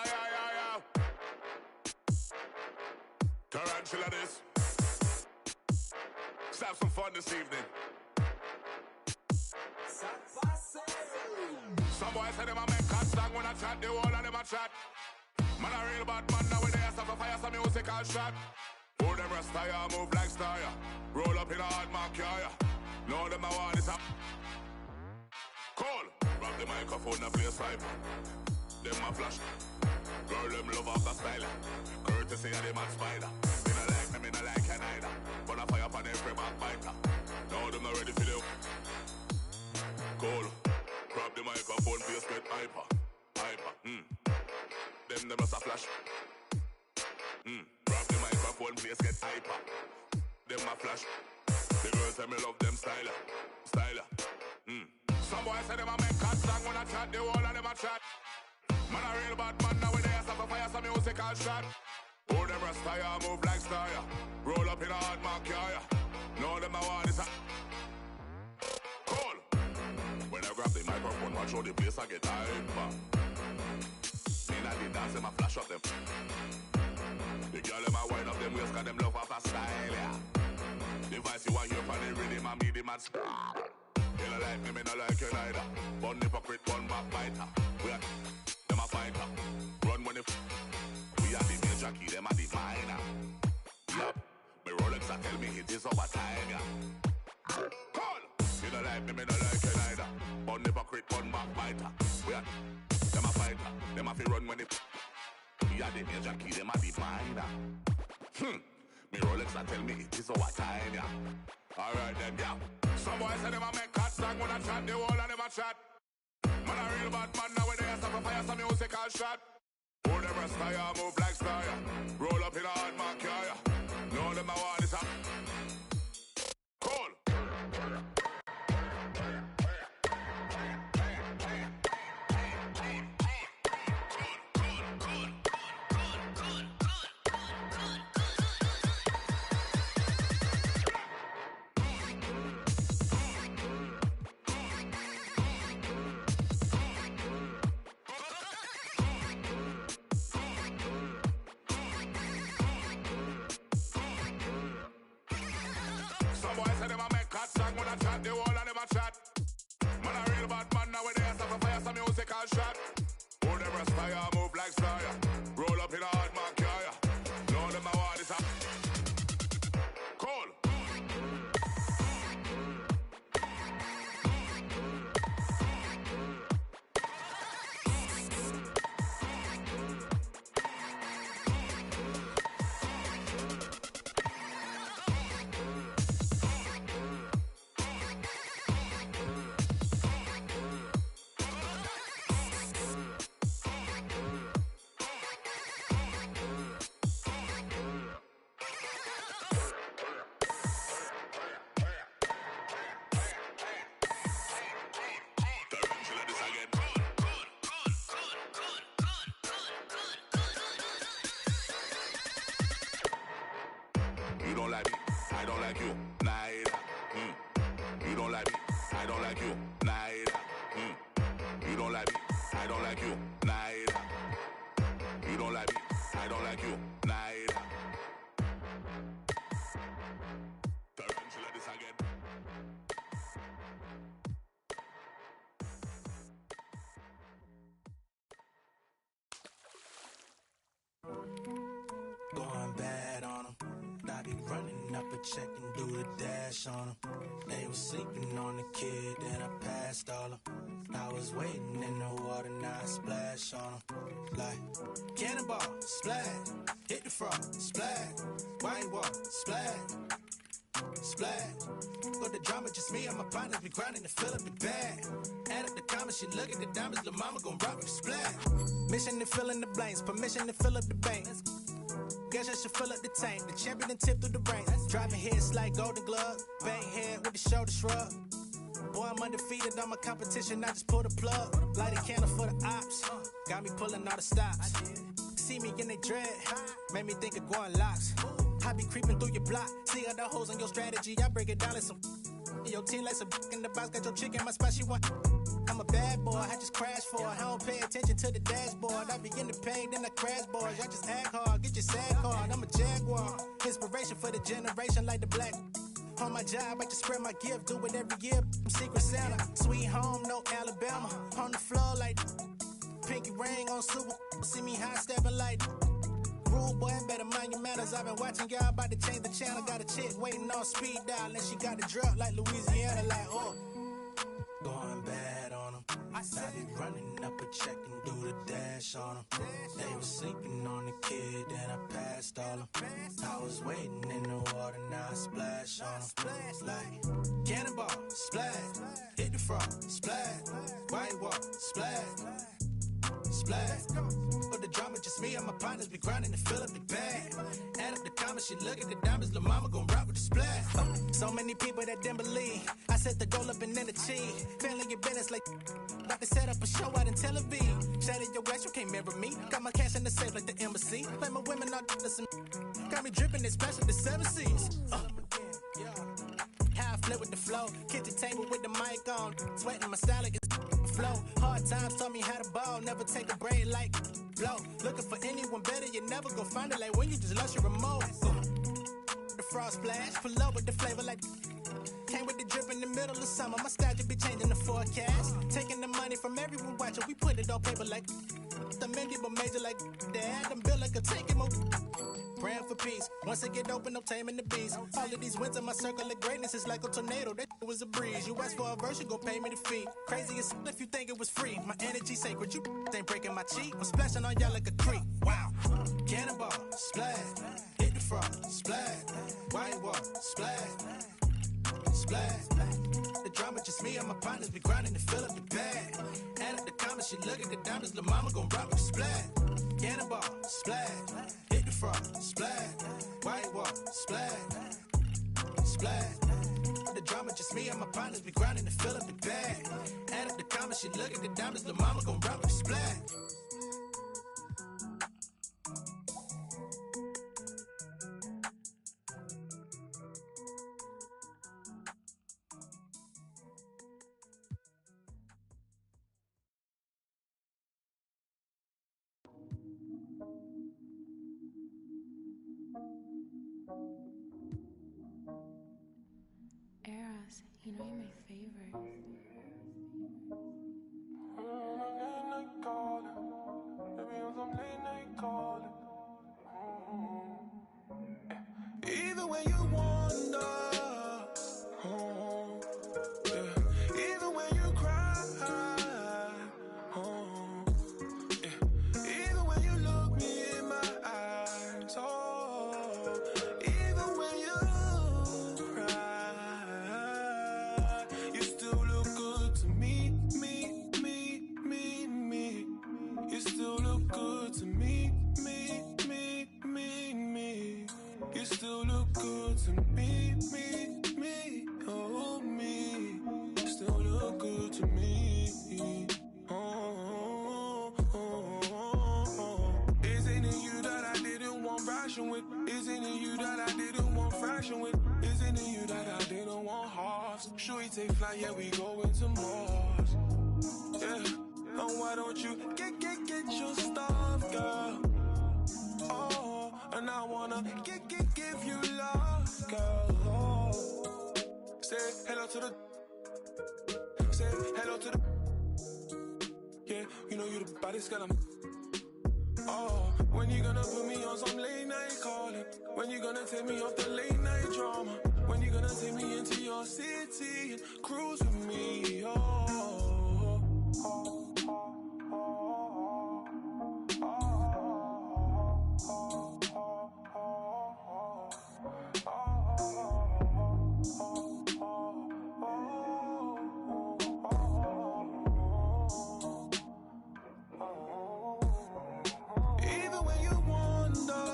S2: Tarantula this. Let's have some fun this evening. Some boys say them a make cut song when I chat, the whole of them a chat. Man a real bad man nowadays, have to fire some musical shot. All them rasta ya move like star ya. Roll up in a hard mark ya. Know them a want this up. Call. Grab the microphone and play a cypher. Them a flash. Girl them love off the style. Courtesy of them and spider. Me no like me no like you neither. But I fire upon every backbiter. Now them not ready for the call. Grab the microphone, please get hyper. Them just a flash. Grab the microphone, please get hyper. Them a flash. The girls say me love them styler. Some boys say them a make cut song when I chat, the whole of them a chat. Man a real bad man nowadays, have to fire some musical shot. All them rasta ya move like star ya. Roll up in a hard mark ya. Know them a want this a call. When I grab the microphone, watch how the place I get hyper. Me not the dance, them a flash up them. The girl them a wind up them waist, cause them love off a style, yeah. The voice you want hear from the rhythm and me the mad star. You don't like me no like you neither. One hypocrite, one backbiter. We are them a fighter. Run when it we are the major key, them are the minor. Yup, me Rolex a tell me it is over time, yeah. Call! You don't like me no like you neither. One hypocrite, one backbiter. We are them a fighter. Them a fi run when it we are the major key, them are the minor. Me Rolex a tell me it is over time, yeah. Alright then, yeah. Some boys say them a make cut song when I chat, the whole of them a chat. Man a real bad man nowadays, have to fire some musical shot. All them rasta ya move like star ya. Roll up in a hard mark ya. Know them a want this up. Call. Some boys say them a make cut song when I chat, the whole of them a chat. Man a real bad man nowadays, have to fire some musical shot. All them rasta ya move like star ya. Roll up in a hard mark ya. Know them a want this up. Call. You don't like me, I don't like you, neither. You don't like me, I don't like you, neither. You don't like me, I don't like you, neither. You don't like me, I don't like you, neither. Tarantula this again.
S14: Going bad on them. I be running up a check and do the dash on them. They was sleeping on the kid, then I passed all them. I was waiting in the water, now I splash on them. Like, cannonball, splash, hit the frog, splash, white water, splash, splash. Got the drama, just me and my partners be grinding to fill up the bag. Add up the comments, she look at the diamonds, the mama gon' rock with splash. Mission to fill in the blanks, permission to fill up the bank. Guess I should fill up the tank. The champion and tip through the brain. Driving hits like Golden Glove. Bang head with the shoulder shrug.
S10: Boy, I'm undefeated, I'm a competition, I just pull the plug. Light a candle for the ops, got me pulling all the stops. See me in they dread, made me think of going locks. I be creeping through your block, see other hoes on your strategy, I break it down like some. Your team like some in the box, got your chick in my spot, she want. I'm a bad boy, I just crash for her. I don't pay attention to the dashboard. I begin to pay, then I crash boards. Y'all just act hard, get your sad card. I'm a jaguar, inspiration for the generation like the black. On my job, I just spread my gift, do it every year. I'm Secret Santa, sweet home, no Alabama. On the floor like pinky ring on super. See me high stepping like. Rude boy, better mind your manners. I've been watching y'all about to change the channel. Got a chick waiting on speed dial, and she got the drop like Louisiana, like oh.
S14: Going bad on them. I be running up a check and do the dash on them. They was sleeping on the kid, then I passed all them. I was waiting in the water, now I splash on them. Like cannonball, splash, hit the front, splash, white wall, splash. Splash. For the drama, just me and my partners be grinding to fill up the bag. Add up the comments, she look at the diamonds, lil' mama gon' rock with the splash. So many people that didn't believe. I set the goal up and then achieve. Failing your business like about to set up a show out in Tel Aviv. Shattered your ass, you can't mirror me. Got my cash in the safe like the embassy. Like my women all some. Got me dripping and splashing the 7 Seas. How I flip with the flow. Kitchen table with the mic on. Sweating my style like it's flow. Hard times taught me how to ball. Never take a break like blow. Looking for anyone better, you never go find it. Like when you just lost your remote. The frost splash, pull up with the flavor like. Came with the drip in the middle of summer. My style just be changing the forecast. Taking the money from everyone watching. We put it on paper like. The Mindy but major like dad. Them bill like a taking more. Praying for peace. Once I get open, I'm taming the beast. All of these wins in my circle of greatness is like a tornado. That was a breeze. You ask for a verse, you gon' pay me the fee. Crazy as if you think it was free. My energy sacred, you ain't breaking my cheek. I'm splashing on y'all like a creek. Wow. Cannonball, splash. Hit the front, splash. White wall, splash. Splash. The drama, just me and my partners be grinding to fill up the bag. Add up the comments, she look at the diamonds, lil' mama gon' rock with the splash. Cannonball, splash. Hit the front, splash. White wall, splash. Splash. The drama, just me and my partners be grinding to fill up the bag. Add up the comments, she look at the diamonds, lil' mama gon' rock with the splash.
S6: Eras, you know you're my favorite.
S15: Late night calling, baby, I'm some late night calling. Even when you wonder, yeah. Even when you cry, yeah. Even when you look me in my eyes, even when you cry, you still look good to me. You still look good to me. You still look good to me, oh me. You still look good to me. Isn't it you that I didn't want fraction with? Isn't it you that I didn't want fraction with? Isn't it you that I didn't want halves? Should we take flight? Yeah, we go into Mars. Yeah. And why don't you get your stuff, girl? Oh, and I wanna give you love, girl. Oh. Say hello to the. Say hello to the. Yeah, you know you the baddest girl. Oh, when you gonna put me on some late night calling? When you gonna take me off the late night drama? When you gonna take me into your city and cruise with me? Oh. Even when you wonder,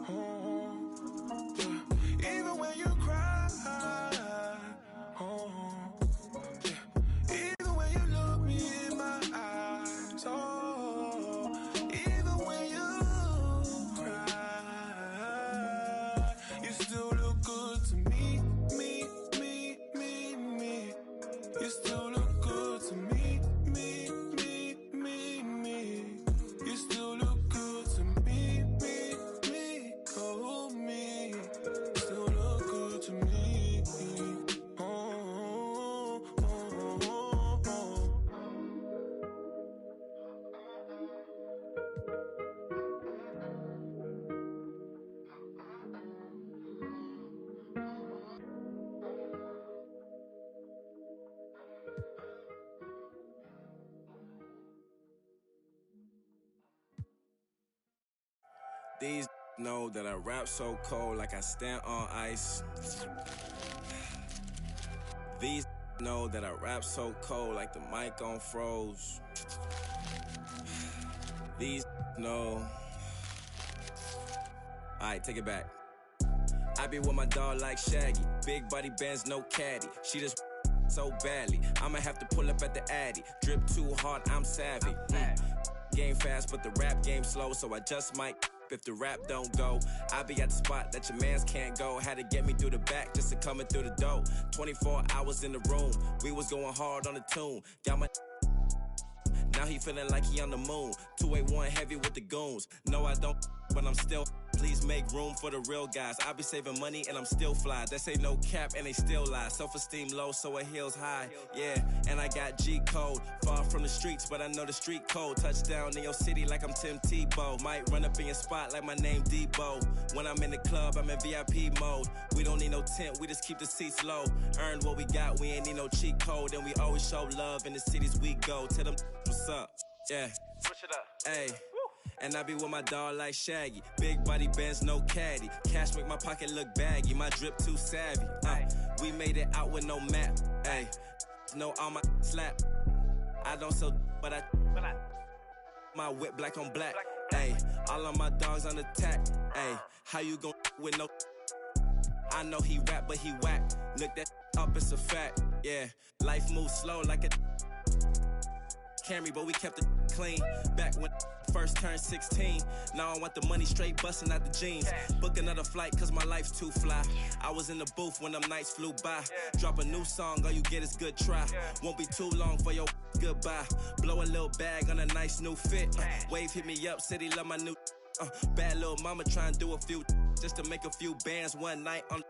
S15: yeah. Even when you cry,
S16: These know that I rap so cold like I stand on ice. These know that I rap so cold like the mic on froze. These know. Alright, take it back. I be with my dog like Shaggy. Big body bands, no caddy. She just so badly. I'ma have to pull up at the Addy. Drip too hard, I'm savvy. Game fast, but the rap game slow, so I just might. If the rap don't go, I be at the spot that your mans can't go. Had to get me through the back just to coming through the door. 24 hours in the room, we was going hard on the tune. Got my now he feeling like he on the moon. 281 heavy with the goons. No, I don't, but I'm still. Please make room for the real guys. I be saving money and I'm still fly. They say no cap and they still lie. Self-esteem low, so it heels high. Yeah, and I got G code. Far from the streets, but I know the street code. Touchdown in your city like I'm Tim Tebow. Might run up in your spot like my name Debo. When I'm in the club, I'm in VIP mode. We don't need no tent, we just keep the seats low. Earned what we got, we ain't need no cheat code. And we always show love in the cities we go. Tell them what's up, yeah.
S20: Switch it up.
S16: Hey. And I be with my dog like Shaggy. Big body bands, no caddy. Cash make my pocket look baggy. My drip too savvy. We made it out with no map. Ay, no on my slap. I don't sell, but I my whip black on black. Ay, all of my dogs on attack. Ay, how you gon' with no? I know he rap, but he whack. Look that up, it's a fact. Yeah, life moves slow like a Camry, but we kept it clean. Back when first turned 16. Now I want the money straight busting out the jeans. Book another flight cause my life's too fly. I was in the booth when them nights flew by. Drop a new song, all you get is good try. Won't be too long for your goodbye. Blow a little bag on a nice new fit. Wave hit me up, said he love my new bad little mama try and do a few just to make a few bands one night on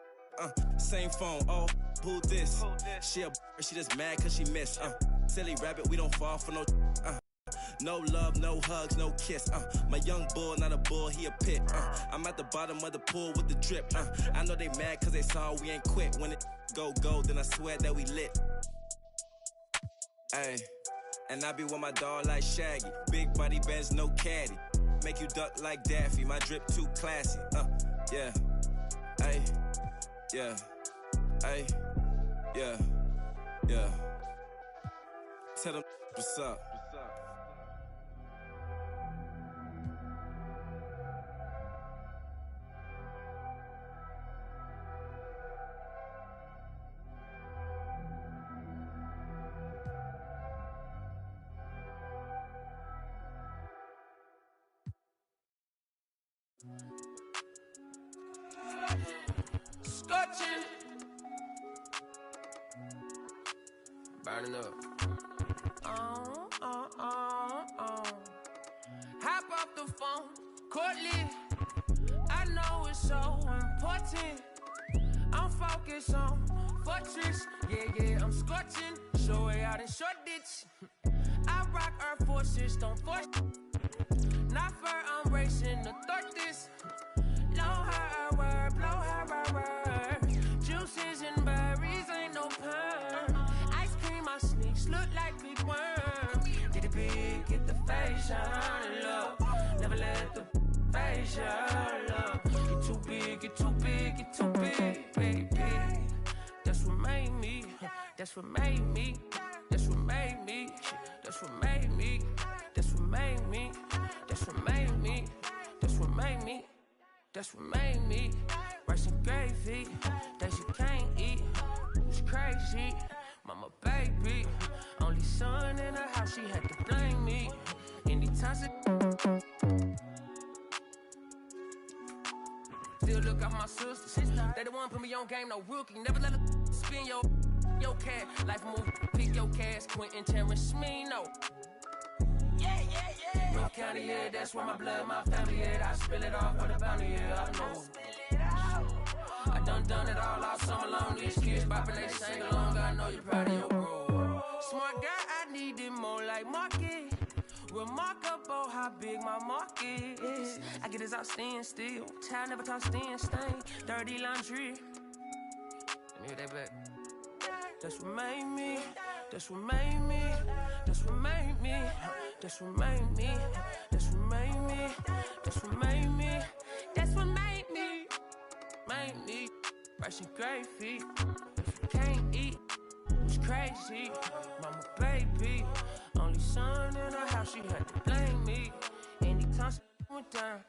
S16: same phone. Oh, who this? She just mad cause she missed. Silly rabbit, we don't fall for no no love, no hugs, no kiss. My young bull, not a bull, he a pit. I'm at the bottom of the pool with the drip. I know they mad cause they saw we ain't quit. When it go, then I swear that we lit. Ay, and I be with my dog like Shaggy. Big body bands, no caddy. Make you duck like Daffy. My drip too classy. Yeah. Ay, yeah. Ay, yeah. Yeah. Tell them what's up.
S21: Scotching, burning up. Hop off the phone, Courtly. I know it's so important. I'm focused on fortress. Yeah, I'm scorching. Show it out in short ditch. I rock Air Forces, don't force. Not fair, I'm racing to thought this. Blow her word, blow her word. Juices and berries, ain't no perm. Ice cream, my sneaks look like big worm. Get it big, get the facial look. Never let the facial look. Get too big, get too big, get too big, big. That's what made me. That's what made me. That's what made me. That's what made me. That's what made me. That's what made me. That's what made me. That's what made me. Rice and gravy that you can't eat. It's crazy. Mama baby, only son in her house, she had to blame me. Anytime still look out my sisters. They the one put me on game, no rookie. Never let her spin your cat. Life move, pick your cash. Quentin Terrence, me, no. Yeah. North County, yeah, that's where my blood, my family, yeah. I spill it off for the bounty, yeah, I know. I done it all out summer long. These kids bopping, they sing along. I know you're proud of your bro. Smart guy, I need it more like market. Remarkable how big my market is. I get this out stand still. Child never talk stand stain. Dirty laundry. Let me hear that back. That's what made me. That's what made me. That's what made me. That's what made me. That's what made me. That's what made me. blame me. Brushing great feet. If you can't eat, it's crazy. Mama, baby, only son in the house, she had to blame me. Anytime she went down.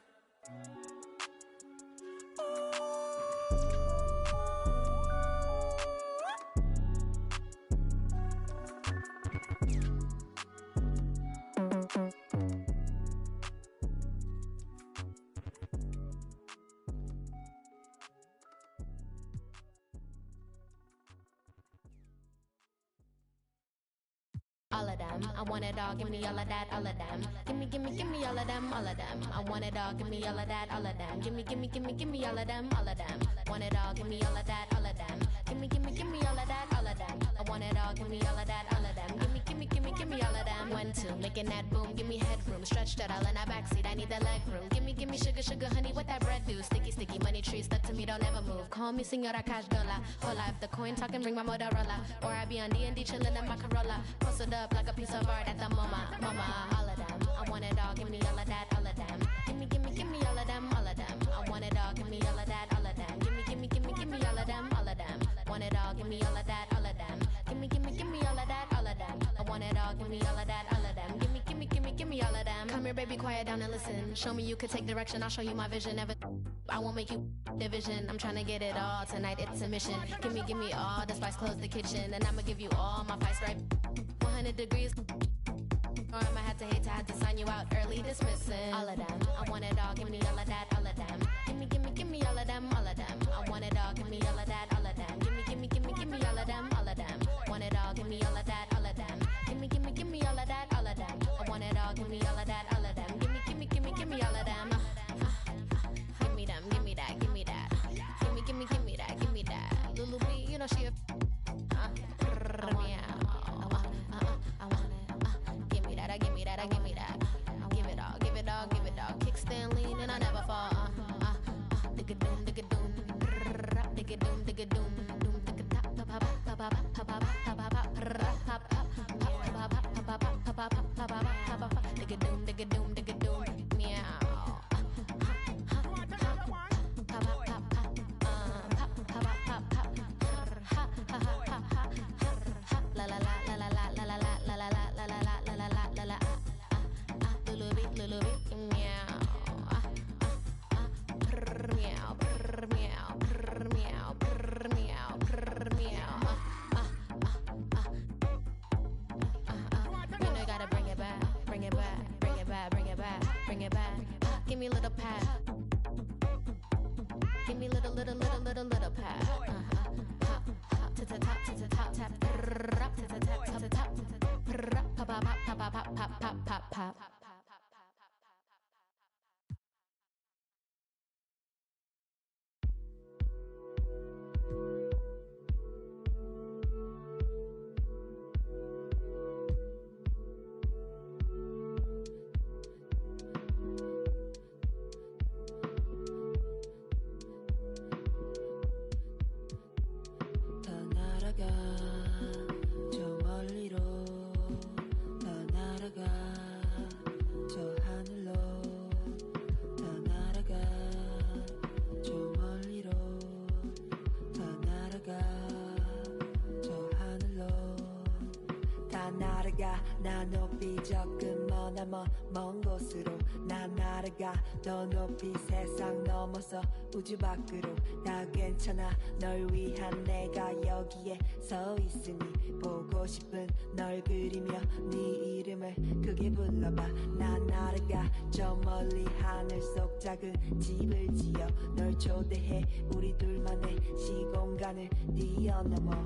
S17: All of them, I want it all, give me all of that, all of them. Give me all of them, all of them. I want it all, give me all of that, all of them. Give me all of them, all of them. Want it all, give me all of that, all of them. Give me all of that, all of them. I want it all, give me all of that, all of them. Give me all of them. 1, 2, making that boom, give me headroom. Stretched out all in that backseat, I need the leg room. Give me sugar, honey, what that bread do? Sticky, money tree stuck to me, don't ever move. Call me Senora Cash Dollar. Hola, if the coin talking, bring my Motorola. Or I be on D&D chillin' in my Corolla. Posted up like a piece of art at the mama, all of them. I want it all, give me all of that, all of them. Give me all of them, all of them. I want it all, give me all of that, all of them. Give me all of them, all of them. Want it all, give me all of that, all of them. Give me all of that, all of them. I want it all, give me all of that, all of them. Give me all of them. Come here, baby, quiet down and listen. Show me you could take direction, I'll show you my vision. Never, I won't make you division. I'm trying to get it all tonight, it's a mission. Give me all the spice, close the kitchen, and I'ma give you all my fight stripe. 100 degrees. Or I'ma have to sign you out early dismissing. All of them, I want it all, give me all of that, all of them. Give me all of them, all of them. I want it all, give me all of that, all of them. Give me all of them, all of them. Want it all, give me all of that, all of them. Give me all of that, all of them. I want it all, give me all of that, all of them. Give me all of them. Give me them, give me that, give me that. Give me that. Lulu B, you know she a give me that. Give it all. Kickstand lean and I never fall. Digga doom, digga doom, digga doom, digga doom, doom, digga tap, pop, pop, pop, pop, pop, digga doom, digga doom, digga doom, meow. La la la la la la la la la la la la la la la la la. Little bit, meow. Meow, meow, meow, meow, meow. You know you gotta bring it back. Give me a little pat. Give me little pat. To the top, tap, to the top, pop.
S20: 나 높이 조금 머나먼 먼 곳으로 나 날아가 더 높이 세상 넘어서 우주 밖으로 다 괜찮아 널 위한 내가 여기에 서 있으니 보고 싶은 널 그리며 네 이름을 크게 불러봐 나 날아가 저 멀리 하늘 속 작은 집을 지어 널 초대해 우리 둘만의 시공간을 뛰어넘어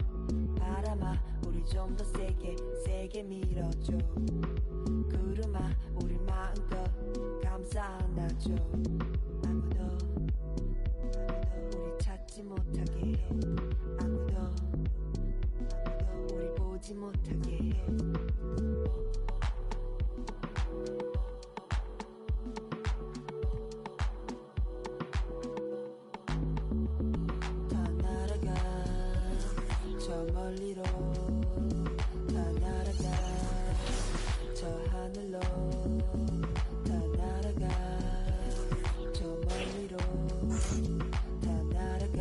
S20: 바람아 우리 좀 더 세게 밀어줘 구름아 우리 마음껏 감싸 안아줘 아무도 우리 찾지 못하게 해 아무도 우리 보지 못하게 해 다 날아가 저 멀리로 다 날아가 저 하늘로 다 날아가 저 멀리로 다 날아가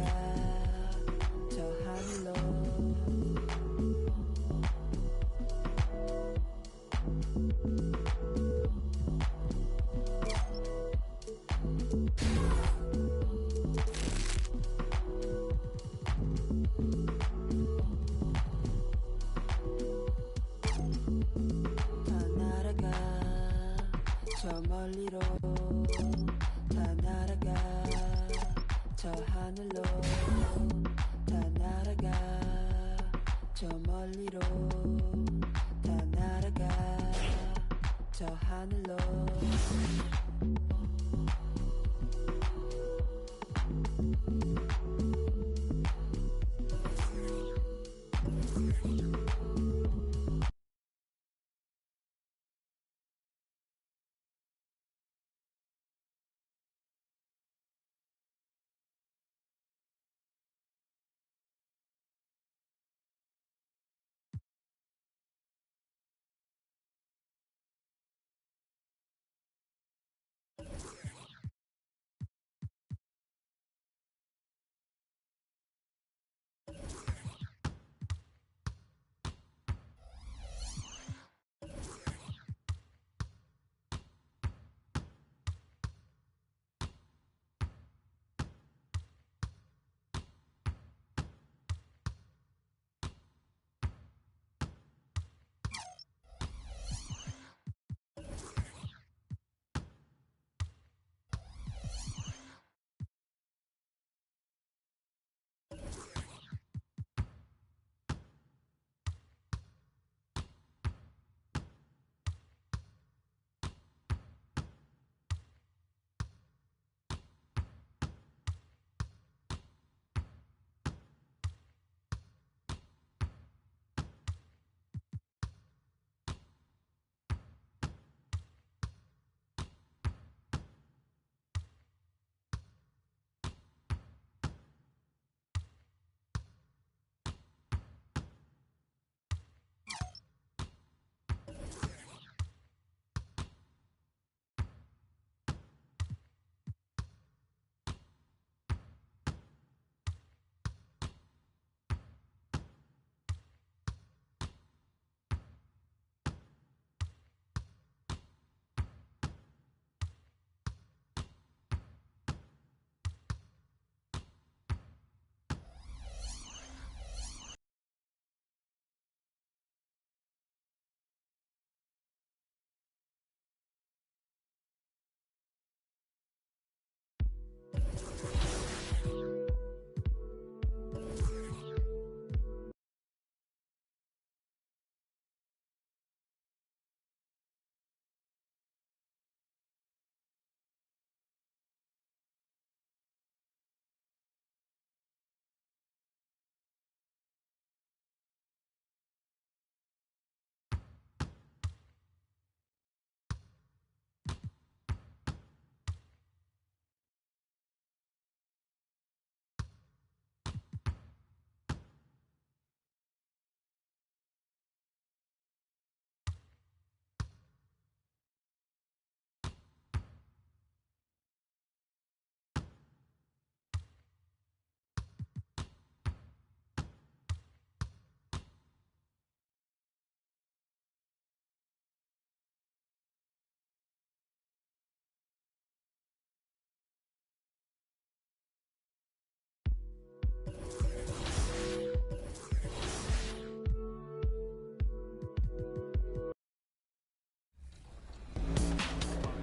S20: 다 날아가 저 하늘로 다 날아가 저 멀리로 다 날아가 저 하늘로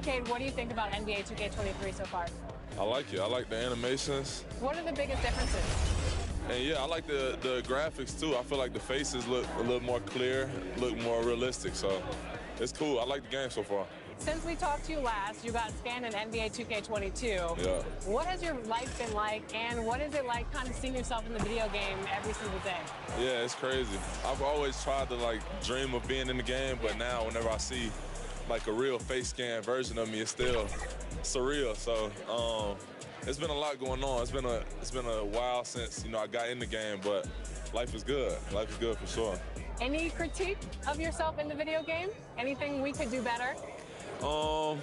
S3: Cade, what do you think about NBA 2K23 so far?
S27: I like it. I like the animations.
S3: What are the biggest differences?
S27: And yeah, I like the graphics too. I feel like the faces look a little more clear, look more realistic. So it's cool. I like the game so far.
S3: Since we talked to you last, you got scanned in NBA 2K22.
S27: Yeah.
S3: What has your life been like, and what is it like kind of seeing yourself in the video game every single day?
S27: Yeah, it's crazy. I've always tried to like dream of being in the game, but now whenever I see like a real face scan version of me, it's still surreal. So it's been a lot going on. It's been a while since I got in the game, but life is good. Life is good for sure.
S3: Any critique of yourself in the video game? Anything we could do better?
S27: I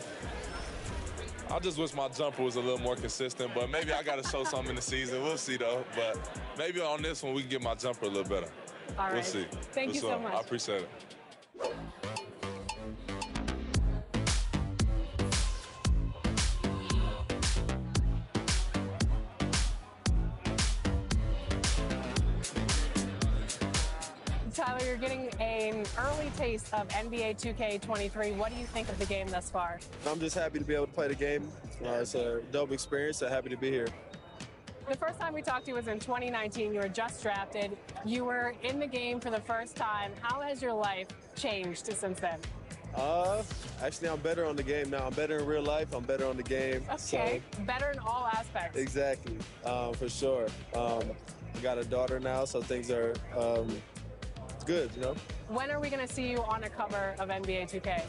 S27: just wish my jumper was a little more consistent, but maybe I got to show something in the season. We'll see, though. But maybe on this one, we can get my jumper a little better.
S3: All right.
S27: We'll see.
S3: Thank you so much.
S27: I appreciate it.
S3: Tyler, you're getting an early taste of NBA 2K23. What do you think of the game thus far?
S1: I'm just happy to be able to play the game. It's a dope experience, so happy to be here.
S3: The first time we talked to you was in 2019. You were just drafted. You were in the game for the first time. How has your life changed since then?
S1: Actually, I'm better on the game now. I'm better in real life. I'm better on the game.
S3: Okay,
S1: so.
S3: Better in all aspects.
S1: Exactly, for sure. I got a daughter now, so things are good, you know?
S3: When are we going to see you on a cover of NBA 2K?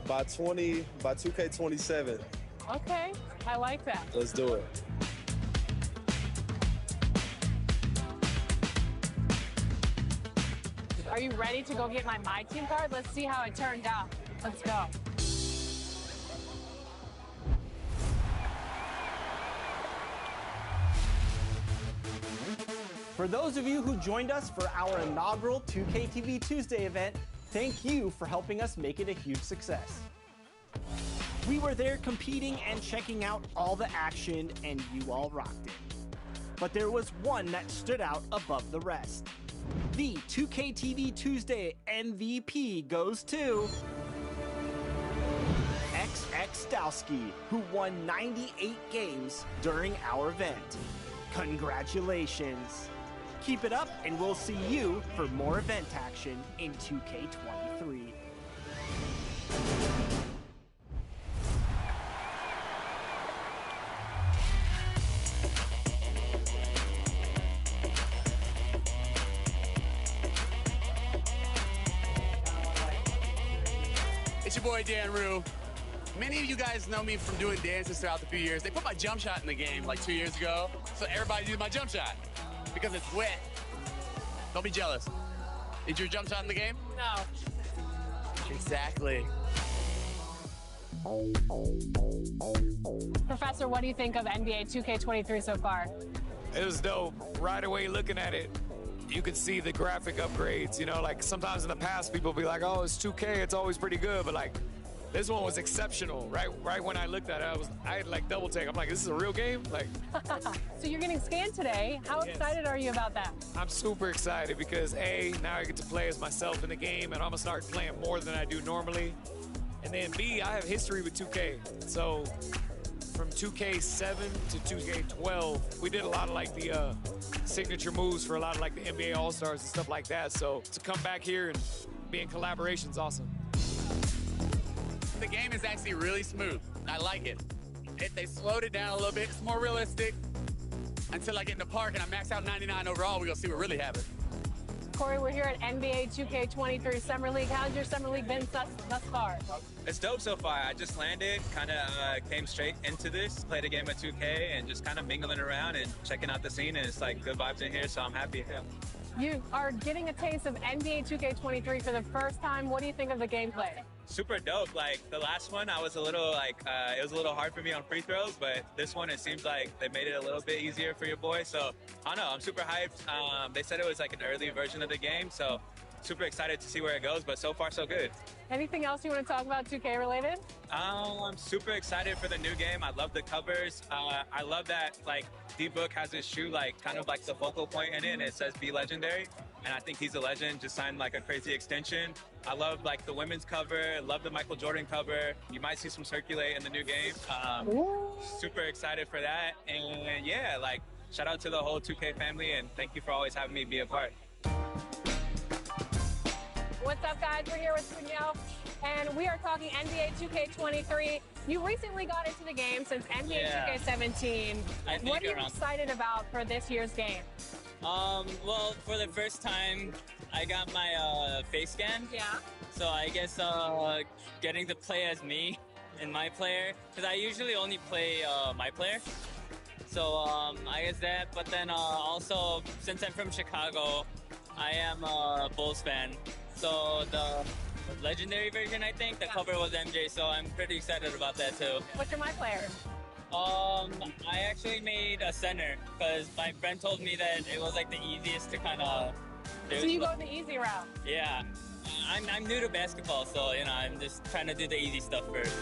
S1: By 2K27.
S3: Okay, I like that.
S1: Let's do it.
S3: Are you ready to go get my team card? Let's see how it turned out. Let's go.
S5: For those of you who joined us for our inaugural 2K TV Tuesday event, thank you for helping us make it a huge success. We were there competing and checking out all the action, and you all rocked it. But there was one that stood out above the rest. The 2K TV Tuesday MVP goes to XX Dowski, who won 98 games during our event. Congratulations! Keep it up, and we'll see you for more event action in 2K23.
S22: It's your boy Dan Rue. Many of you guys know me from doing dances throughout the few years. They put my jump shot in the game like 2 years ago, so everybody did my jump shot because it's wet. Don't be jealous. Is your jump shot in the game?
S3: No.
S22: Exactly.
S3: Professor, what do you think of NBA 2K23 so far?
S23: It was dope. Right away looking at it, you could see the graphic upgrades. You know, like sometimes in the past people be like, oh, it's 2K, it's always pretty good, but like this one was exceptional. Right when I looked at it, I had like double take. I'm like, this is a real game? Like.
S3: So you're getting scanned today. How excited are you about that?
S23: I'm super excited because A, now I get to play as myself in the game, and I'm gonna start playing more than I do normally. And then B, I have history with 2K. So from 2K7 to 2K12, we did a lot of like the signature moves for a lot of like the NBA All-Stars and stuff like that. So to come back here and be in collaboration is awesome.
S22: The game is actually really smooth. I like it. They slowed it down a little bit. It's more realistic. Until I get in the park and I max out 99 overall, we're gonna see what really happens.
S3: Corey, we're here at NBA 2K23 Summer League. How's your Summer League been thus far?
S24: It's dope so far. I just landed, kind of came straight into this, played a game of 2K, and just kind of mingling around and checking out the scene, and it's like good vibes in here, so I'm happy. Yeah.
S3: You are getting a taste of NBA 2K23 for the first time. What do you think of the gameplay?
S24: Super dope. Like the last one, I was a little like, it was a little hard for me on free throws, but this one, it seems like they made it a little bit easier for your boy. So I don't know, I'm super hyped. They said it was like an early version of the game, so super excited to see where it goes, but so far so good.
S3: Anything else you want to talk about 2K related?
S24: I'm super excited for the new game. I love the covers. I love that like D-Book has his shoe like kind of like the focal point in it, and it says be legendary. And I think he's a legend, just signed like a crazy extension. I love like the women's cover, love the Michael Jordan cover. You might see some circulate in the new game. Super excited for that. And yeah, like shout out to the whole 2K family, and thank you for always having me be a part.
S3: What's up, guys? We're here with Danielle, and we are talking NBA 2K23. You recently got into the game since NBA 2K17. What are you excited about for this year's game?
S25: Well, for the first time, I got my face scan.
S3: Yeah.
S25: So I guess getting to play as me and my player, because I usually only play my player. So I guess that, but then also, since I'm from Chicago, I am a Bulls fan. So the legendary version, I think, the cover was MJ, so I'm pretty excited about that too.
S3: What's your my player?
S25: I actually made a center because my friend told me that it was like the easiest to kind of do.
S3: So you go the easy route?
S25: Yeah. I'm new to basketball, so you know, I'm just trying to do the easy stuff first.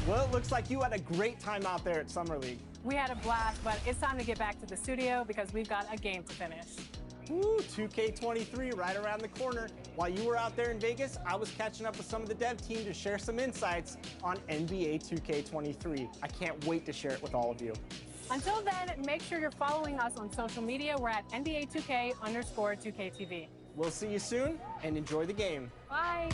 S5: Well, it looks like you had a great time out there at Summer League.
S3: We had a blast, but it's time to get back to the studio because we've got a game to finish.
S5: Woo, 2K23 right around the corner. While you were out there in Vegas, I was catching up with some of the dev team to share some insights on NBA 2K23. I can't wait to share it with all of you.
S3: Until then, make sure you're following us on social media. We're at NBA2K_2KTV.
S5: We'll see you soon, and enjoy the game.
S3: Bye.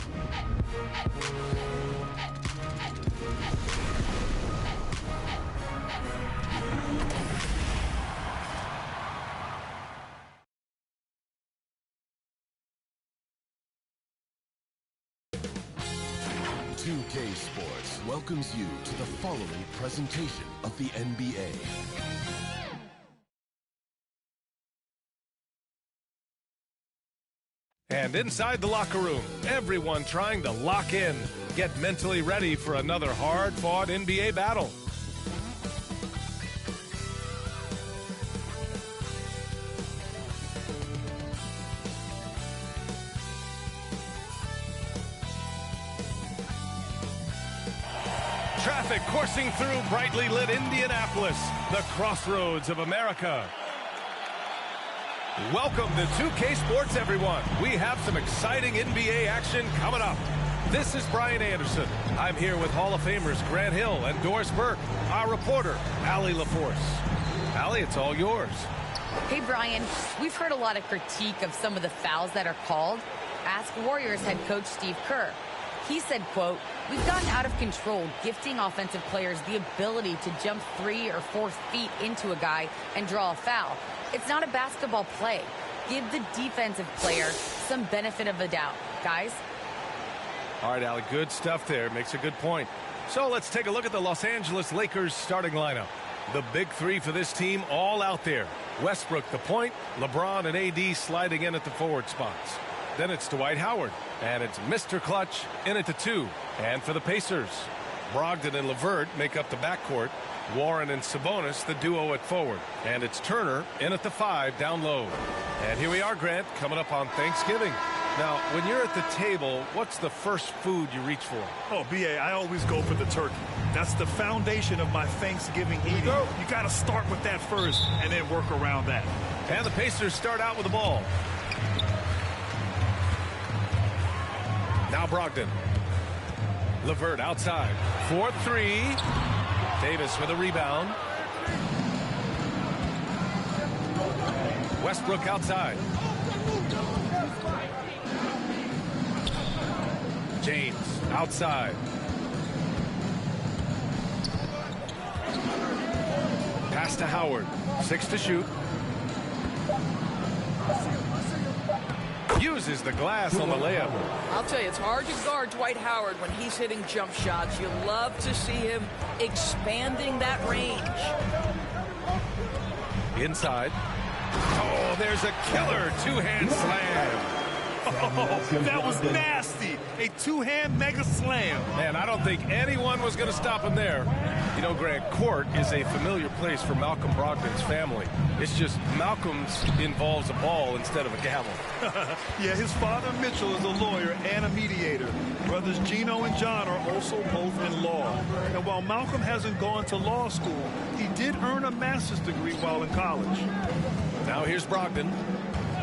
S4: 2K Sports welcomes you to the following presentation of the NBA.
S8: And inside the locker room, everyone trying to lock in, get mentally ready for another hard-fought NBA battle. Traffic coursing through brightly lit Indianapolis, the crossroads of America. Welcome to 2K Sports, everyone. We have some exciting NBA action coming up. This is Brian Anderson. I'm here with Hall of Famers Grant Hill and Doris Burke, our reporter, Allie LaForce. Allie, it's all yours.
S9: Hey, Brian. We've heard a lot of critique of some of the fouls that are called. Ask Warriors head coach Steve Kerr. He said, quote, "We've gotten out of control, gifting offensive players the ability to jump 3 or 4 feet into a guy and draw a foul. It's not a basketball play. Give the defensive player some benefit of the doubt, guys."
S8: All right, Allie, good stuff there. Makes a good point. So let's take a look at the Los Angeles Lakers starting lineup. The big three for this team all out there. Westbrook the point, LeBron and AD sliding in at the forward spots. Then it's Dwight Howard, and it's Mr. Clutch in at the 2. And for the Pacers, Brogdon and LeVert make up the backcourt. Warren and Sabonis, the duo at forward. And it's Turner in at the 5 down low. And here we are, Grant, coming up on Thanksgiving. Now, when you're at the table, what's the first food you reach for?
S13: Oh, B.A., I always go for the turkey. That's the foundation of my Thanksgiving eating. You got to start with that first and then work around that.
S8: And the Pacers start out with the ball. Now Brogdon. LeVert outside. 4-3. Davis with a rebound. Westbrook outside. James outside. Pass to Howard. 6 to shoot. Uses the glass on the layup.
S18: I'll tell you, it's hard to guard Dwight Howard when he's hitting jump shots. You love to see him expanding that range.
S8: Inside. Oh, there's a killer two-hand slam.
S13: Oh, that was nasty. A two-hand mega slam.
S8: Man, I don't think anyone was going to stop him there. You know, Grant, court is a familiar place for Malcolm Brogdon's family. It's just Malcolm's involves a ball instead of a gavel.
S13: Yeah, his father Mitchell is a lawyer and a mediator. Brothers Gino and John are also both in law. And while Malcolm hasn't gone to law school, he did earn a master's degree while in college.
S8: Now here's Brogdon.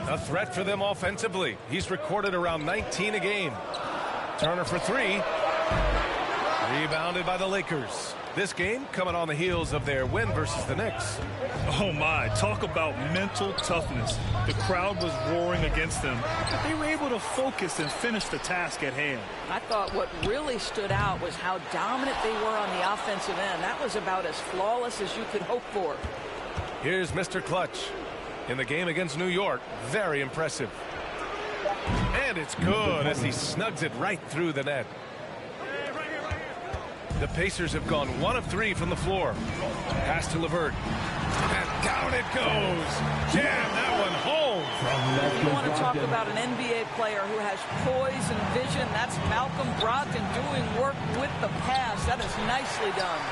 S8: A threat for them offensively. He's recorded around 19 a game. Turner for 3. Rebounded by the Lakers. This game coming on the heels of their win versus the Knicks.
S13: Oh my, talk about mental toughness. The crowd was roaring against them, but they were able to focus and finish the task at hand.
S18: I thought what really stood out was how dominant they were on the offensive end. That was about as flawless as you could hope for.
S8: Here's Mr. Clutch. In the game against New York, very impressive. And it's good as he snugs it right through the net. The Pacers have gone 1 of 3 from the floor. Pass to LeVert. And down it goes. Jam that one home.
S18: If you want to talk about an NBA player who has poise and vision, that's Malcolm Brogdon doing work with the pass. That is nicely done.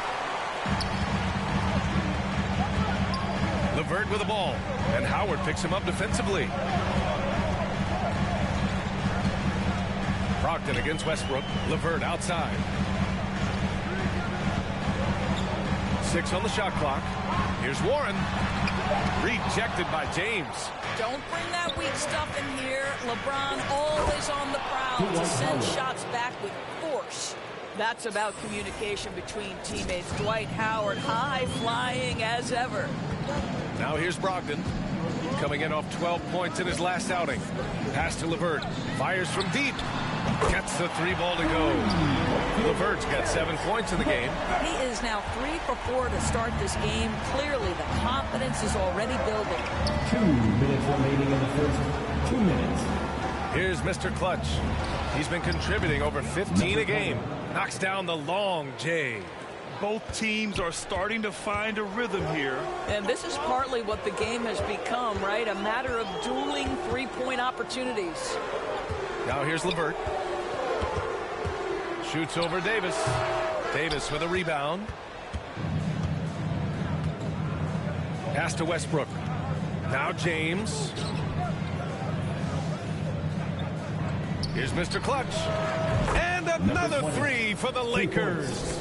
S8: LeVert with the ball, and Howard picks him up defensively. Brogdon against Westbrook. LeVert outside. 6 on the shot clock. Here's Warren. Rejected by James.
S18: Don't bring that weak stuff in here. LeBron always on the prowl to send shots back with force. That's about communication between teammates. Dwight Howard high flying as ever.
S8: Now here's Brogdon. Coming in off 12 points in his last outing. Pass to LeVert. Fires from deep. Gets the 3-ball to go. LeVert's got 7 points in the game.
S18: He is now 3 for 4 to start this game. Clearly, the confidence is already building.
S2: 2 minutes remaining in the first. 2 minutes.
S8: Here's Mr. Clutch. He's been contributing over 15 a game. Knocks down the long J.
S13: Both teams are starting to find a rhythm here.
S18: And this is partly what the game has become, right? A matter of dueling three-point opportunities.
S8: Now here's LeVert. Shoots over Davis. Davis with a rebound. Pass to Westbrook. Now James. Here's Mr. Clutch. And another 3 for the Lakers.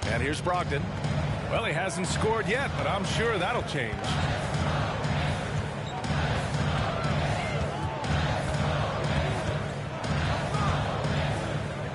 S8: And here's Brogdon. Well, he hasn't scored yet, but I'm sure that'll change.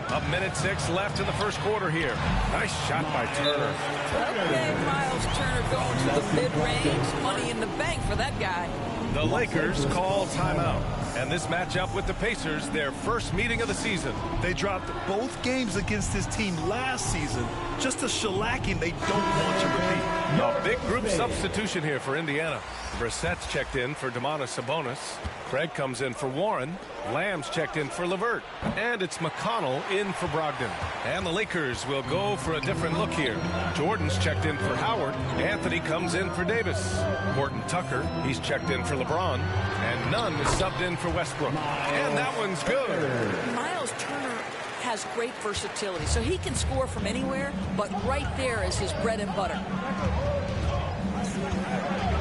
S8: A minute 6 left in the first quarter here. Nice shot by Turner.
S18: Okay, Miles Turner going to the mid-range. Money in the bank for that guy.
S8: The Lakers call timeout. And this matchup with the Pacers, their first meeting of the season.
S13: They dropped both games against this team last season. Just a shellacking they don't want to repeat.
S8: A big group substitution here for Indiana. Brissett's checked in for Domantas Sabonis. Craig comes in for Warren. Lamb's checked in for LeVert. And it's McConnell in for Brogdon. And the Lakers will go for a different look here. Jordan's checked in for Howard. Anthony comes in for Davis. Horton Tucker, he's checked in for LeBron. And Nunn is subbed in for Westbrook. And that one's good.
S18: Miles Turner has great versatility, so he can score from anywhere, but right there is his bread and butter.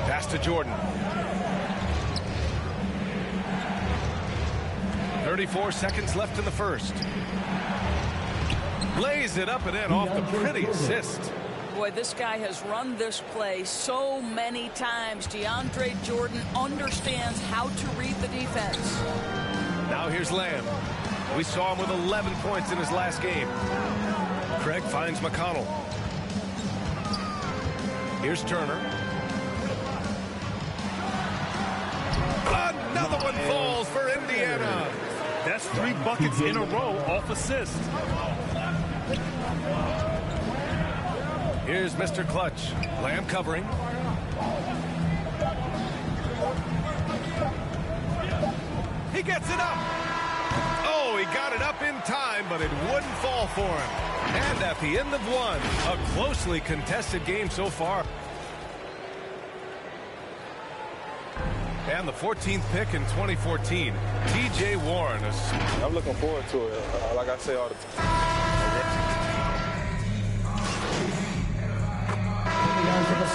S8: Pass to Jordan. 34 seconds left in the first. Lays it up and in off the pretty assist.
S18: Boy, this guy has run this play so many times. DeAndre Jordan understands how to read the defense.
S8: Now here's Lamb. We saw him with 11 points in his last game. Craig finds McConnell. Here's Turner. Another one falls for Indiana.
S13: That's 3 buckets in a row off assist.
S8: Here's Mr. Clutch. Lamb covering. He gets it up. Oh, he got it up in time, but it wouldn't fall for him. And at the end of one, a closely contested game so far. And the 14th pick in 2014, T.J. Warren.
S1: I'm looking forward to it, like I say all the time.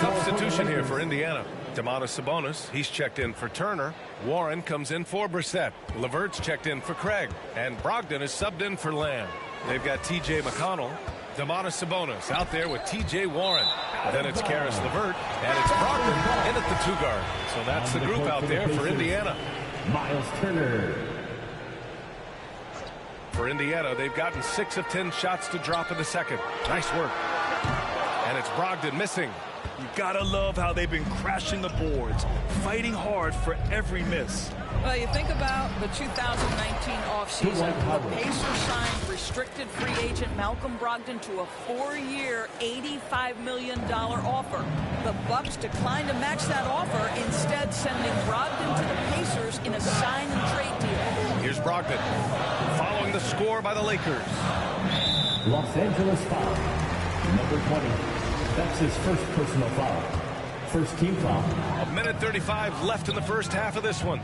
S8: Substitution here for Indiana. Domantas Sabonis, he's checked in for Turner. Warren comes in for Brissett. LeVert's checked in for Craig. And Brogdon is subbed in for Lamb. They've got T.J. McConnell. Domantas Sabonis out there with T.J. Warren. Then it's Karis LeVert, and it's Brogdon in at the 2 guard. So that's the group out there for Indiana.
S2: Miles Turner.
S8: For Indiana, they've gotten 6 of 10 shots to drop in the second. Nice work. And it's Brogdon missing.
S13: You gotta love how they've been crashing the boards, fighting hard for every miss.
S18: Well, you think about the 2019 offseason. The Pacers signed restricted free agent Malcolm Brogdon to a 4-year, $85 million offer. The Bucks declined to match that offer, instead sending Brogdon to the Pacers in a sign-and-trade deal.
S8: Here's Brogdon, following the score by the Lakers.
S2: Los Angeles foul. Number 20. That's his first personal foul. First team foul.
S8: A minute 35 left in the first half of this one.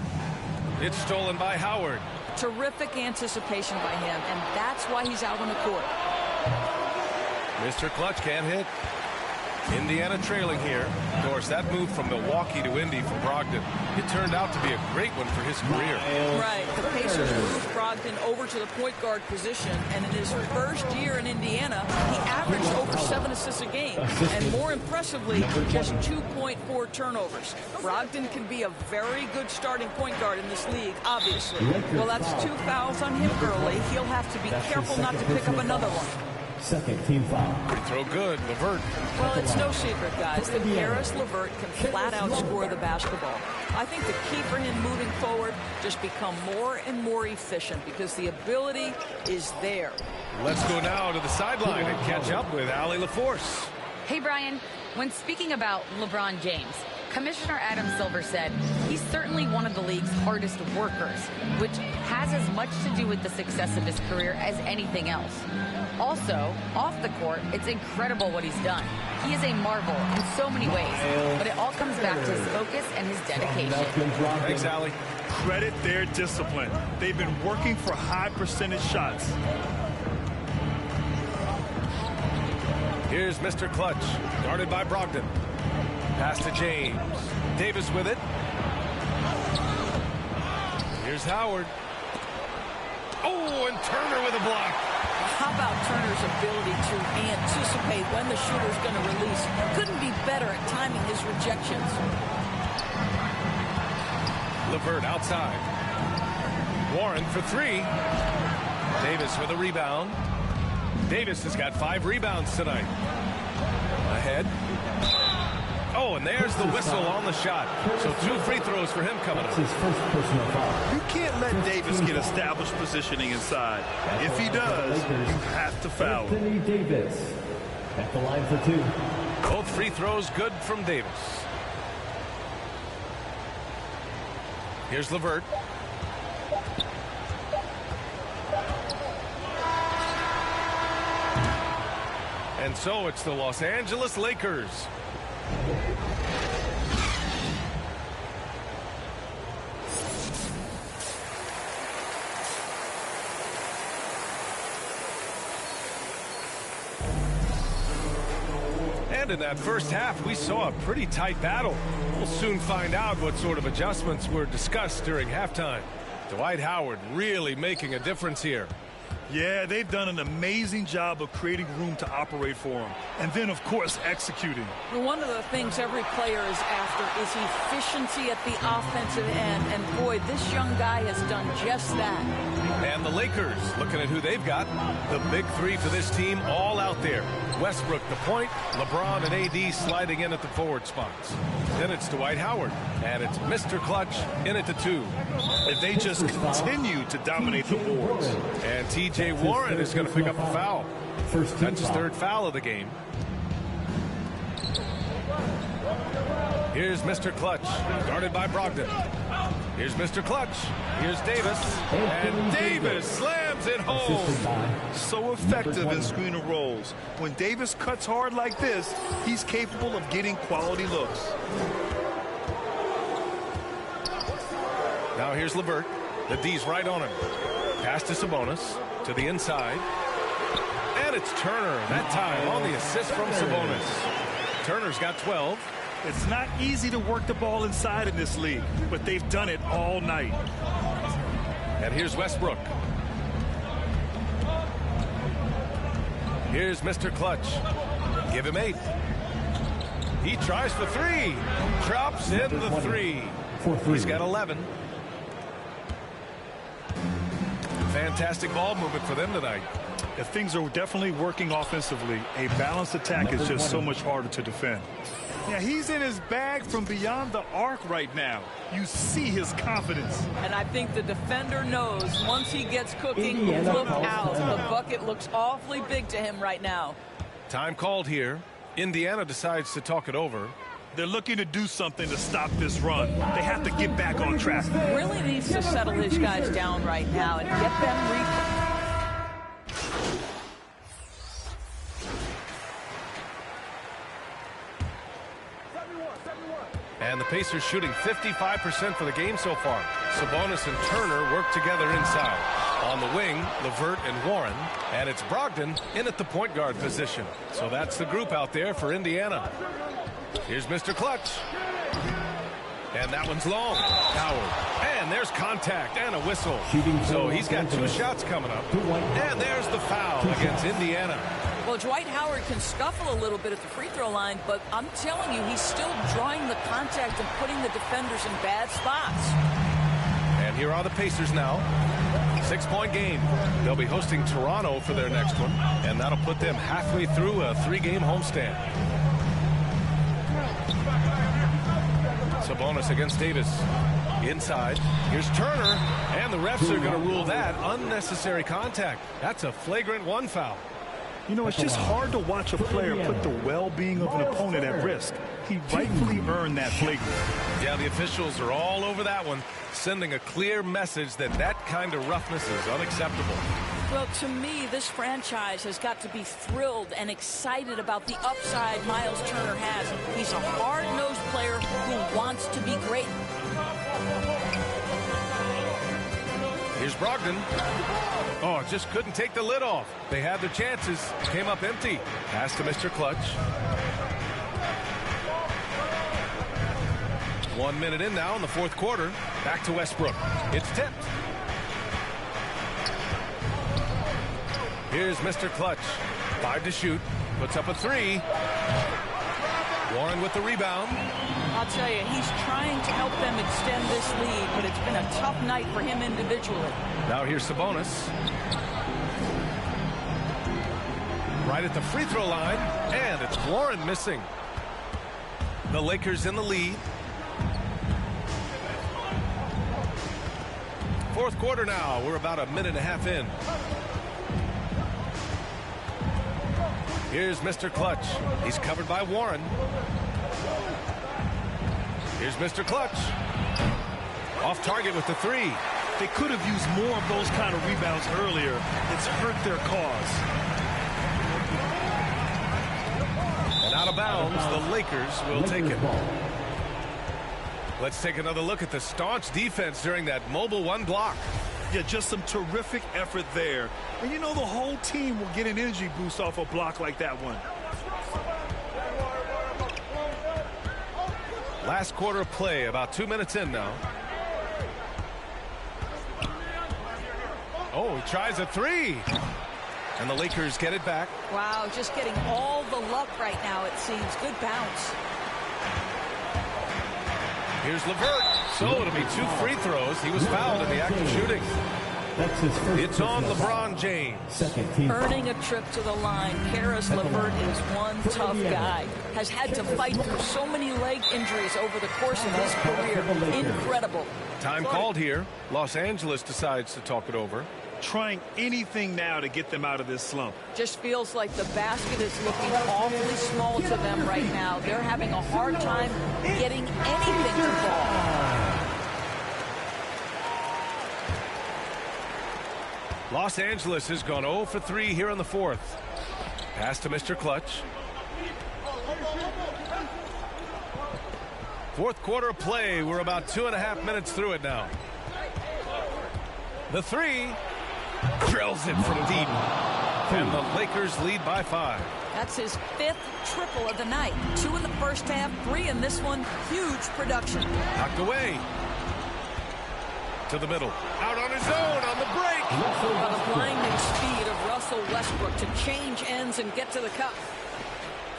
S8: It's stolen by Howard.
S18: Terrific anticipation by him, and that's why he's out on the court.
S8: Mr. Clutch can't hit. Indiana trailing here. Of course, that move from Milwaukee to Indy for Brogdon, it turned out to be a great one for his career.
S18: Right. The Pacers moved Brogdon over to the point guard position, and in his first year in Indiana, he averaged over 7 assists a game, and more impressively, just 2.4 turnovers. Brogdon can be a very good starting point guard in this league, obviously. Well, that's 2 fouls on him early. He'll have to be careful not to pick up another one.
S2: Second team foul.
S8: Free throw good, LeVert.
S18: Well, it's no secret, guys, that Karis LeVert can flat out score the basketball. I think the key for him moving forward, just become more and more efficient because the ability is there.
S8: Let's go now to the sideline and catch up with Allie LaForce.
S9: Hey, Brian. When speaking about LeBron James, Commissioner Adam Silver said he's certainly one of the league's hardest workers, which has as much to do with the success of his career as anything else. Also, off the court, it's incredible what he's done. He is a marvel in so many ways, but it all comes back to his focus and his dedication.
S8: Thanks, Allie.
S13: Credit their discipline. They've been working for high percentage shots.
S8: Here's Mr. Clutch, guarded by Brogdon. Pass to James. Davis with it. Here's Howard. Oh, and Turner with a block.
S18: How about Turner's ability to anticipate when the shooter's going to release? Couldn't be better at timing his rejections.
S8: LeVert outside. Warren for 3. Davis with a rebound. Davis has got 5 rebounds tonight. Ahead. Oh, and there's the whistle on the shot. So 2 free throws for him coming up.
S2: His first personal foul.
S13: You can't let Davis get established positioning inside. If he does, you have to foul him.
S2: Anthony Davis at the line for 2.
S8: Both free throws good from Davis. Here's LeVert. And so it's the Los Angeles Lakers. And in that first half, we saw a pretty tight battle. We'll soon find out what sort of adjustments were discussed during halftime. Dwight Howard really making a difference here.
S13: Yeah, they've done an amazing job of creating room to operate for him. And then, of course, executing.
S18: One of the things every player is after is efficiency at the offensive end. And, boy, this young guy has done just that.
S8: And the Lakers, looking at who they've got, the big 3 for this team all out there. Westbrook the point, LeBron and AD sliding in at the forward spots. Then it's Dwight Howard, and it's Mr. Clutch in at the 2.
S13: If they just continue to dominate the boards.
S8: And T.J. Warren is going to pick up a foul. That's his 3rd foul of the game. Here's Mr. Clutch, guarded by Brogdon. Here's Mr. Clutch. Here's Davis. And Davis slams it home.
S13: So effective in screen and rolls. When Davis cuts hard like this, he's capable of getting quality looks.
S8: Now here's LeVert. The D's right on him. Pass to Sabonis. To the inside. And it's Turner that time on the assist from Sabonis. Turner's got 12.
S13: It's not easy to work the ball inside in this league, but they've done it all night.
S8: And here's Westbrook. Here's Mr. Clutch. Give him 8. He tries for 3. Drops in the 3. He's got 11. Fantastic ball movement for them tonight.
S13: If things are definitely working offensively, a balanced attack is just so much harder to defend. Yeah, he's in his bag from beyond the arc right now. You see his confidence.
S18: And I think the defender knows once he gets cooking, look out. The bucket looks awfully big to him right now.
S8: Time called here. Indiana decides to talk it over.
S13: They're looking to do something to stop this run. They have to get back on track.
S18: Really needs to settle his guys down right now and get them
S8: And the Pacers shooting 55% for the game so far. Sabonis and Turner work together inside. On the wing, LeVert and Warren. And it's Brogdon in at the point guard position. So that's the group out there for Indiana. Here's Mr. Clutch. And that one's long. Howard. And there's contact and a whistle. So he's got 2 shots coming up. And there's the foul against Indiana.
S18: Well, Dwight Howard can scuffle a little bit at the free throw line, but I'm telling you, he's still drawing the contact and putting the defenders in bad spots.
S8: And here are the Pacers now. 6-point game. They'll be hosting Toronto for their next one, and that'll put them halfway through a 3-game homestand. Sabonis against Davis. Inside. Here's Turner, and the refs are going to rule that unnecessary contact. That's a flagrant 1 foul.
S13: You know, it's just hard to watch a player put the well-being of an opponent at risk. He rightfully earned that flagrant.
S8: Yeah, the officials are all over that one, sending a clear message that that kind of roughness is unacceptable.
S18: Well, to me, this franchise has got to be thrilled and excited about the upside Miles Turner has. He's a hard-nosed player who wants to be great.
S8: Here's Brogdon. Oh, just couldn't take the lid off. They had their chances. Came up empty. Pass to Mr. Clutch. 1 minute in now in the 4th quarter. Back to Westbrook. It's tipped. Here's Mr. Clutch. 5 to shoot. Puts up a 3. Warren with the rebound.
S18: I'll tell you, he's trying to help them extend this lead, but it's been a tough night for him individually.
S8: Now here's Sabonis. Right at the free throw line, and it's Warren missing. The Lakers in the lead. 4th quarter now. We're about a minute and a half in. Here's Mr. Clutch. He's covered by Warren. Here's Mr. Clutch. Off target with the 3.
S13: They could have used more of those kind of rebounds earlier. It's hurt their cause.
S8: And out of bounds, the Lakers will take it. Let's take another look at the staunch defense during that mobile 1 block.
S13: Yeah, just some terrific effort there. And you know the whole team will get an energy boost off a block like that one.
S8: Last quarter of play, about 2 minutes in now. Oh, he tries a 3. And the Lakers get it back.
S18: Wow, just getting all the luck right now, it seems. Good bounce.
S8: Here's LeVert. So it'll be 2 free throws. He was fouled in the act of shooting.
S2: That's his first.
S8: It's on LeBron James.
S2: Second team.
S18: Earning a trip to the line, Karis LeVert is one tough guy. Has had to fight through so many leg injuries over the course of his career. Incredible.
S8: Time called here. Los Angeles decides to talk it over.
S13: Trying anything now to get them out of this slump.
S18: Just feels like the basket is looking awfully small to them right now. They're having a hard time getting anything to fall.
S8: Los Angeles has gone 0 for 3 here in the 4th. Pass to Mr. Clutch. 4th quarter of play. We're about 2.5 minutes through it now. The 3 drills it from deep. And the Lakers lead by 5.
S18: That's his 5th triple of the night. 2 in the first half, 3 in this one. Huge production.
S8: Knocked away. To the middle. Out on his own on the break.
S18: Well, the blinding speed of Russell Westbrook to change ends and get to the cup.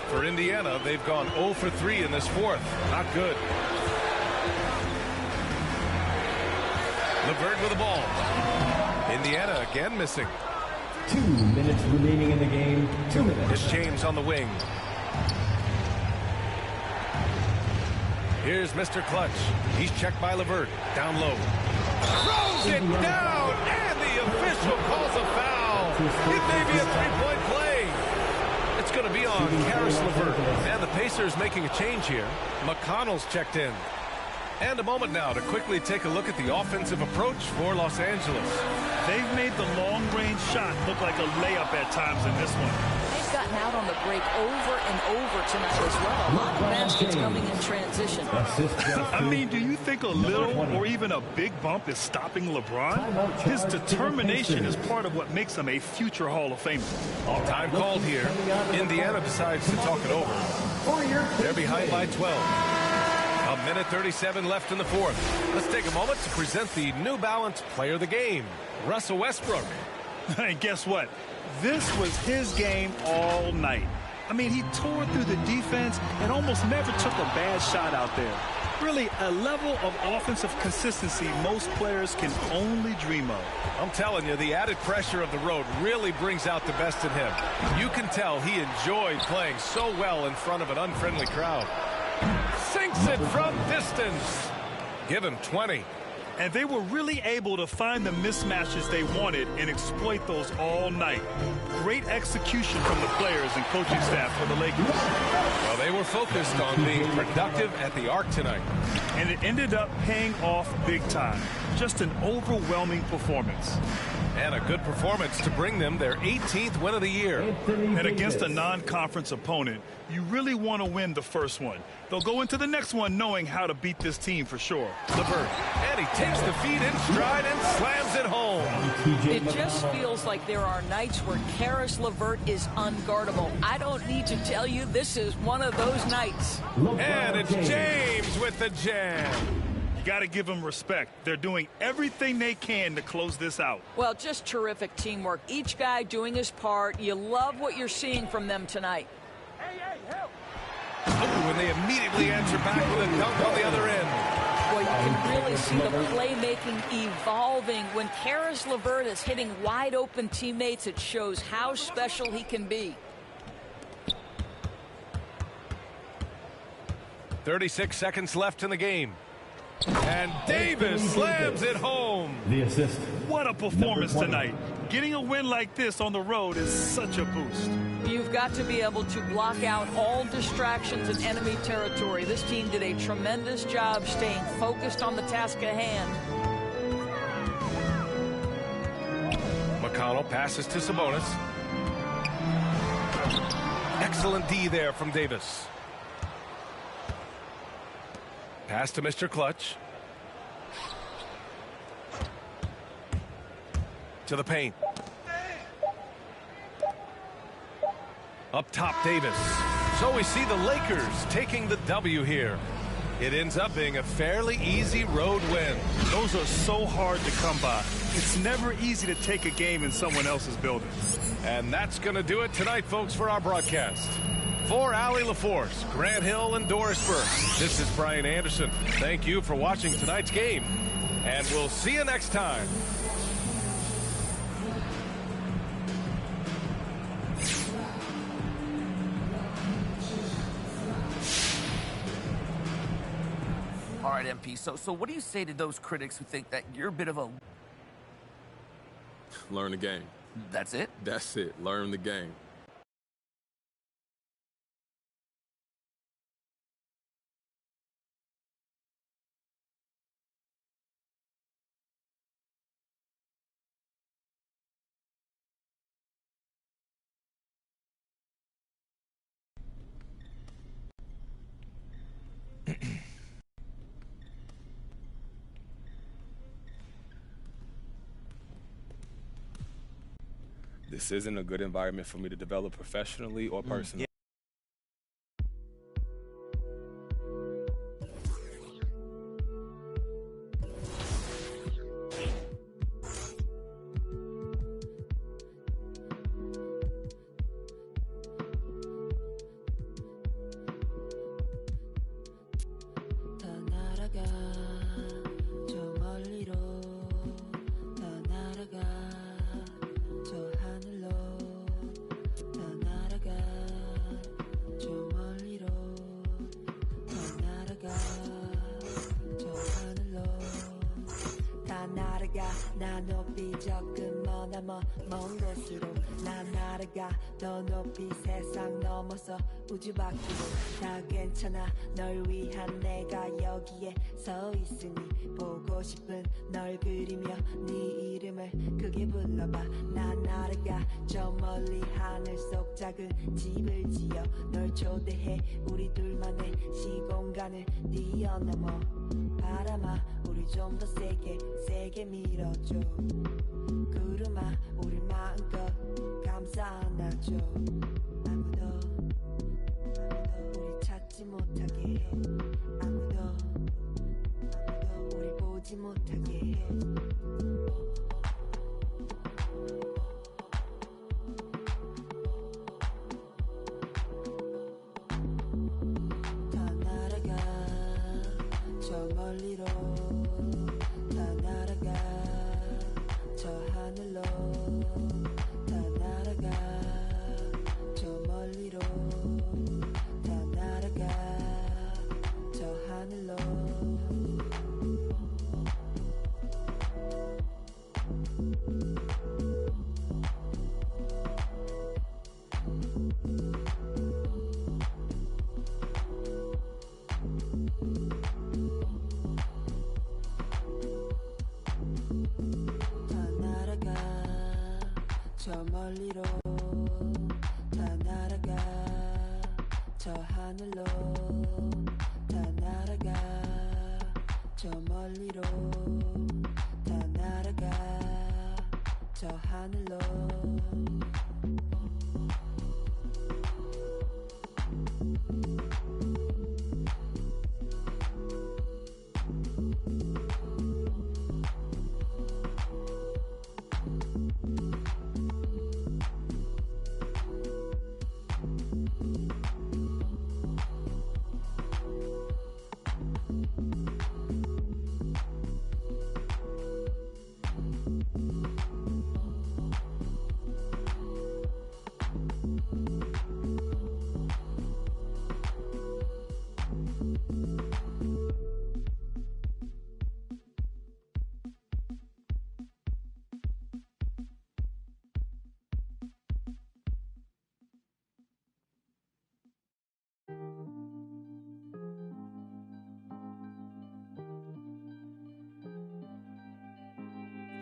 S8: For Indiana, they've gone 0 for 3 in this 4th. Not good. LeVert with the ball. Indiana again missing.
S2: 2 minutes remaining in the game. 2 minutes.
S8: It's James on the wing. Here's Mr. Clutch. He's checked by LeVert. Down low. Throws it down, and the official calls a foul. It may be a 3-point play. It's going to be on Karis LeVert. And the Pacers making a change here. McConnell's checked in. And a moment now to quickly take a look at the offensive approach for Los Angeles.
S13: They've made the long-range shot look like a layup at times in this one.
S17: They've got
S18: gotten out on the break over and over tonight as well. A lot of baskets coming in transition.
S13: I mean, do you think a little or even a big bump is stopping LeBron? His determination is part of what makes him a future Hall of Famer.
S8: Time called here. Indiana decides to talk it over. They're behind by 12. A minute 37 left in the fourth. Let's take a moment to present the New Balance Player of the Game, Russell Westbrook.
S13: And guess what? This was his game all night. I mean, he tore through the defense and almost never took a bad shot out there. Really, a level of offensive consistency most players can only dream of.
S8: I'm telling you, the added pressure of the road really brings out the best in him. You can tell he enjoyed playing so well in front of an unfriendly crowd. Sinks it from distance. Give him 20.
S13: And they were really able to find the mismatches they wanted and exploit those all night. Great execution from the players and coaching staff for the Lakers.
S8: Well, they were focused on being productive at the arc tonight.
S13: And it ended up paying off big time. Just an overwhelming performance.
S8: And a good performance to bring them their 18th win of the year.
S13: And against a non-conference opponent, you really want to win the first one. They'll go into the next one knowing how to beat this team for sure.
S8: LeVert, and he takes the feed in stride and slams it home.
S18: It just feels like there are nights where Karis LeVert is unguardable. I don't need to tell you, this is one of those nights.
S8: And it's James with the jam.
S13: Got to give them respect. They're doing everything they can to close this out.
S18: Well, just terrific teamwork. Each guy doing his part. You love what you're seeing from them tonight.
S8: Oh, and they immediately answer back with a dunk on the other end.
S18: Well, you can really see the playmaking evolving. When Karis LeVert is hitting wide open teammates, it shows how special he can be.
S8: 36 seconds left in the game. And Davis slams it home.
S2: The assist.
S13: What a performance tonight. Getting a win like this on the road is such a boost.
S18: You've got to be able to block out all distractions in enemy territory. This team did a tremendous job staying focused on the task at hand.
S8: McConnell passes to Sabonis. Excellent D there from Davis. Pass to Mr. Clutch. To the paint. Up top, Davis. So we see the Lakers taking the W here. It ends up being a fairly easy road win.
S13: Those are so hard to come by. It's never easy to take a game in someone else's building.
S8: And that's going to do it tonight, folks, for our broadcast. For Allie LaForce, Grant Hill, and Doris Burke, this is Brian Anderson. Thank you for watching tonight's game, and we'll see you next time.
S7: All right, MP, so what do you say to those critics who think that you're a bit of a...
S10: Learn the game.
S7: That's it?
S10: That's it. Learn the game. This isn't a good environment for me to develop professionally or personally.
S20: 나 높이 저 끝 떠나 먼 곳으로 난 날아가 더 높이 세상 넘어서 우주 밖으로 다 괜찮아 널 위한 내가 여기에 서 있으니 보고 싶은 널 그리며 네 이름을 크게 불러봐 난 날아가 저 멀리 하늘 속 작은 집을 지어 널 초대해 우리 둘만의 시공간을 뛰어넘어 바람아 우리 좀 더 세게 밀어줘 구름아 우리 마음껏 감싸 안아줘 아무도 우리 찾지 못하게 해 아무도 우리 보지 못하게 해 다 날아가 저 멀리로 다 날아가 저 하늘로 다 날아가 저 멀리로 다 날아가 저 하늘로 다 날아가 저 멀리로 다 날아가 저 하늘로 다 날아가 저 멀리로 다 날아가 저 하늘로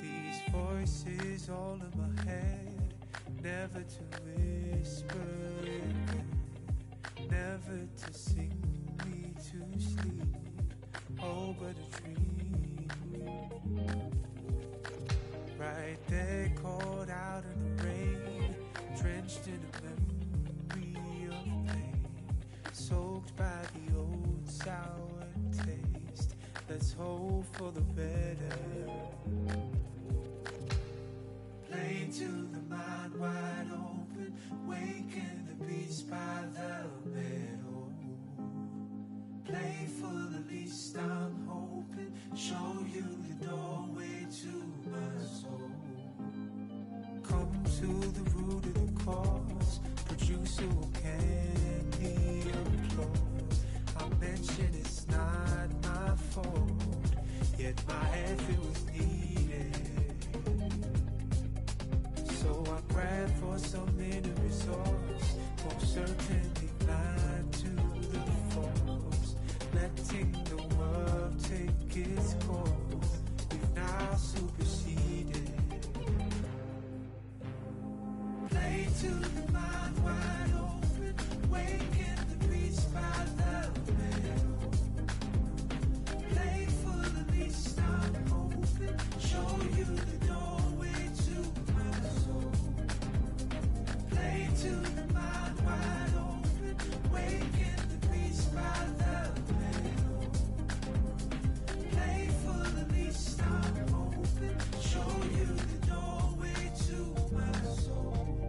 S6: These voices all in my head, never to whisper again, never to sing me to sleep, oh but a dream. Right there caught out in the rain, drenched in a memory of pain, soaked by the old sour taste. Let's hope for the better. Play to the mind wide open, waken the beast by the meadow. Playful, at least I'm hoping, show you the doorway to my soul. Come to the root of the cause, producer will candy applause. I mention it's not my fault, yet my effort was needed. So I grab for some inner resource, most certainly blind to the force, letting the world take its course. We've now superseded. Play to the mind wide open, waken the beast by the middle. Playful, at least I'm hoping, show you the doorway to my soul. Play to the mind wide open, waken the beast by the middle. Playful, at least I'm hoping, show you the doorway to my soul.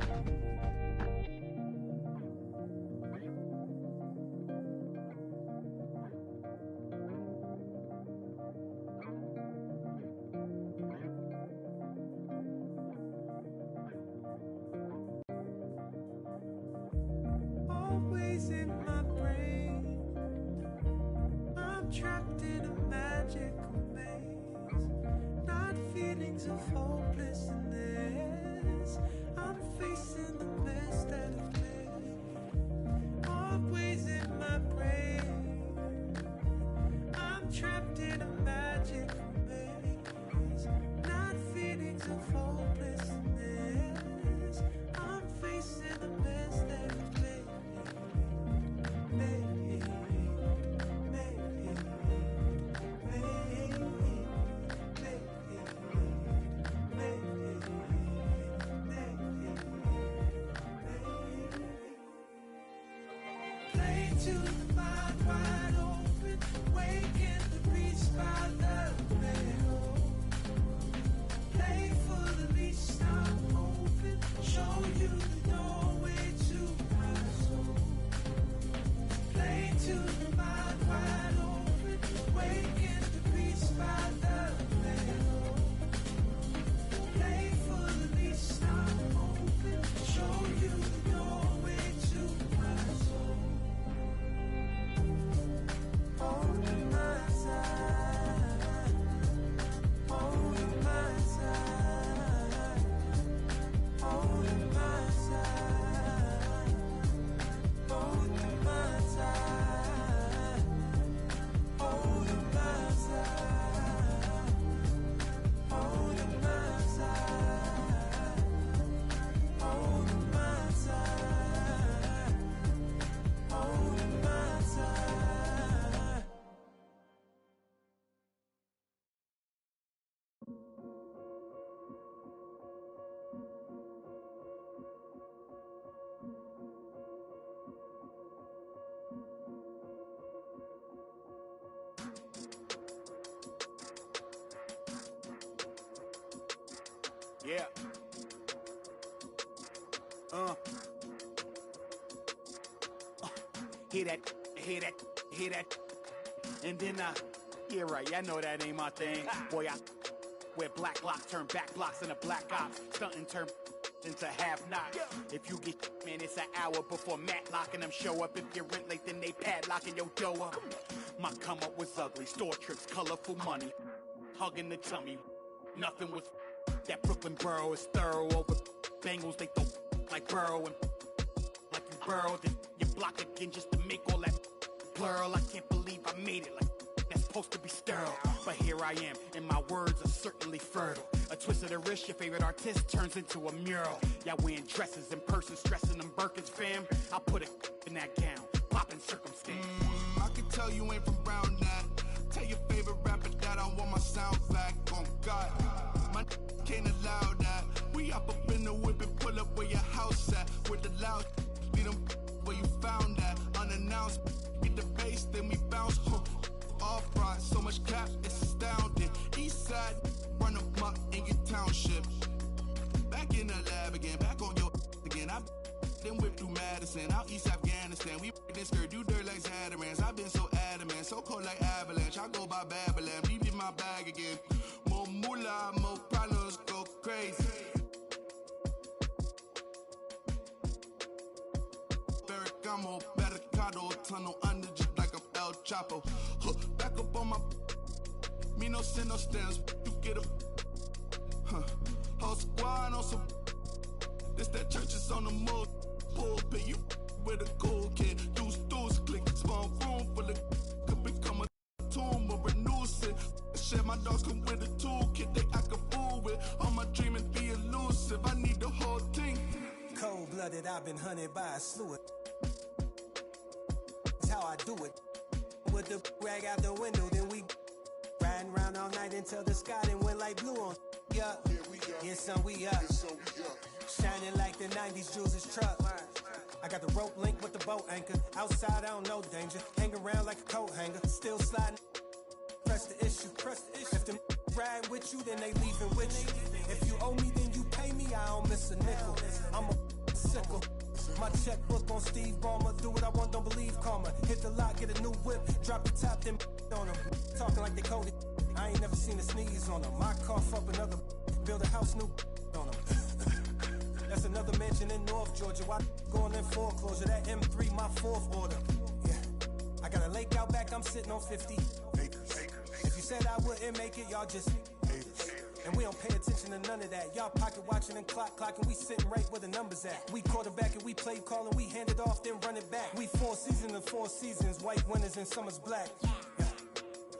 S11: Yeah. Hear that. And then, yeah, right, I know that ain't my thing. Boy, I wear black locks, turn back blocks into black ops. Stunting turn into half knocks. If you get, man, it's an hour before Matlock and them show up. If you're rent late, then they padlocking your dough up. My come up was ugly, store trips, colorful money. Hugging the tummy, nothing was that Brooklyn borough is thorough over Bengals. They throw like Burrow and like you burrowed and you block again just to make all that plural. I can't believe I made it like that's supposed to be sterile. But here I am, and my words are certainly fertile. A twist of the wrist, your favorite artist turns into a mural. Y'all wearing dresses in person, stressing them Birkins, fam. I put it in that gown, popping circumstance.
S12: I can tell you ain't from Brown that. Tell your favorite rapper that I want my sound back. On God, my can't allow that. We up in the whip and pull up where your house at. With the loud, beat them where you found that. Unannounced, get the bass, then we bounce. Off right, so much cap, it's astounding. East side, run them up in your township. Back in the lab again, back on your again. I then whip through Madison, out East Afghanistan. We this skirt, do dirt like Zatarans. I've been so adamant, so cold like avalanche. I go by Babylon, leave in my bag again. More moolah, more problems, go crazy. Ferragamo, barricado, tunnel under just like a El Chapo. Back up on my, me no send no stems. You get a, whole squad on some. This that church is on the move. Pulpit, you with a cool kid. Deuce, click, small room full of. Could become a tomb or renew it. Shit, my dogs come with a toolkit. They act a fool with. All my dreaming be elusive. I need the whole thing.
S14: Cold-blooded, I've been hunted by a slew of. That's how I do it. With the rag out the window, then we riding around all night until the sky then went like blue on. Yeah, yes, son, we up. Shining like the 90s Jules' truck. I got the rope link with the boat anchor. Outside, I don't know danger. Hang around like a coat hanger. Still sliding. Press the issue. If them ride with you, then they leaving with you. If you owe me, then you pay me. I don't miss a nickel. I'm a sickle. My checkbook on Steve Ballmer. Do what I want, don't believe karma. Hit the lock, get a new whip. Drop the top, then on them. Talking like they coded. I ain't never seen a sneeze on them. I cough up another. Build a house new on them. That's another mansion in North Georgia. Why going in foreclosure? That M3, my fourth order. Yeah. I got a lake out back, I'm sitting on 50 acres. If you said I wouldn't make it, y'all just haters. And we don't pay attention to none of that. Y'all pocket watching and clocking. We sitting right where the numbers at. We quarterback and we play calling. We hand it off, then run it back. We 4 seasons and 4 seasons. White winners and summer's black. Yeah.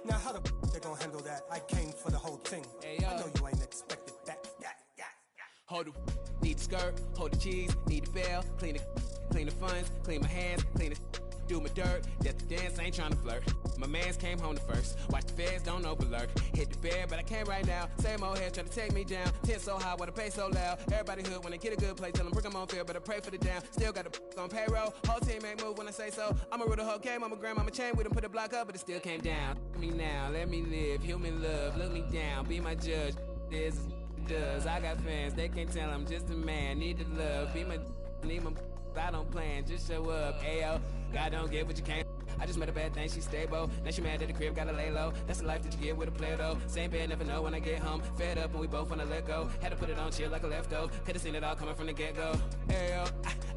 S14: Now how the they gonna handle that? I came for the whole thing. Hey, I know you ain't expected that.
S15: Hold the need the skirt, hold the cheese, need the bell, clean the funds, clean my hands, clean the do my dirt. That's the dance, ain't trying to flirt. My mans came home the first. Watch the feds, don't overlurk. Hit the bed, but I can't right now. Same old head trying to take me down. Tent so high, wanna pay so loud. Everybody hood when they get a good place. Tell them bring them on field, but I pray for the down. Still got the on payroll. Whole team ain't move when I say so. I'ma rule the whole game. I'ma grab my chain with them, put a block up, but it still came down. Look me now, let me live. Human love, look me down. Be my judge. This is does. I got fans, they can't tell I'm just a man. Need the love, be my need my I don't plan, just show up. Ayo, God don't get what you can't. I just met a bad thing, she stable. Now she mad at the crib, gotta lay low. That's the life that you get with a player though. Same bed, never know when I get home. Fed up and we both wanna let go. Had to put it on chill like a leftover. Could've seen it all coming from the get-go. Ayo,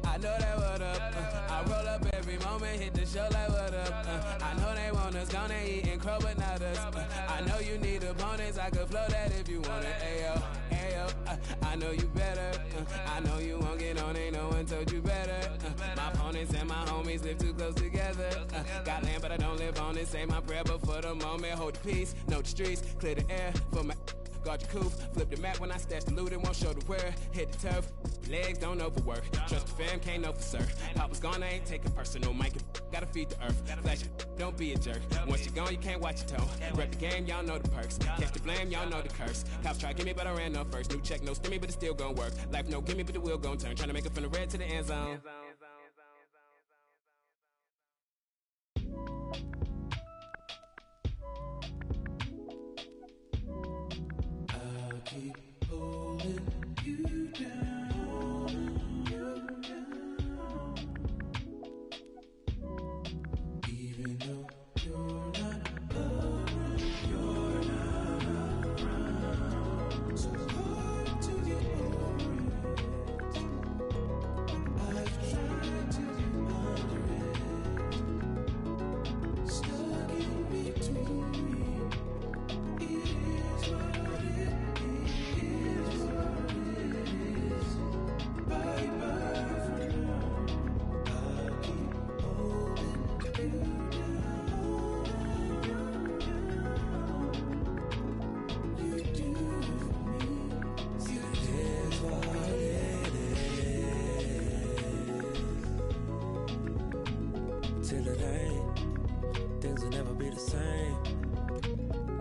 S15: I know that what up. I roll up every moment, hit the show like what up. I know they want us, gonna eat and crow, but not us. I know you need opponents, I could flow that if you want it. Ayo, I know you better. I know you won't get on, ain't no one told you better. My opponents and my homies live too close together. Got land, but I don't live on it. Say my prayer, but for the moment, hold the peace. Know the streets, clear the air for my. Guard your coupe, flip the map when I stash the loot and won't show the where. Hit the turf, legs don't overwork. Trust the fam, can't know for sir. Papa's gone, I ain't taking personal. Mike, gotta feed the earth. Flash it, don't be a jerk. Once you're gone, you can't watch your tone. Rep the game, y'all know the perks. Catch the blame, y'all know the curse. Cops try to get me, but I ran up first. New check, no stimmy, but it's still gonna work. Life no gimme, but the wheel gon' turn. Trying to make it from the red to the end zone.
S6: Keep holding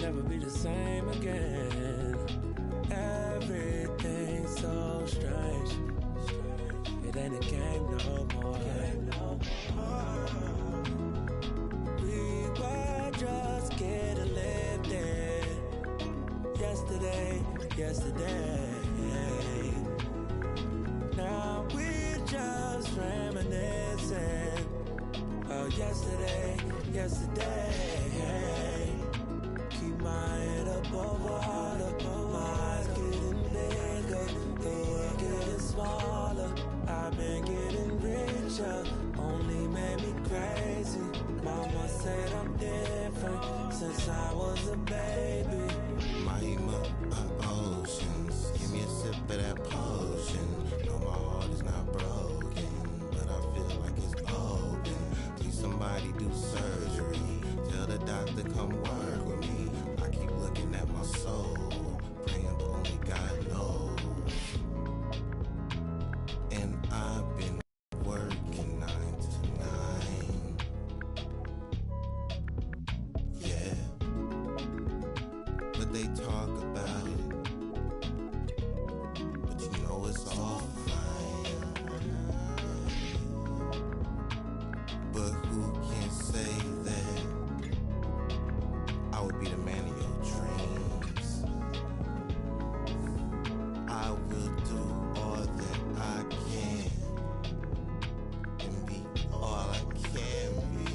S6: never be the same again. Everything's so strange. It ain't a game no more. We were just getting lifted. Yesterday. Now we're just reminiscing. Oh, yesterday. Keep my head above water. My eyes getting bigger, the world getting smaller. I've been getting richer, only made me crazy. Mama said I'm different since I was a baby.
S16: Mahima, oceans, give me a sip of that potion. No, my heart is not broken, but I feel like it's open. Please somebody do surgery, tell the doctor come work with me. I keep looking at my soul, praying but only God knows. And I've been working 9 to 9. Yeah, but they talk about it, but you know it's all fine. But who can say that I would be the man of your dreams? I will do all that I can and be all I can be.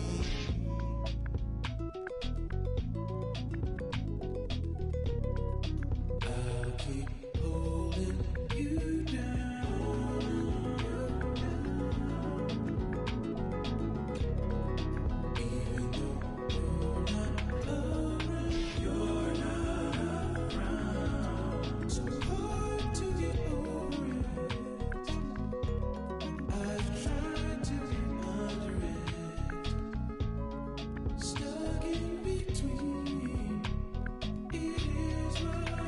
S6: I'll keep holding you down. Even though you're not around. So hard to get over it. I've tried to get under it. Stuck in between. It is what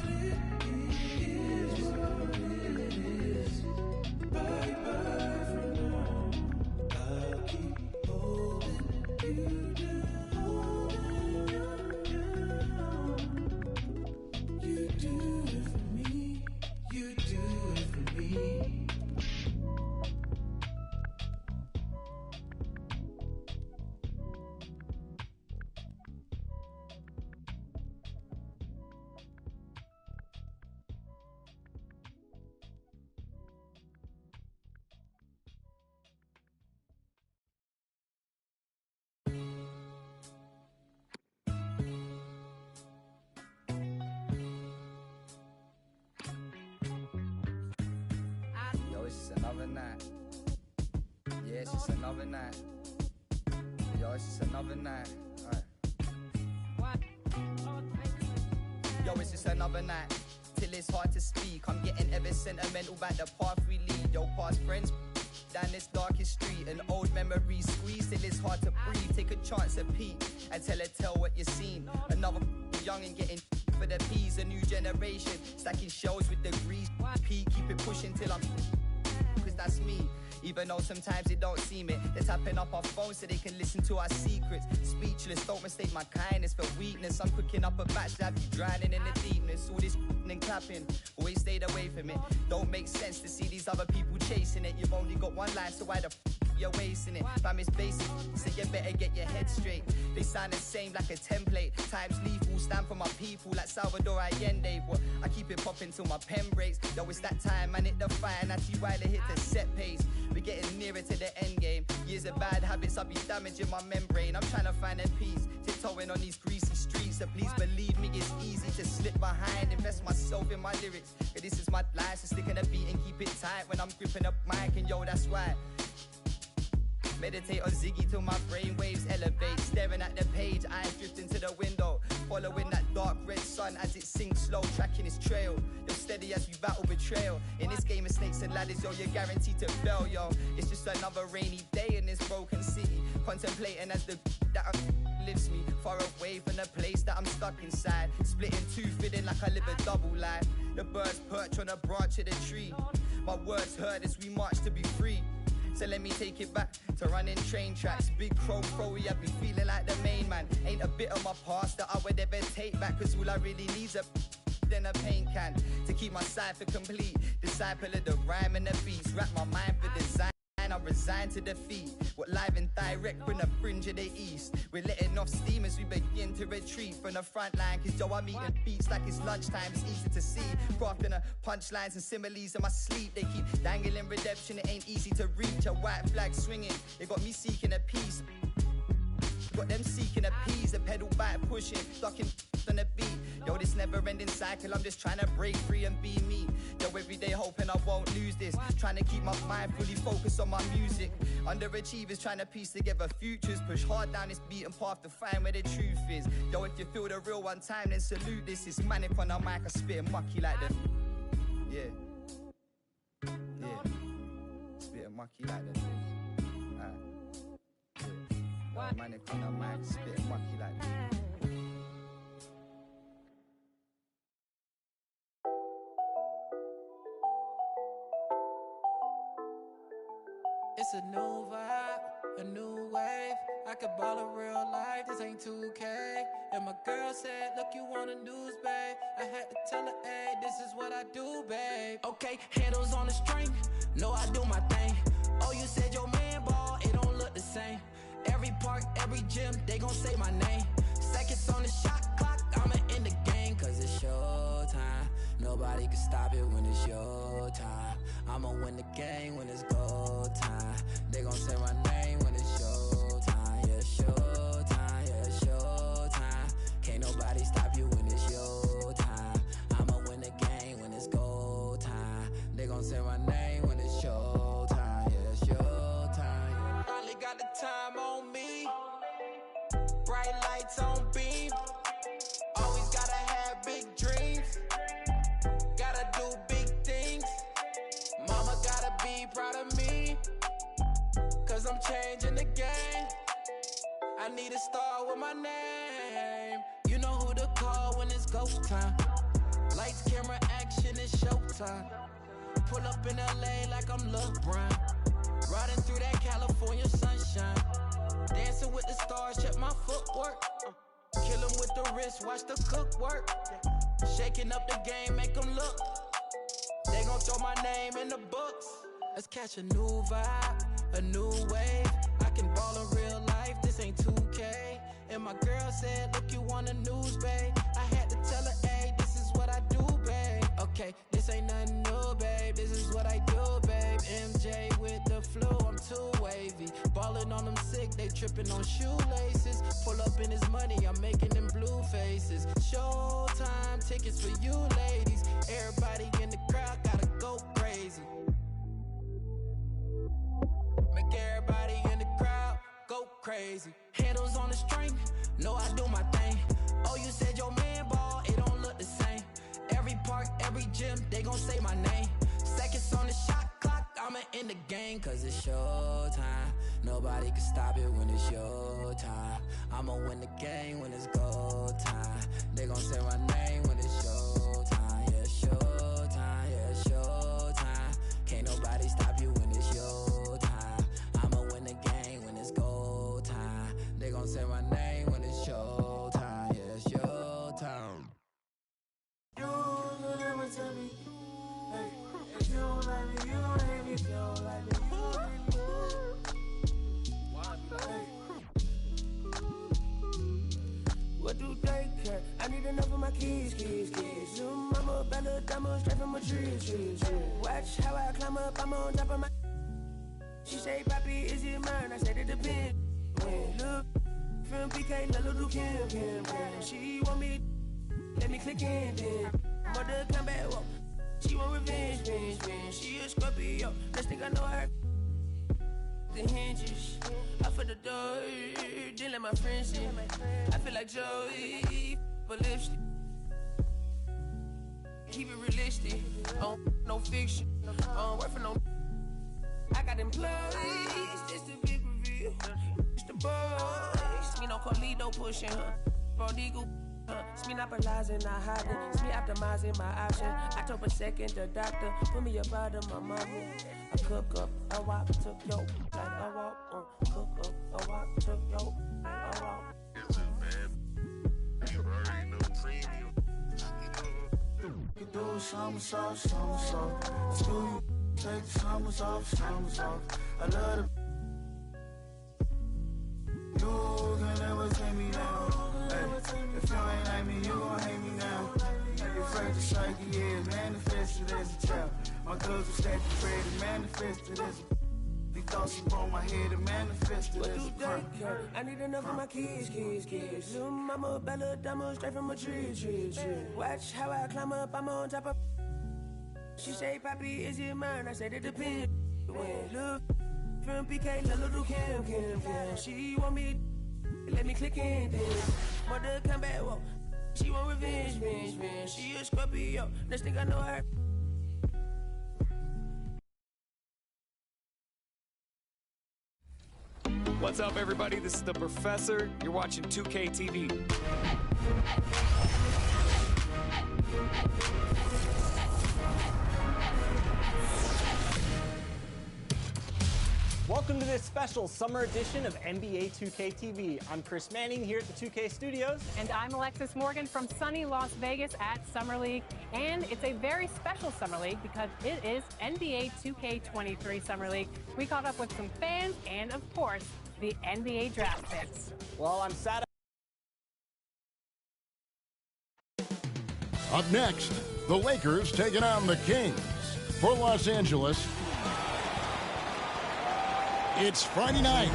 S6: it is. Bye-bye for now. I'll keep holding you down. You do it for me. You do it for me.
S19: Yo, it's just another night. Yeah, it's just another night. Yo, it's just another night. Alright. Yo, it's just another night. Till it's hard to speak. I'm getting ever sentimental about the path we lead. Yo, past friends down this darkest street. An old memory squeeze till it's hard to breathe. Take a chance at peek and tell what you've seen. Another young and getting for the peas. A new generation stacking shells with degrees. Keep it pushing till I'm cause that's me. Even though sometimes they don't seem it. They're tapping up our phones so they can listen to our secrets. Speechless, don't mistake my kindness for weakness. I'm cooking up a batch that be drowning in the deepness. All this and clapping, always stayed away from it. Don't make sense to see these other people chasing it. You've only got one life, so why the you're wasting it? Fam, it's basic, so you better get your head straight. They sound the same like a template. Times lethal, stand for my people like Salvador Allende. But I keep it popping till my pen breaks. Yo, it's that time, man, hit the fire. Natty Wilder hit the set pace. We're getting nearer to the end game. Years of bad habits, I'll be damaging my membrane. I'm trying to find a peace, tiptoeing on these greasy streets. So please believe me, it's easy to slip behind. Invest myself in my lyrics. Cause this is my life, so stick in a beat and keep it tight when I'm gripping up mic. And yo, that's why. Meditate on Ziggy till my brain waves elevate. Staring at the page, eyes drift into the window. Following that dark red sun as it sinks slow, tracking its trail. You're steady as we battle betrayal. In this game of snakes and ladders, yo, you're guaranteed to fail, yo. It's just another rainy day in this broken city. Contemplating as the that lifts me far away from the place that I'm stuck inside. Splitting two, feeling like I live a double life. The birds perch on a branch of the tree. My words heard as we march to be free. So let me take it back to running train tracks. Big crow, I be feeling like the main man. Ain't a bit of my past that I would ever take back, cause all I really need's a than a paint can to keep my cipher complete. Disciple of the rhyme and the beats. Wrap my mind for design. I'm resigned to defeat. What live and direct from the fringe of the east. We're letting off steam as we begin to retreat from the front line. Cause yo, I'm eating beats like it's lunchtime. It's easy to see. Crafting the punchlines and similes in my sleep. They keep dangling redemption. It ain't easy to reach. A white flag swinging. They got me seeking a peace. Got them seeking a peas. A pedal back pushing. Ducking on the beat. Yo, this never-ending cycle, I'm just trying to break free and be me. Yo, every day hoping I won't lose this. Trying to keep my mind fully focused on my music. Underachievers trying to piece together futures. Push hard down this beaten path to find where the truth is. Yo, if you feel the real one time, then salute this. It's manic on the mic, I spit mucky like them. Yeah. Yeah. Spit mucky like them. Alright. Yeah. Manic on the mic, spit mucky like them.
S6: It's a new vibe, a new wave. I could ball in real life, this ain't 2K. And my girl said, look, you want a news, babe. I had to tell her, hey, this is what I do, babe. Okay, handles on the string, know I do my thing. Oh, you said your man ball, it don't look the same. Every park, every gym, they gon' say my name. Seconds on the shot clock, I'ma end the game. Cause it's your time, nobody can stop it when it's your time. I'ma win the game when it's go time. They gon' say my name when it's your time. Yeah, it's your time, yeah, it's your time. Can't nobody stop you when it's your time. I'ma win the game when it's go time. They gon' say my name when it's your time. Yeah, it's your time. Yeah. Finally got the time on me. Bright lights on beam. Always gotta have big dreams. Gotta do big things. Mama gotta be proud of me. Cause I'm changing the game. I need a star with my name. You know who to call when it's go time. Lights, camera, action, it's showtime. Pull up in LA like I'm LeBron. Riding through that California sunshine. Dancing with the stars, check my footwork. Kill 'em with the wrist, watch the cook work. Shaking up the game, make 'em look. They gon' throw my name in the books. Let's catch a new vibe, a new wave. I can ball in real life, this ain't 2K. And my girl said, look, you want the news, babe. I had to tell her, hey, this is what I do, babe. Okay, this ain't nothing new, babe. This is what I do, babe. MJ with the flu, I'm too wavy. Ballin' on them sick, they trippin' on shoelaces. Pull up in his money, I'm making them blue faces. Showtime tickets for you ladies. Everybody in the crowd gotta go crazy. Make everybody in the crowd go crazy. Handles on the string, know I do my thing. Oh, you said your man ball, it don't look the same. Every park, every gym, they gon' say my name. Seconds on the shot clock, I'ma end the game. Cause it's your time, nobody can stop it when it's your time. I'ma win the game when it's go time. They gon' say my name when it's your time. Yeah, it's your time, yeah, it's your time. Can't nobody stop you when it's your time. I'ma win the game when it's go time. They gon' say my name when it's your time. Yeah, it's your time.
S14: You don't ever tell me, hey, if you don't like me, you don't hate me. If you don't like me, you don't hate me. Hey. What do they care? I need enough of my kids. Your mama better diamond straight from a tree. Watch how I climb up, I'm on top of my. She say, Papi, is it mine? I said it depends. When look from PK, Lil Kim. She want me, let me click in then. Mother come back, whoa. She want revenge. She a Scorpio, let's think I know her. The hinges, I for the door, then let my friends in. I feel like Joey, but lipstick. Keep it realistic, no fiction, work for no. I got employees, this the big reveal. It's the boys, me no Carlito pushing her. Prodigal, it's me not monopolizing, not hiding. It's me optimizing my option. I told a second the doctor, put me up out of my mama.
S20: I cook up a wop, took yo like a walk. Cook up a wop, took yo like a walk.
S12: It's just bad. You already know premium. You do somersault. Screw you, take the summers off. I love the. You can never take me down. Hey, if you ain't like me, you gon' hate me now. You're afraid to psyche, yeah, manifested as a child. My girls were stacked bread and manifested as a. These thoughts upon my head and manifested as a crime.
S20: I need enough for my kids. Little mama, Bella, Dama, straight from a tree. Watch how I climb up, I'm on top of. She say, Papi, is it mine? I said it depends. When look from PK, little Kim. She want me, let me click in then. Mother come back, whoa. She want revenge. She a Scorpio, next thing I know her.
S21: What's up, everybody? This is the Professor. You're watching 2K TV.
S5: Welcome to this special summer edition of NBA 2K TV. I'm Chris Manning here at the 2K studios.
S3: And I'm Alexis Morgan from sunny Las Vegas at Summer League. And it's a very special Summer League because it is NBA 2K23 Summer League. We caught up with some fans and, of course, the NBA draft picks.
S5: Well, I'm sad.
S22: Up next, the Lakers taking on the Kings. For Los Angeles, it's Friday night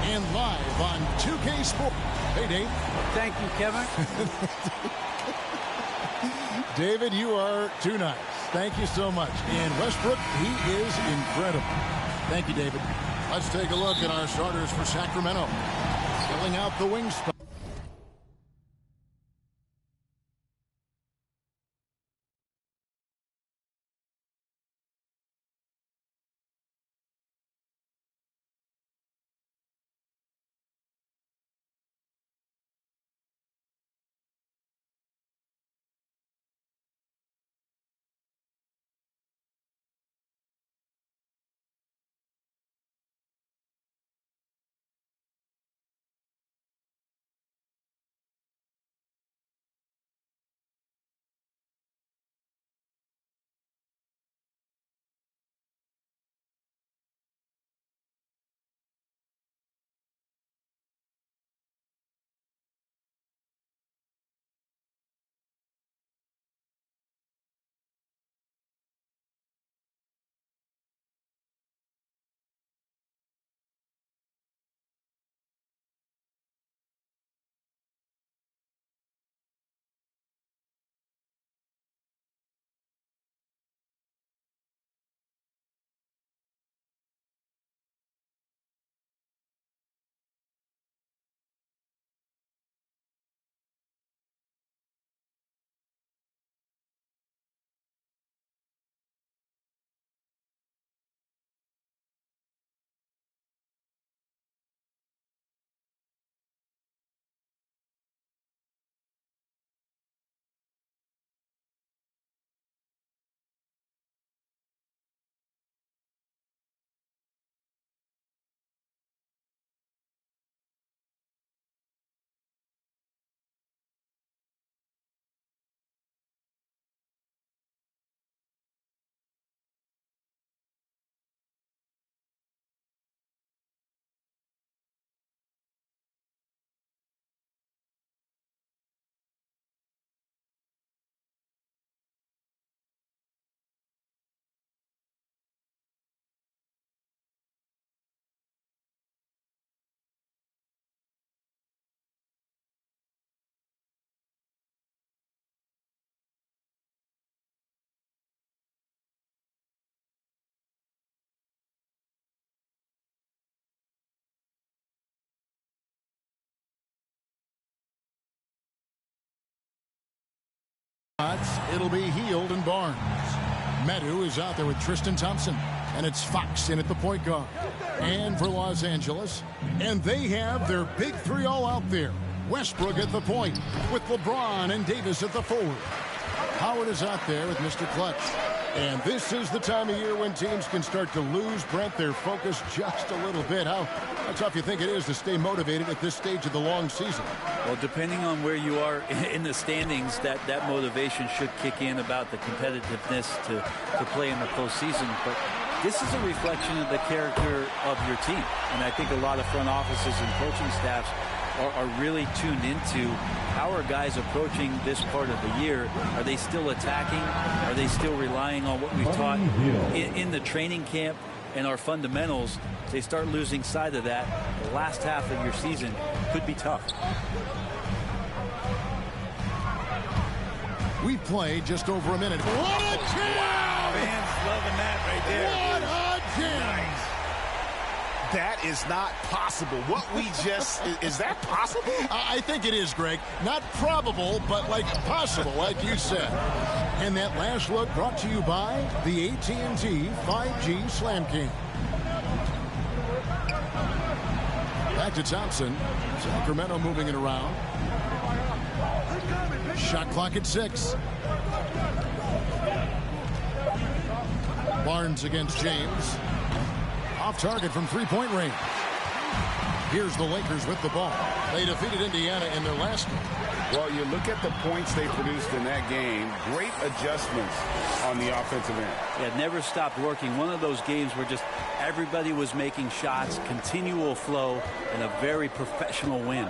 S22: and live on 2K Sports. Hey, Dave.
S23: Thank you, Kevin.
S22: David, you are too nice. Thank you so much. And Westbrook, he is incredible. Thank you, David. Let's take a look at our starters for Sacramento. Filling out the wing spot. It'll be Hield and Barnes. Medu is out there with Tristan Thompson. And it's Fox in at the point guard. And for Los Angeles. And they have their big three all out there. Westbrook at the point with LeBron and Davis at the forward. Howard is out there with Mr. Clutch. And this is the time of year when teams can start to lose, Brent, their focus just a little bit. How tough you think it is to stay motivated at this stage of the long season?
S1: Well, depending on where you are in the standings, that motivation should kick in about the competitiveness to play in the postseason. But this is a reflection of the character of your team. And I think a lot of front offices and coaching staffs are really tuned into how are guys approaching this part of the year. Are they still attacking? Are they still relying on what we've taught in the training camp and our fundamentals? If they start losing sight of that, the last half of your season could be tough.
S22: We've played just over a minute. What a jam!
S11: Wow, fans loving that right there.
S22: What a jam!
S4: Nice. That is not possible. What we just, is that possible?
S22: I think it is, Greg. Not probable, but like possible, like you said. And that last look brought to you by the AT&T 5G Slam King. Back to Thompson. Sacramento moving it around. Shot clock at 6. Barnes against James. Off target from three-point range. Here's the Lakers with the ball. They defeated Indiana in their last game.
S4: Well, you look at the points they produced in that game. Great adjustments on the offensive end.
S1: Yeah, never stopped working. One of those games where just everybody was making shots, continual flow, and a very professional win.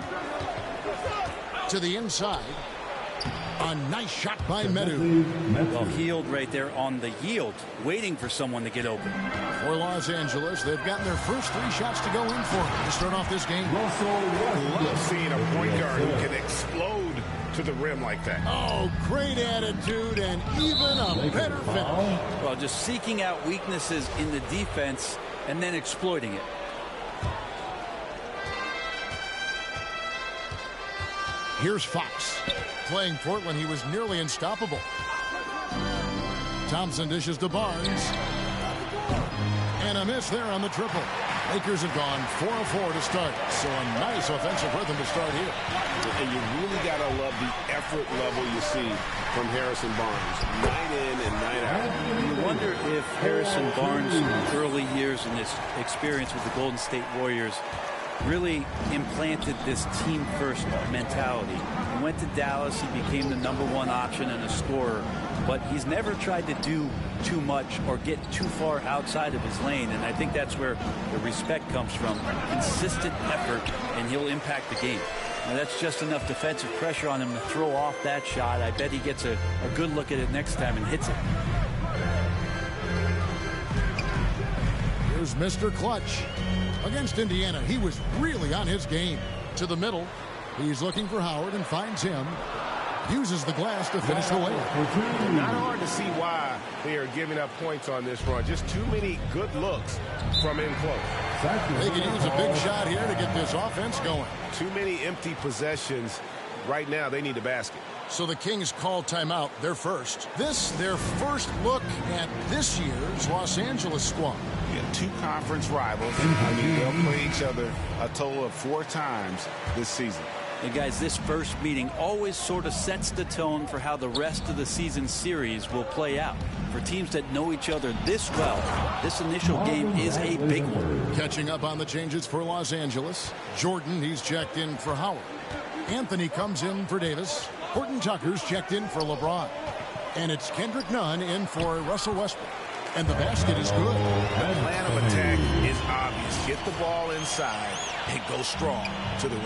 S22: To the inside. A nice shot by Medu.
S1: Well, healed right there on the yield, waiting for someone to get open.
S22: For Los Angeles, they've gotten their first 3 shots to go in for to start off this game.
S4: Love seeing a point guard who can explode to the rim like that.
S22: Oh, great attitude and even a better finish.
S1: Well, just seeking out weaknesses in the defense and then exploiting it.
S22: Here's Fox. Playing Portland, he was nearly unstoppable. Thompson dishes to Barnes. And a miss there on the triple. Lakers have gone 4 of 4 to start. So a nice offensive rhythm to start here.
S4: And you really got to love the effort level you see from Harrison Barnes. Night in and night out.
S1: You wonder if Harrison Barnes' early years in his experience with the Golden State Warriors really implanted this team-first mentality. He went to Dallas, he became the #1 option and a scorer, but he's never tried to do too much or get too far outside of his lane, and I think that's where the respect comes from. Consistent effort, and he'll impact the game. Now, that's just enough defensive pressure on him to throw off that shot. I bet he gets a good look at it next time and hits it.
S22: Here's Mr. Clutch. Against Indiana, he was really on his game. To the middle, he's looking for Howard and finds him. Uses the glass to finish the layup.
S4: Not hard to see why they are giving up points on this run. Just too many good looks from in close.
S22: They can use a big shot here to get this offense going.
S4: Too many empty possessions. Right now, they need a basket.
S22: So the Kings call timeout, their first. This, their first look at this year's Los Angeles squad.
S4: Yeah, 2 conference rivals. I mean, they'll play each other a total of 4 times this season.
S1: And guys, this first meeting always sort of sets the tone for how the rest of the season series will play out. For teams that know each other this well, this initial game is a big one.
S22: Catching up on the changes for Los Angeles. Jordan, he's checked in for Howard. Anthony comes in for Davis. Horton Tucker's checked in for LeBron. And it's Kendrick Nunn in for Russell Westbrook. And the basket is good.
S4: The plan of attack is obvious. Get the ball inside and go strong to the rim.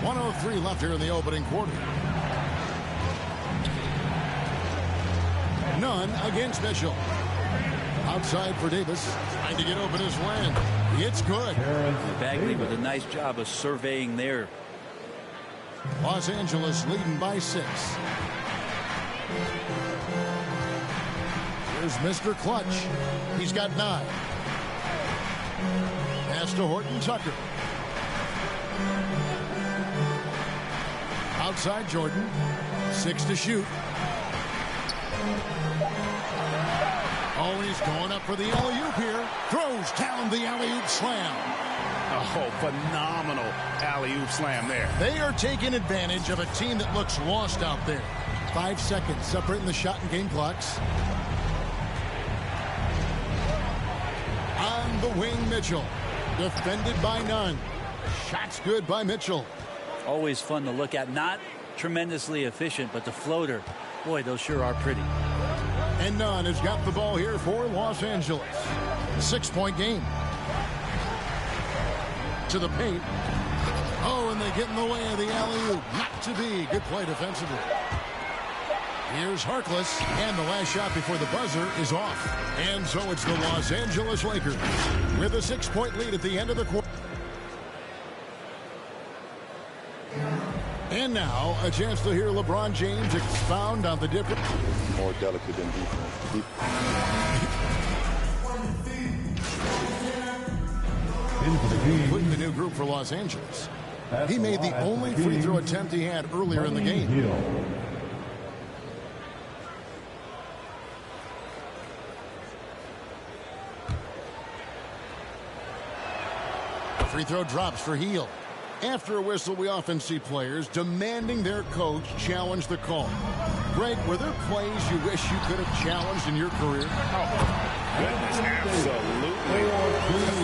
S22: 1:03 left here in the opening quarter. Nunn against Mitchell. Outside for Davis. Trying to get open his lane. It's good.
S1: Bagley with a nice job of surveying there.
S22: Los Angeles leading by 6. Here's Mr. Clutch. He's got 9. Pass to Horton Tucker. Outside Jordan. 6 to shoot. Oh, he's going up for the alley-oop here. Throws down the alley-oop slam.
S4: Oh, phenomenal alley-oop slam there.
S22: They are taking advantage of a team that looks lost out there. 5 seconds separating the shot and game clocks. On the wing, Mitchell. Defended by Nunn. Shot's good by Mitchell.
S1: Always fun to look at. Not tremendously efficient, but the floater, boy, those sure are pretty.
S22: And Nunn has got the ball here for Los Angeles. 6-point game. To the paint. Oh, and they get in the way of the alley-oop. Not to be. Good play defensively. Here's Harkless, and the last shot before the buzzer is off. And so it's the Los Angeles Lakers with a 6-point lead at the end of the quarter. And now, a chance to hear LeBron James expound on the difference.
S9: More delicate than defense.
S22: Including the new group for Los Angeles. He made the only free throw attempt he had earlier in the game. Free throw drops for Hield. After a whistle, we often see players demanding their coach challenge the call. Greg, were there plays you wish you could have challenged in your career?
S4: Oh, goodness, absolutely.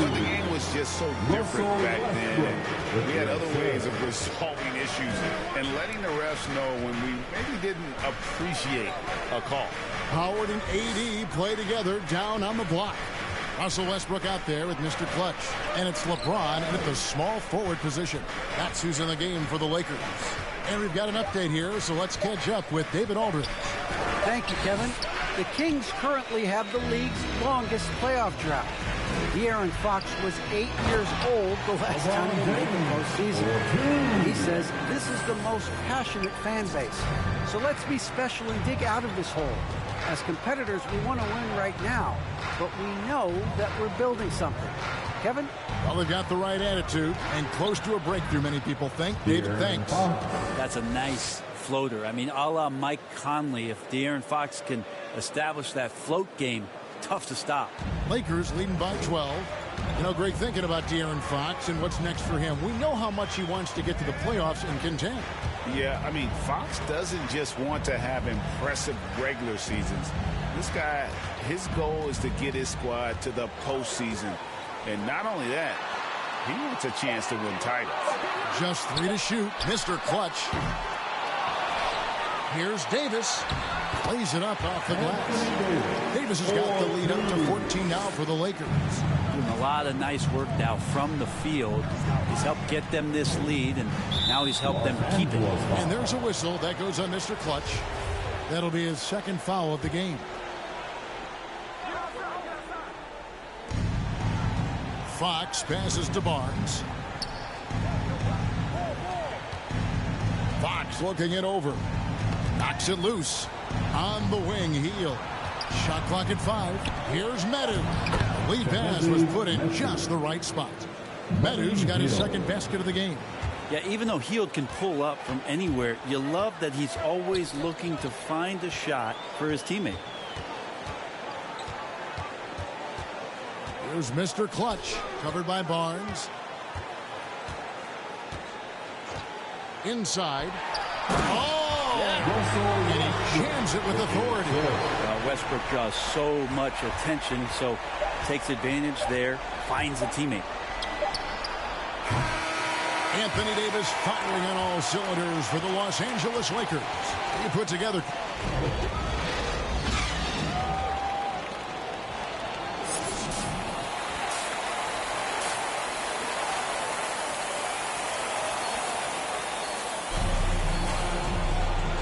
S4: The game was just so different back then. We had other ways of resolving issues and letting the refs know when we maybe didn't appreciate a call.
S22: Howard and AD play together down on the block. Russell Westbrook out there with Mr. Clutch. And it's LeBron at the small forward position. That's who's in the game for the Lakers. And we've got an update here, so let's catch up with David Aldridge.
S17: Thank you, Kevin. The Kings currently have the league's longest playoff drought. De'Aaron Fox was 8 years old the last time he made the postseason. He says this is the most passionate fan base. So let's be special and dig out of this hole. As competitors, we want to win right now, but we know that we're building something. Kevin?
S22: Well, they've got the right attitude and close to a breakthrough, many people think. David, thanks.
S1: That's a nice floater. I mean, a la Mike Conley, if De'Aaron Fox can establish that float game, tough to stop.
S22: Lakers leading by 12. You know, Greg, thinking about De'Aaron Fox and what's next for him, we know how much he wants to get to the playoffs and contend.
S4: Yeah, I mean, Fox doesn't just want to have impressive regular seasons. This guy, his goal is to get his squad to the postseason. And not only that, he wants a chance to win titles.
S22: Just 3 to shoot. Mr. Clutch. Here's Davis. Plays it up off the glass. Davis has got the lead up to 14 now for the Lakers.
S1: Doing a lot of nice work now from the field. He's helped get them this lead, and now he's helped them keep it.
S22: And there's a whistle. That goes on Mr. Clutch. That'll be his second foul of the game. Fox passes to Barnes. Fox looking it over. Knocks it loose. On the wing, Hield. Shot clock at 5. Here's Medu. The lead pass was put in just the right spot. Medu's got his second basket of the game.
S1: Yeah, even though Hield can pull up from anywhere, you love that he's always looking to find a shot for his teammate.
S22: Here's Mr. Clutch, covered by Barnes. Inside. Oh! Yeah. And he jams it with authority.
S1: Westbrook draws so much attention, so takes advantage there, finds a teammate.
S22: Anthony Davis firing on all cylinders for the Los Angeles Lakers. He put together.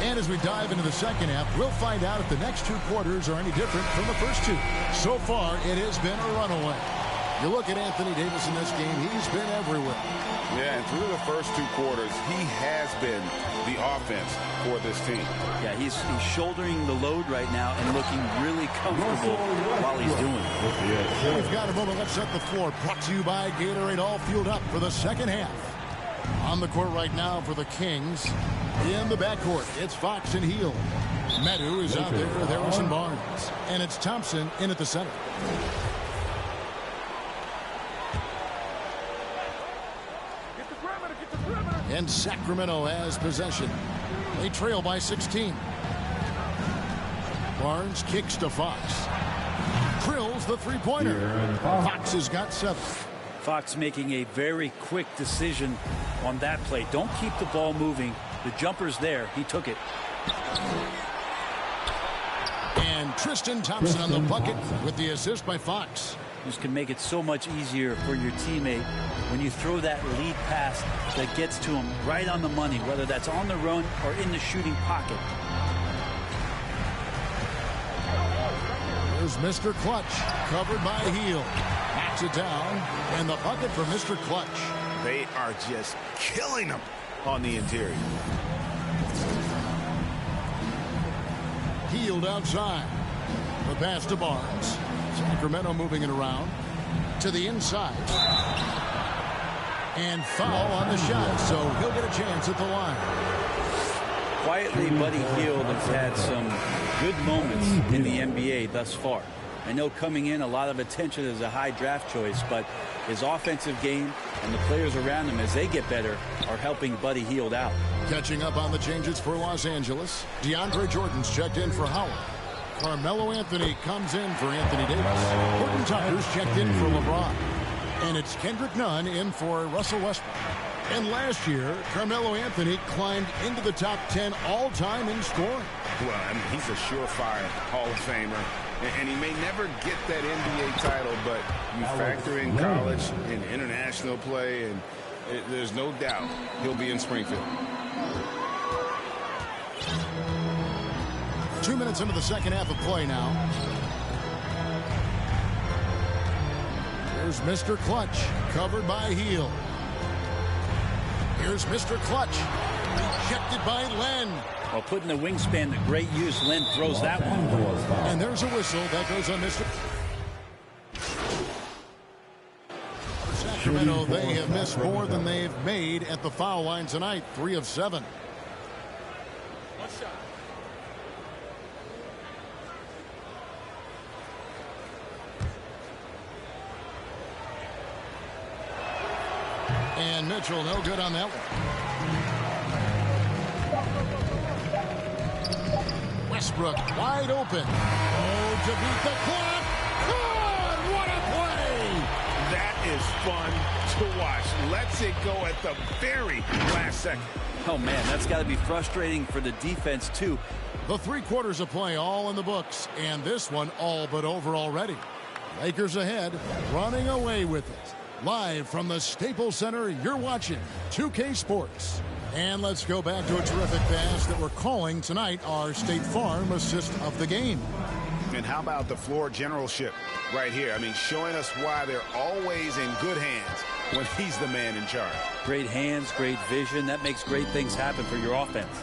S22: And as we dive into the second half, we'll find out if the next 2 quarters are any different from the first 2. So far, it has been a runaway. You look at Anthony Davis in this game, he's been everywhere.
S4: Yeah, and through the first 2 quarters, he has been the offense for this team.
S1: Yeah, he's shouldering the load right now and looking really comfortable while he's doing it.
S22: We've got a moment. Let's set the floor. Brought to you by Gatorade, all fueled up for the second half. On the court right now for the Kings. In the backcourt, it's Fox and Hield. Medu is out there with Harrison Barnes. And it's Thompson in at the center. And Sacramento has possession. They trail by 16. Barnes kicks to Fox. Drills the three-pointer. Fox has got 7.
S1: Fox making a very quick decision on that play. Don't keep the ball moving. The jumper's there. He took it.
S22: And Tristan Thompson on the bucket with the assist by Fox.
S1: This can make it so much easier for your teammate when you throw that lead pass that gets to him right on the money, whether that's on the run or in the shooting pocket.
S22: There's Mr. Clutch, covered by Heel. Backs it down, and the bucket for Mr. Clutch.
S4: They are just killing them on the interior.
S22: Healed outside. The pass to Barnes. Sacramento moving it around to the inside. And foul on the shot, so he'll get a chance at the line.
S1: Quietly, Buddy Hield has had some good moments in the NBA thus far. I know coming in, a lot of attention as a high draft choice, but his offensive game and the players around him as they get better are helping Buddy Hield out.
S22: Catching up on the changes for Los Angeles, DeAndre Jordan's checked in for Howard. Carmelo Anthony comes in for Anthony Davis. Horton Tucker's checked in for LeBron. And it's Kendrick Nunn in for Russell Westbrook. And last year, Carmelo Anthony climbed into the top 10 all-time in scoring.
S4: Well, I mean, he's a surefire Hall of Famer. And he may never get that NBA title, but you factor in college and international play, and there's no doubt he'll be in Springfield.
S22: 2 minutes into the second half of play now. There's Mr. Clutch, covered by Heel. Here's Mr. Clutch, rejected by Len.
S1: While putting the wingspan to great use, Len throws that one.
S22: And there's a whistle that goes on Mr. For Sacramento, they have missed more than they've made at the foul line tonight, 3 of 7. And Mitchell, no good on that one. Westbrook wide open. Oh, to beat the clock. God, what a play!
S4: That is fun to watch. Lets it go at the very last second.
S1: Oh, man, that's got to be frustrating for the defense, too.
S22: The 3 quarters of play all in the books, and this one all but over already. Lakers ahead, running away with it. Live from the Staples Center, you're watching 2K Sports. And let's go back to a terrific pass that we're calling tonight our State Farm assist of the game.
S4: And how about the floor generalship right here? I mean, showing us why they're always in good hands when he's the man in charge.
S1: Great hands, great vision. That makes great things happen for your offense.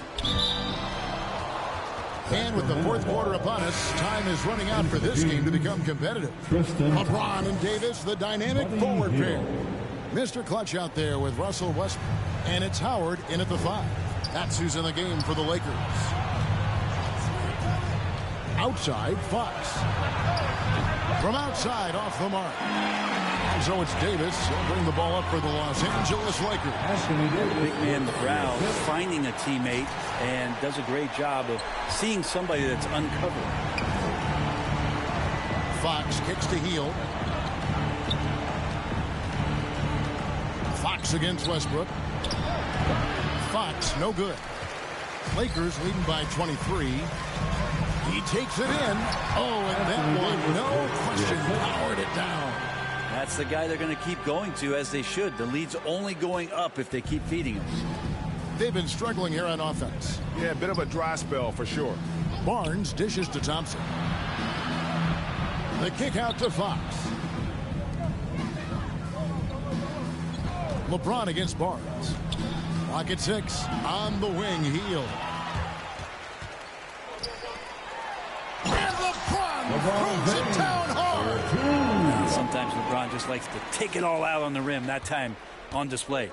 S22: And with the 4th quarter upon us, time is running out for this game to become competitive. LeBron and Davis, the dynamic forward pair. Mr. Clutch out there with Russell Westbrook. And it's Howard in at the 5. That's who's in the game for the Lakers. Outside, Fox. From outside, off the mark. So it's Davis. He'll bring the ball up for the Los Angeles Lakers.
S1: Big man Brown finding a teammate and does a great job of seeing somebody that's uncovered.
S22: Fox kicks to Heel. Fox against Westbrook. Fox, no good. Lakers leading by 23. He takes it in. Oh, and that one, no question, powered it down.
S1: That's the guy they're going to keep going to, as they should. The lead's only going up if they keep feeding him.
S22: They've been struggling here on offense.
S4: Yeah, a bit of a dry spell for sure.
S22: Barnes dishes to Thompson. The kick out to Fox. LeBron against Barnes. Clock at 6. On the wing, Heel. And LeBron throws it down hard.
S1: Sometimes LeBron just likes to take it all out on the rim. That time on display.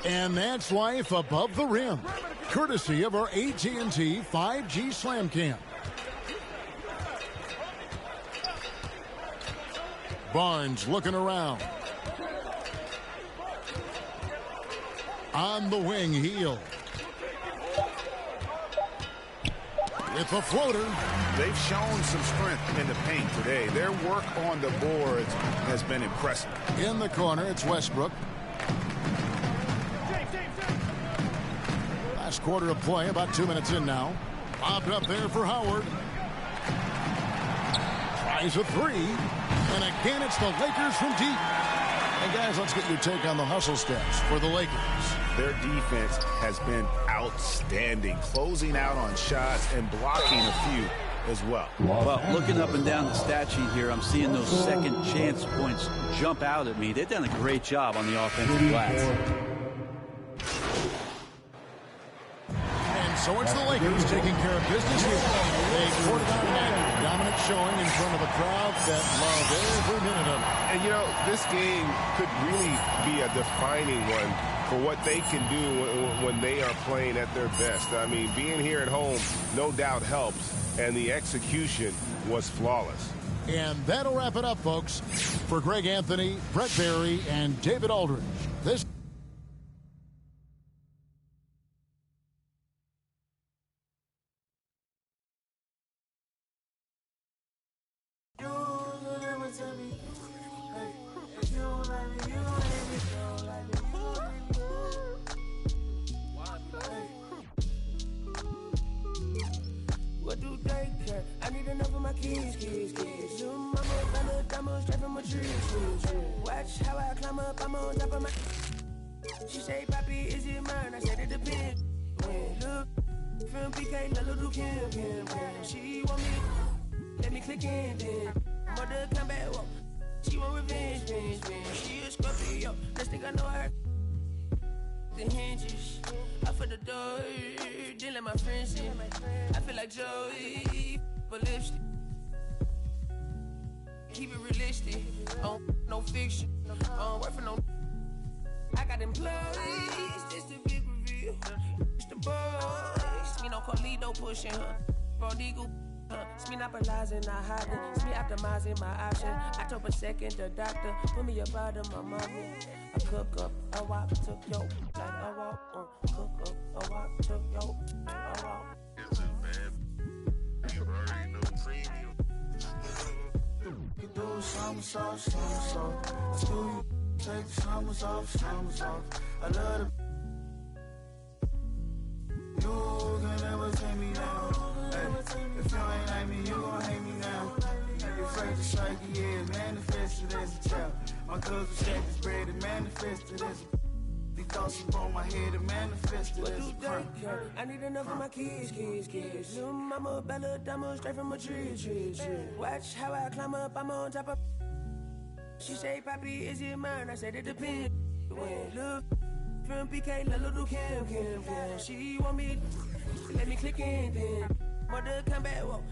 S22: And that's life above the rim. Courtesy of our AT&T 5G Slam Cam. Barnes looking around. On the wing, Heel. With a floater.
S4: They've shown some strength in the paint today. Their work on the boards has been impressive.
S22: In the corner, it's Westbrook. Last quarter of play, about 2 minutes in now. Popped up there for Howard. Tries a three. And again, it's the Lakers from deep. And guys, let's get your take on the hustle steps for the Lakers.
S4: Their defense has been outstanding, closing out on shots and blocking a few as well.
S1: Well, looking up and down the stat sheet here, I'm seeing those second chance points jump out at me. They've done a great job on the offensive glass.
S22: And so it's the Lakers taking care of business here. A quarter-down dominant showing in front of a crowd that loved every minute of it.
S2: And, you know, this game could really be a defining one for what they can do when they are playing at their best. I mean, being here at home no doubt helps, and the execution was flawless.
S22: And that'll wrap it up, folks. For Greg Anthony, Brett Barry, and David Aldridge, this
S20: What do they care? I need enough of my kids. Little mama, Bella, diamond, straight from a tree. Watch how I climb up, I'm on top of my. She say, Papi, is it mine? I said it depends. When look from PK, little Kim. She want me, let me click in then. Mother come back, whoa. She want revenge. She a Scorpio, next thing I know her. The hinges, I for the door, then let my friends in. I feel like Joey, but lipstick. Keep it realistic, no fiction, work for no. I got employees, this the big reveal. It's the boys, me no Carlito pushing her. Prodigal, it's me not monopolizing, not hiding. It's me optimizing my option. October 2nd, the doctor put me up out of my mommy. I cook up, I walk, took yo, like I walk, cook up, I walk, took yo, like I walk.
S2: It's a bad. You already know premium.
S6: You do summer soft. I still you take the summers off. I love the. You can never take me down. Hey, if you ain't like me, you gon' hate me now. You're afraid to strike, yeah, manifested as a child. My cousin said this bread, it manifested as a. These thoughts upon my head, it manifested as a crime.
S20: I need enough of my kids. Little mama, Bella, diamond, straight from a tree. Watch how I climb up, I'm on top of. She say, Papi, is it mine? I said it depends. When look from PK, little Kim. She want me, let me click in then. Mother come back, whoa.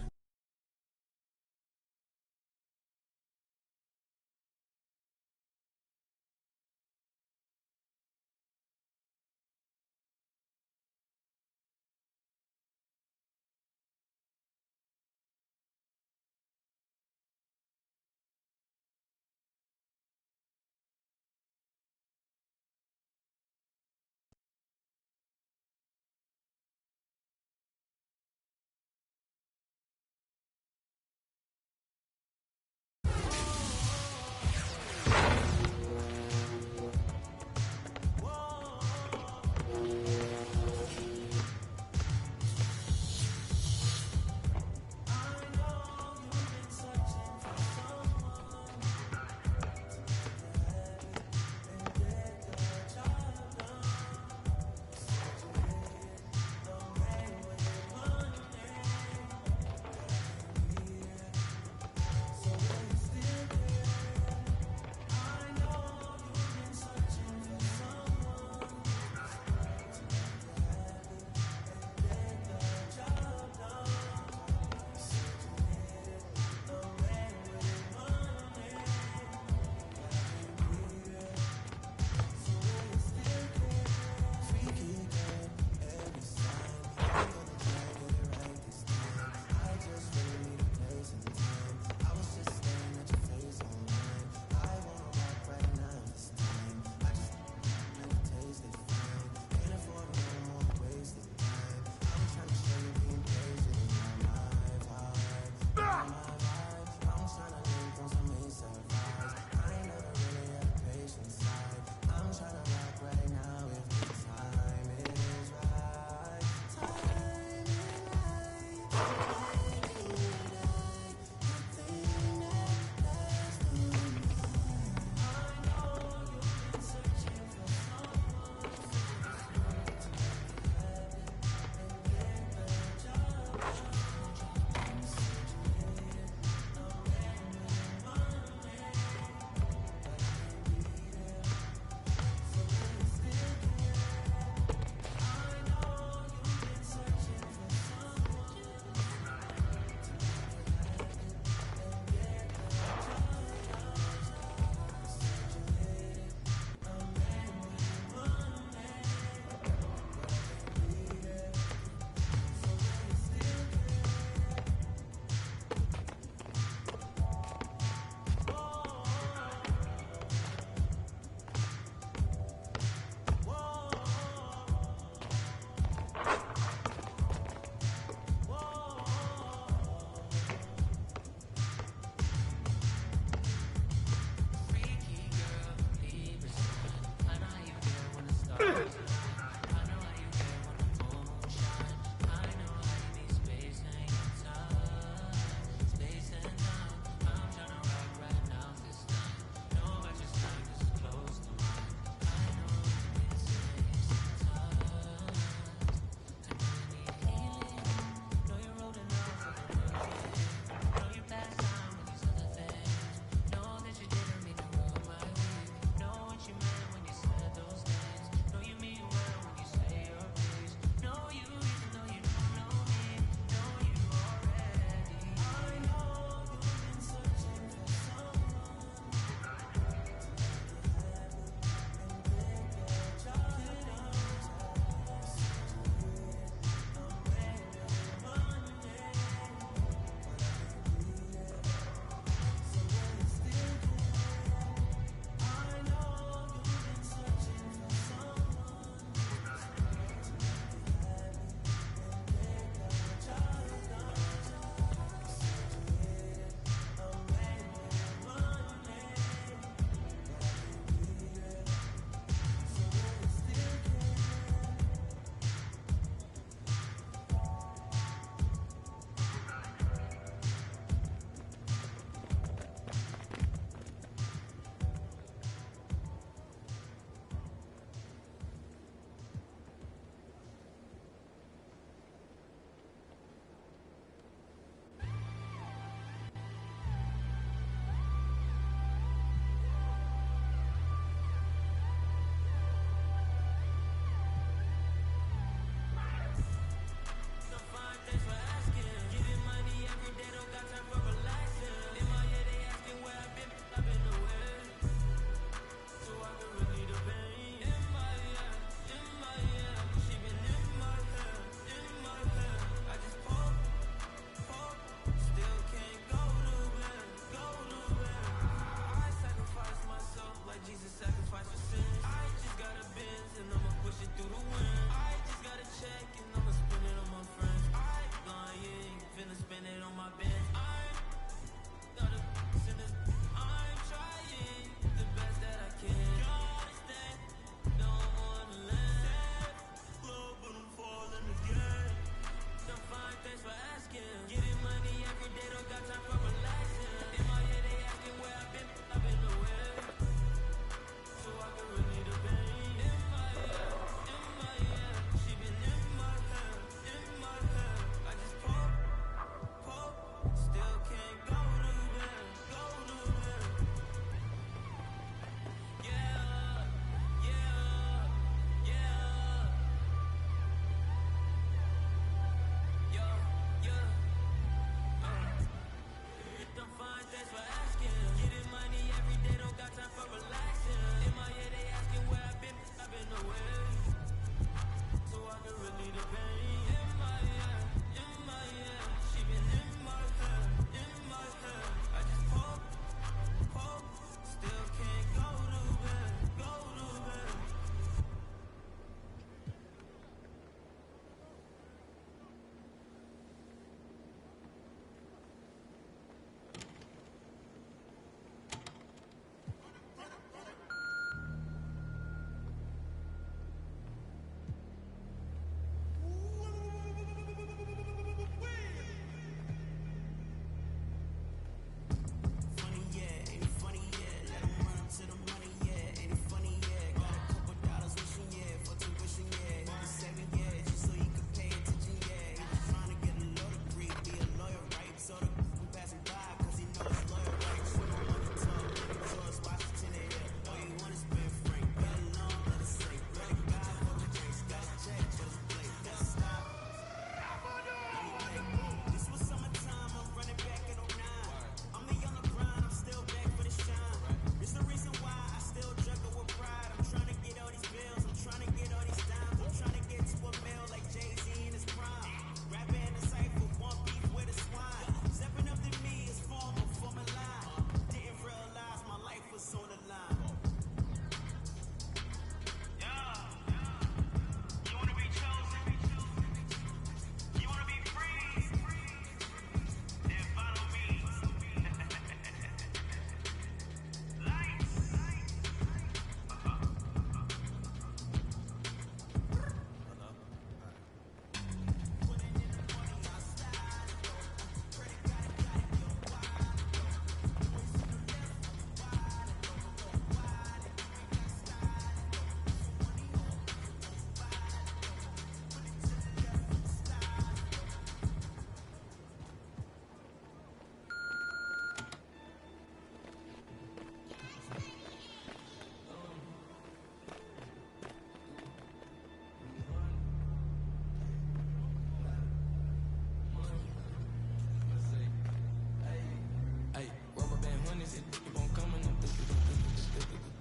S6: hundreds, it keep on coming. I'm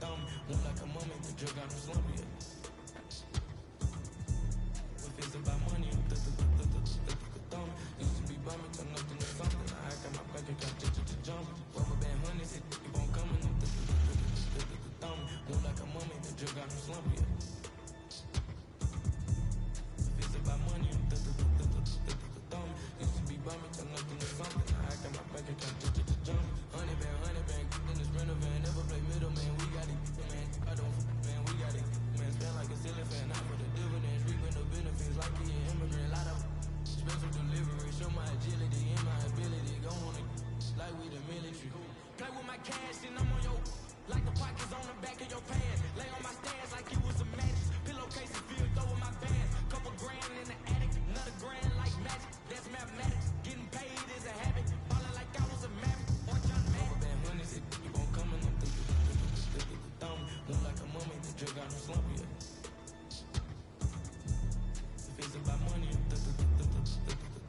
S6: thumb. Move like a mummy, the drug got no slump yet. If it's about money, I'm thumb. Used to be bumming, turn up into something. I got my back account jump. Rubber band hundreds, it keep on coming. I'm thumb. Move like a mummy, the drug got no slump yet. If it's about money, I'm thumb. Used to be bumming, turn up into something. I got my back account jump. Honey band, in this rental van, never play middleman. We got it, man. I don't, man, we got it, man. Spend like a ceiling fan, not for the dividends, reaping the benefits like he an immigrant. Lot of special delivery, show my agility and my ability. Go on it, like we the military. Play with my cash and I'm on your, like the pockets on the back of your pants. Lay on my stairs like it was a mattress. Pillowcases filled though with my bands. Couple grand in the attic, another grand like magic. That's mathematics. Getting paid is a habit. Ballin' like I was a maverick or John Madden. Band hundreds, it keep on coming. I'm thumb. Move like a mummy, the drug got no slump yet. If it's about money, I'm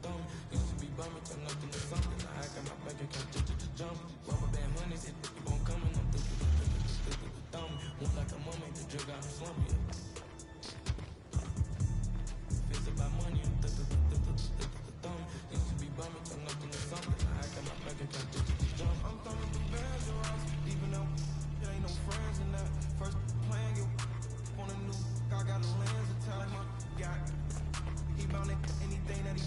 S6: thumb. Used to be bumming, turn up into something. I got my back account jump. Rubber band hundreds, it keep on coming. I'm thumb. Move like a mummy, the drug got no slump yet. If it's about money, I'm thumb. Used to be bumming, turn up into something. I got my back account jump. I'm thumbing through bands, your house, even though there ain't no friends in that. First plan, you on a new, I got a lens to tell him I got. He bound it, anything that he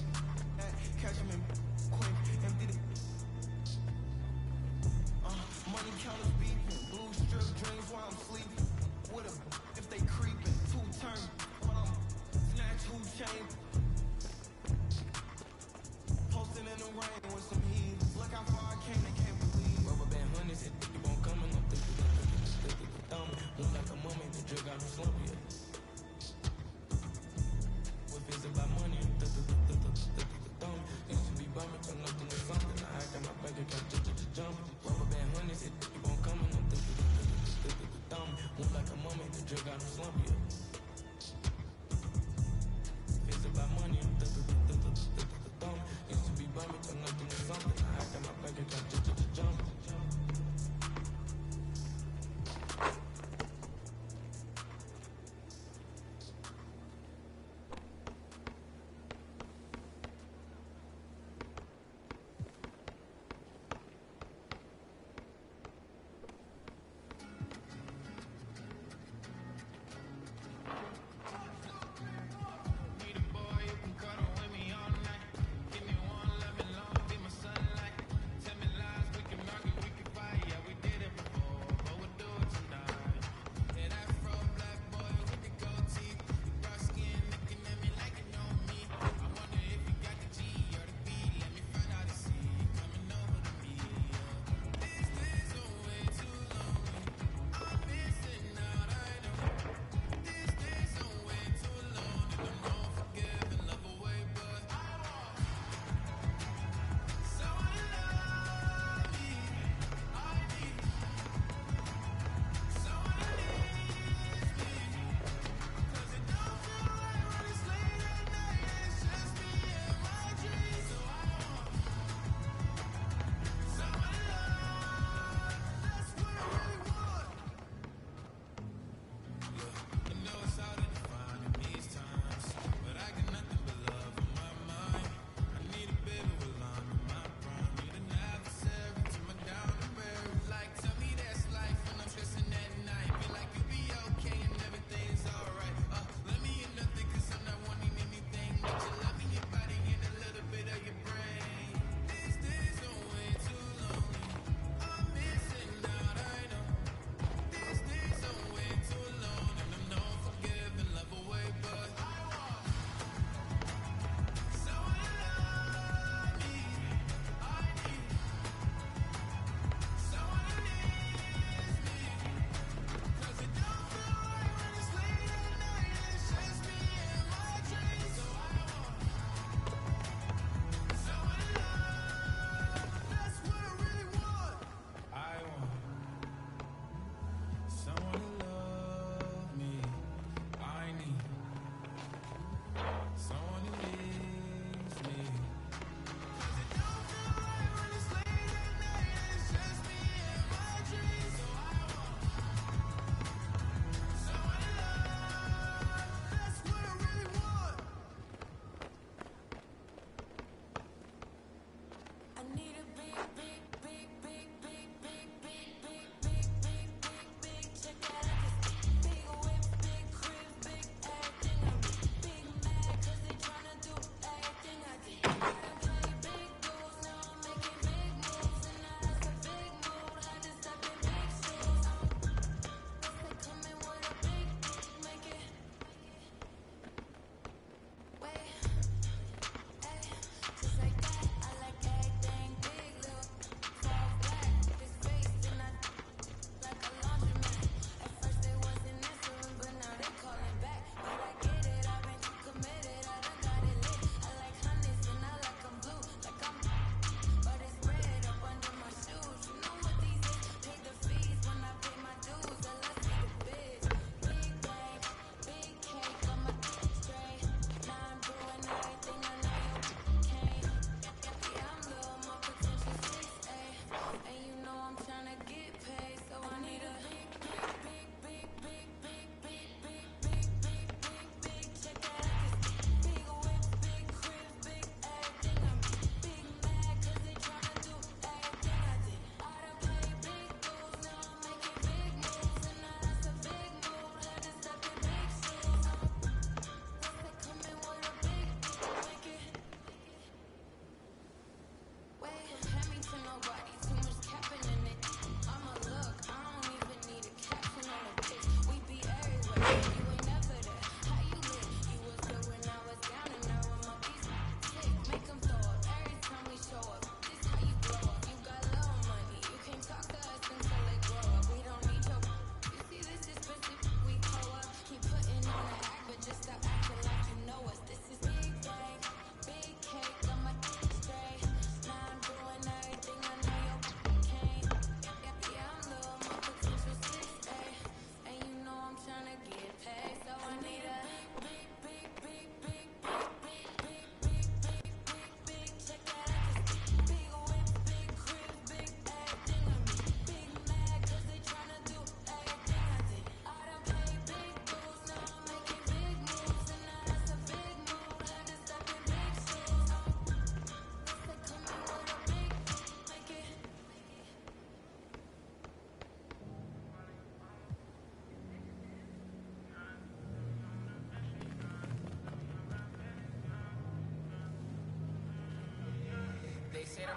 S6: at, catch him in quick, empty the. Money counters beeping, blue strip dreams while I'm sleeping. With a, if they creeping, two turn, snatch who chain. Posting in the rain with some heat. Look how far I came, they can't believe. Rubber band hundreds, it keep on coming. I'm thumb. Move like a mummy, the drug got no slump yet. If it's about money, I'm thumb. Used to be bumming, turn up into something. I got my back account jump. Rubber band hundreds, it keep on coming. I'm thumb. Move like a mummy, the drug got no slump yet. If it's about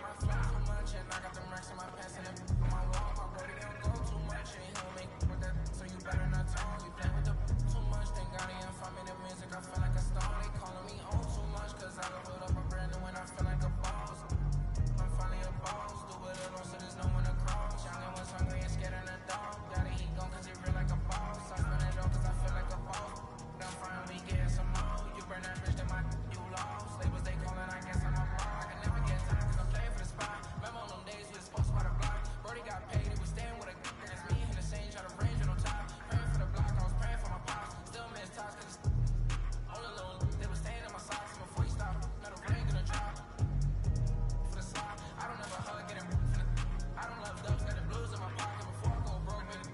S6: my flow too much, and I got them racks in my pants and them on my wall. My brody don't go too much, and he don't make with that, so you better not talk. You play with the too much, thank God he ain't find me the music. I feel like a star. They calling me on too much, cause I leveled up a brand new and I feel like a boss. I'm finally a boss, do it alone so there's no one to cross. Young was hungry and scared of the dog. Got it, he gone cause he real like a boss. I spend it all cause I feel like a boss. I'm finally getting some more. You burn that bitch, then you lost. Labels they calling, I guess I'm a ball. I can never get time cause I'm playing for the spot. Remember on them days we was supposed by the block. Brody got paid, he was staying with a against me and the same try to range on top. Praying for the block, I was praying for my pops. Still miss talks cause it's all alone. They was staying in my socks and before he stopped, metal rain gonna drop. For the slide, I don't ever hug, get him. I don't love dubs, got the blues in my pocket before I go broke, baby.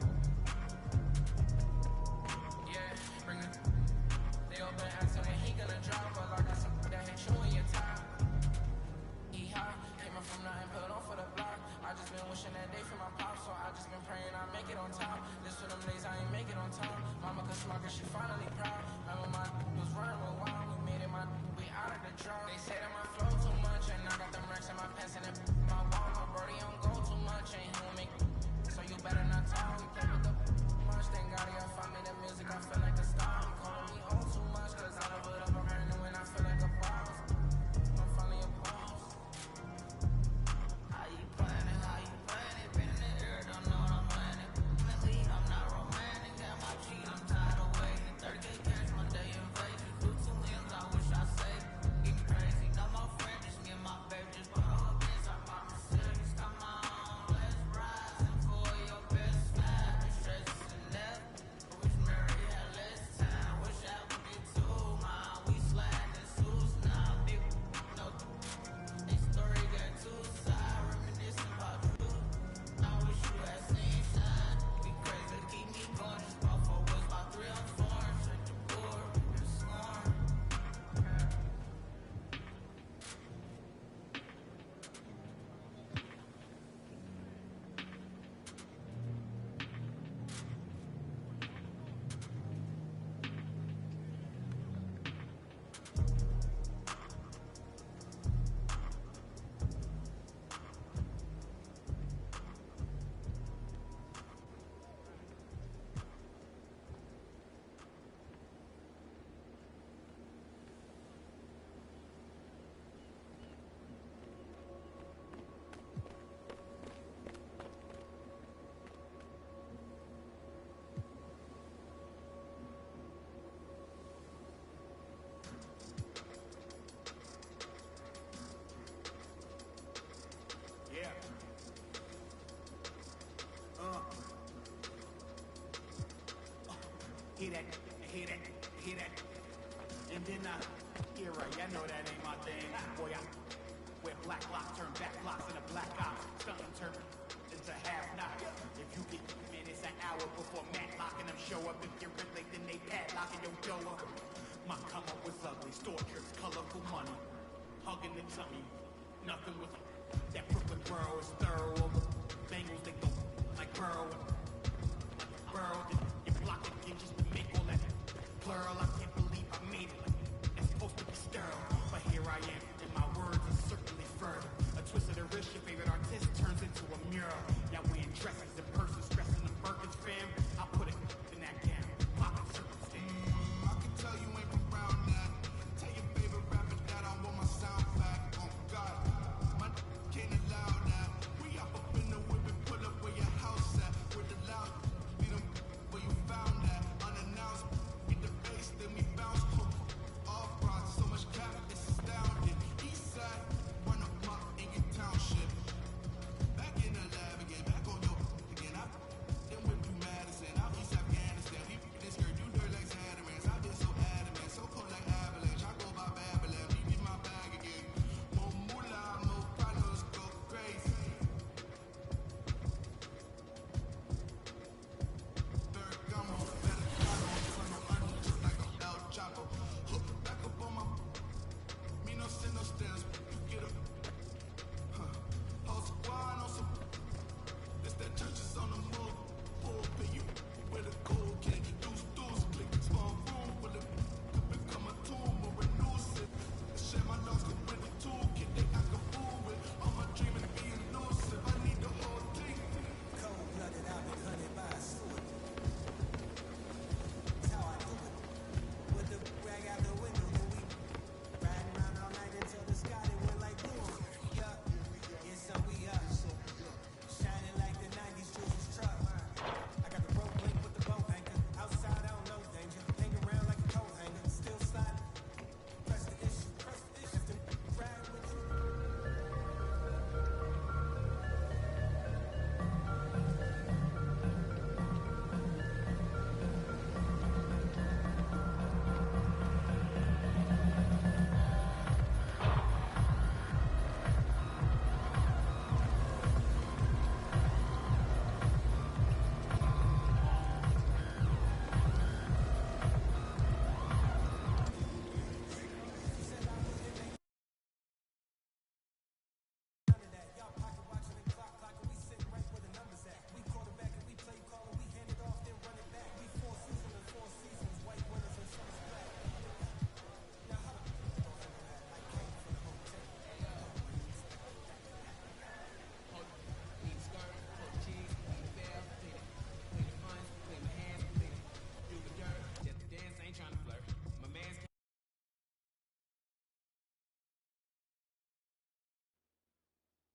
S6: Yeah, bring it. They all been asking when he gonna drop, but like I said, that hit you in your top. He high, came up from nothing, put on for the block. I just been wishing that day for my pop, so I just been praying I make it on top. This for them days I ain't make it on time. Mama could smoke her, she finally proud. Remember my was running with wild, we made it, we out of the drought. They say that my flow too much, and I got them racks in my pants and my wall. My brody don't go too much, and he don't make so you better not talk. We play with the much, thank God he find me the music, I feel like the star. He calling me on too much, cause I leveled up a brand new and I feel like a boss. I'm finally a boss. How you planning? How you planning? Been in the air, don't know what I'm planning. I'm in lead, I'm not romantic. Got my cheat, I'm tired of waiting. 30K cash, one day in Vegas. Blue 2 limbs, I wish I saved. Getting crazy, no more friends, just me and my baby. Just put all this, I bought Mercedes. Come on, let's rise and for your best time. Stress and left, wish Mary had less time. Wish I would get too, man. We sliding suits now, big no. This story got two sides, reminiscing about you. I wish you had seen shine. Be crazy, keep me going. Just bought 4 wheels, about 3 on 4. Shut the door, and scorn.
S11: Yeah. Hear that, hear that, hear that. And then yeah, right, I know that ain't my thing. Boy, I wear black locks, turn back locks in a black ops. Stunting turn into half knock. If you get minutes, an hour before Matlock and them show up. If you're late, then they padlocking your door up. My come up was ugly, store trips, colorful money. Hugging the tummy, nothing was that Brooklyn borough is thorough. Bengals, they go like Burrow. Burrow, you block it again just to make all that plural. I can't believe I made it. It's supposed to be sterile, but here I am, and my words are certainly fertile. A twist of the wrist, your favorite artist turns into a mural. Y'all wearing dresses in person, stressing the Birkins fam. I put it in that gown, popping circumstance.
S12: I can tell you ain't from around that. Tell your favorite rapper that I want my sound back. Oh God, my can't allow that. We up in the whip and pull up where your house at. With the loud, beat 'em where you found that. Unannounced, in the base, then we bounce. All brought so much cap, it's astounding.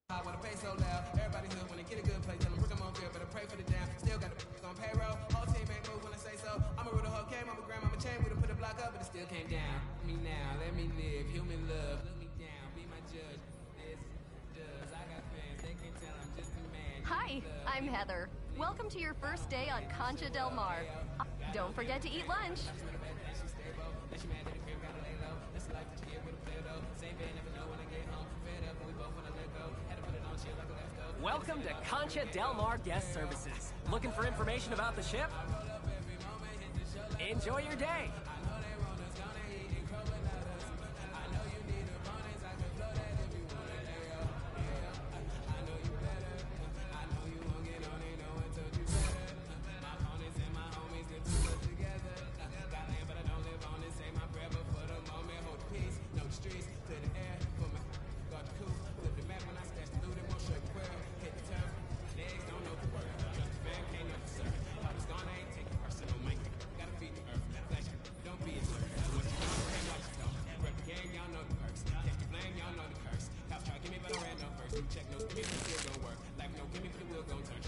S15: I wanna pay so loud. Everybody hood when they get a good play. Tell them bring them on field, better pray for the down. Still got the on payroll. Whole team ain't move when I say so. I'm a root of whole game. I'm a gram. I'm a chain. We done put a block up, but it still came down. Let me now, let me live. Human love. Look me down. Be my judge. This does. I got fans. They can tell I'm just a man.
S13: Hi, I'm Heather. Welcome to your first day on Concha Del Mar. Don't forget to eat lunch.
S18: Welcome to Concha Del Mar Guest Services. Looking for information about the ship? Enjoy your day.
S15: Check no, give me the still gon' work. Like no, give me for the wheel gon' turn.